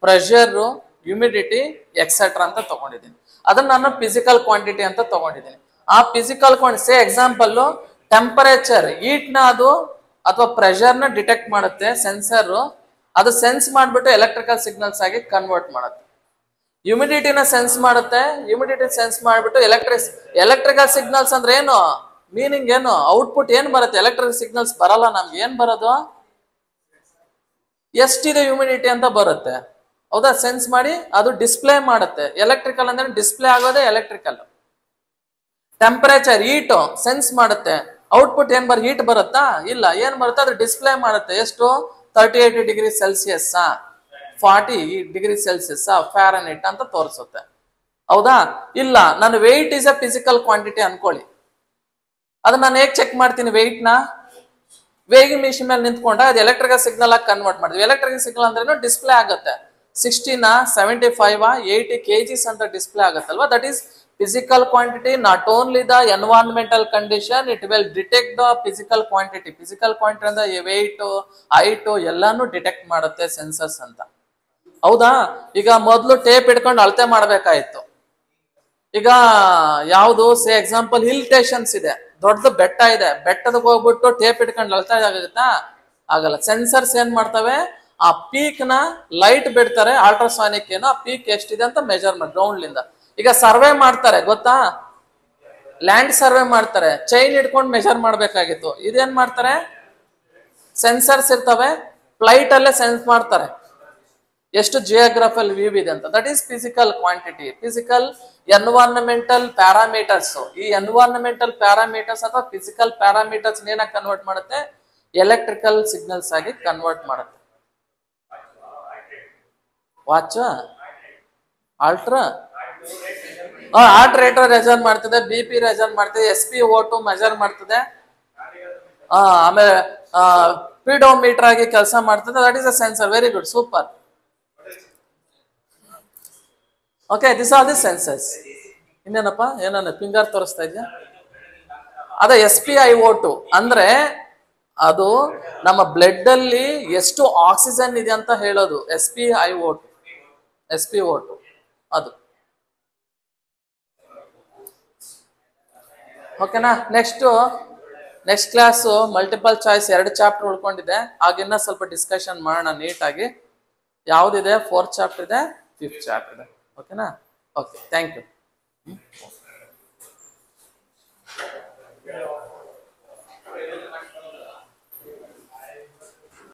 pressure, humidity etcetera ಅಂತ ತಗೊಂಡಿದ್ದೀನಿ. ಅದನ್ನ ನಾನು ಫಿಸಿಕಲ್ ಕ್ವಾಂಟಿಟಿ ಅಂತ ತಗೊಂಡಿದ್ದೀನಿ. ಆ ಫಿಸಿಕಲ್ ಕ್ವಾಂಟಿಟಿ ಸೇ ಎಕ್ಸಾಂಪಲ್ ಟೆಂಪರೇಚರ್, ಹೀಟ್ ನ ಅದು ಅಥವಾ ಪ್ರೆಷರ್ ನ ಡಿಟೆಕ್ಟ್ ಮಾಡುತ್ತೆ ಸೆನ್ಸರ್. ಅದು ಸೆನ್ಸ್ ಮಾಡ್ಬಿಟ್ಟು ಎಲೆಕ್ಟ್ರಿಕಲ್ ಸಿಗ್ನಲ್ಸ್ ಆಗಿ ಕನ್ವರ್ಟ್ ಮಾಡುತ್ತೆ. ಹ್ಯೂಮಿಡಿಟಿನ ಸೆನ್ಸ್ ಮಾಡುತ್ತೆ, ಹ್ಯೂಮಿಡಿಟಿ ಸೆನ್ಸ್ ಮಾಡ್ಬಿಟ್ಟು ಎಲೆಕ್ಟ್ರಿಕಲ್ ಸಿಗ್ನಲ್ಸ್ ಅಂದ್ರೆ ಏನು ಮೀನಿಂಗ್, ಏನು ಔಟ್ಪುಟ್ ಏನ್ ಬರುತ್ತೆ? ಎಲೆಕ್ಟ್ರಿಕಲ್ ಸಿಗ್ನಲ್ಸ್ ಬರಲ್ಲ, ನಮ್ಗೆ ಏನ್ ಬರೋದು? ಎಷ್ಟಿದೆ ಹ್ಯೂಮಿಡಿಟಿ ಅಂತ ಬರುತ್ತೆ, ಹೌದಾ? ಸೆನ್ಸ್ ಮಾಡಿ ಅದು ಡಿಸ್ಪ್ಲೇ ಮಾಡುತ್ತೆ. ಎಲೆಕ್ಟ್ರಿಕಲ್ ಅಂದ್ರೆ ಡಿಸ್ಪ್ಲೇ ಆಗೋದೇ ಎಲೆಕ್ಟ್ರಿಕಲ್. ಟೆಂಪರೇಚರ್, ಹೀಟ್ ಸೆನ್ಸ್ ಮಾಡುತ್ತೆ. ಔಟ್ಪುಟ್ ಏನ್ ಹೀಟ್ ಬರುತ್ತಾ? ಇಲ್ಲ. ಏನ್ ಬರುತ್ತೆ? ಅದು ಡಿಸ್ಪ್ಲೇ ಮಾಡುತ್ತೆ. ಎಷ್ಟು? 38 degree Celsius, 40 degree Celsius, Fahrenheit ಅಂತ ತೋರಿಸುತ್ತೆ, ಹೌದಾ? ಇಲ್ಲ, ನಾನು weight is a physical quantity ಅನ್ಕೊಳ್ಳಿ. ಅದನ್ನ ನಾನು ಹೇಗೆ ಚೆಕ್ ಮಾಡ್ತೀನಿ? ವೆಯ್ಟ್ ನ ವೇಗಿಂಗ್ ಮಿಷಿನ್ ಮೇಲೆ ನಿಂತ್ಕೊಂಡ ಅದು ಎಲೆಕ್ಟ್ರಿಕಲ್ ಸಿಗ್ನಲ್ ಆಗಿ ಕನ್ವರ್ಟ್ ಮಾಡ್ತೀವಿ. ಎಲೆಕ್ಟ್ರಿಕಲ್ ಸಿಗ್ನಲ್ ಅಂದ್ರೆ ಡಿಸ್ಪ್ಲೇ ಆಗುತ್ತೆ. 60 75 80 kgs ಅಂತ ಡಿಸ್ಪ್ಲೇ ಆಗುತ್ತಲ್ವಾ? That is physical quantity. Not only the environmental condition, it will detect the physical quantity. Physical quantity ಅಂದ್ರೆ ವೆಯ್ಟ್, ಹೈಟ್ ಎಲ್ಲಾನು ಡಿಟೆಕ್ಟ್ ಮಾಡುತ್ತೆ ಸೆನ್ಸರ್ಸ್ ಅಂತ, ಹೌದಾ? ಈಗ ಮೊದಲು ಟೇಪ್ ಇಟ್ಕೊಂಡು ಅಳತೆ ಮಾಡ್ಬೇಕಾಯ್ತು. ಈಗ ಯಾವುದು ಸೇ ಎಕ್ಸಾಂಪಲ್ ಹಿಲ್ ಸ್ಟೇಷನ್ಸ್ ಇದೆ, ದೊಡ್ಡದು ಬೆಟ್ಟ ಇದೆ, ಬೆಟ್ಟದಾಗ ಹೋಗ್ಬಿಟ್ಟು ಟೇಪ್ ಇಟ್ಕೊಂಡು ಅಳ್ತಾ ಆಗುತ್ತಾ? ಆಗಲ್ಲ. ಸೆನ್ಸರ್ಸ್ ಏನ್ ಮಾಡ್ತವೆ? ಆ ಪೀಕ್ ನ ಲೈಟ್ ಬಿಡ್ತಾರೆ, ಅಲ್ಟ್ರಾಸಾನಿಕ್ ಏನೋ, ಆ ಪೀಕ್ ಎಷ್ಟಿದೆ ಅಂತ ಮೆಜರ್ ಮಾಡಿ ಗ್ರೌಂಡ್ ಲಿಂದ. ಈಗ ಸರ್ವೆ ಮಾಡ್ತಾರೆ ಗೊತ್ತಾ, ಲ್ಯಾಂಡ್ ಸರ್ವೆ ಮಾಡ್ತಾರೆ, ಚೈನ್ ಇಟ್ಕೊಂಡು ಮೆಜರ್ ಮಾಡ್ಬೇಕಾಗಿತ್ತು. ಇದೇನ್ ಮಾಡ್ತಾರೆ? ಸೆನ್ಸರ್ಸ್ ಇರ್ತವೆ, ಫ್ಲೈಟ್ ಅಲ್ಲೇ ಸೆನ್ಸ್ ಮಾಡ್ತಾರೆ ಎಷ್ಟು ಜಿಯೋಗ್ರಫಿಕಲ್ ವ್ಯೂ ಇದೆ ಅಂತ. That is physical quantity. Physical environmental parameters. ಈ ಎನ್ವೈರನ್ಮೆಂಟಲ್ ಪ್ಯಾರಾಮೀಟರ್ಸ್ ಅಥವಾ ಫಿಸಿಕಲ್ ಪ್ಯಾರಾಮೀಟರ್ಸ್ ಏನಾಗಿ ಕನ್ವರ್ಟ್ ಮಾಡುತ್ತೆ? ಎಲೆಕ್ಟ್ರಿಕಲ್ ಸಿಗ್ನಲ್ಸ್ ಆಗಿ ಕನ್ವರ್ಟ್ ಮಾಡುತ್ತೆ. Watch, ultra heart rate measure ಮಾಡ್ತದೆ, BP ಮೆಜರ್ ಮಾಡ್ತದೆ, SpO2 ಮೆಜರ್ ಮಾಡ್ತದೆ, ಆಮೇಲೆ ಸ್ಪೀಡೋಮೀಟರ್ ಆಗಿ ಕೆಲಸ ಮಾಡ್ತದೆ. That is a sensor. Very good, super. Okay, this are the sensors. ಇನ್ನೇನಪ್ಪ, ಏನನ್ನ ಫಿಂಗರ್ ತೋರಿಸ್ತಾ ಇದೆಯಾ? ಅದ SpO2 ಅಂದ್ರೆ ಅದು ನಮ್ಮ ಬ್ಲಡ್ ಅಲ್ಲಿ ಎಷ್ಟು ಆಕ್ಸಿಜನ್ ಇದೆ ಅಂತ ಹೇಳೋದು. SpO2 ಅದು. ಓಕೆನಾ? Next class multiple choice 2 chapter ಉಳ್ಕೊಂಡಿದೆ. ಆಗಿನ್ನ ಸ್ವಲ್ಪ ಡಿಸ್ಕಷನ್ ಮಾಡೋಣ ನೀಟಾಗಿ. ಯಾವ್ದಿದೆ? 4th ಚಾಪ್ಟರ್ ಇದೆ, 5th ಚಾಪ್ಟರ್ ಇದೆ. ಓಕೆನಾ? Okay, thank you.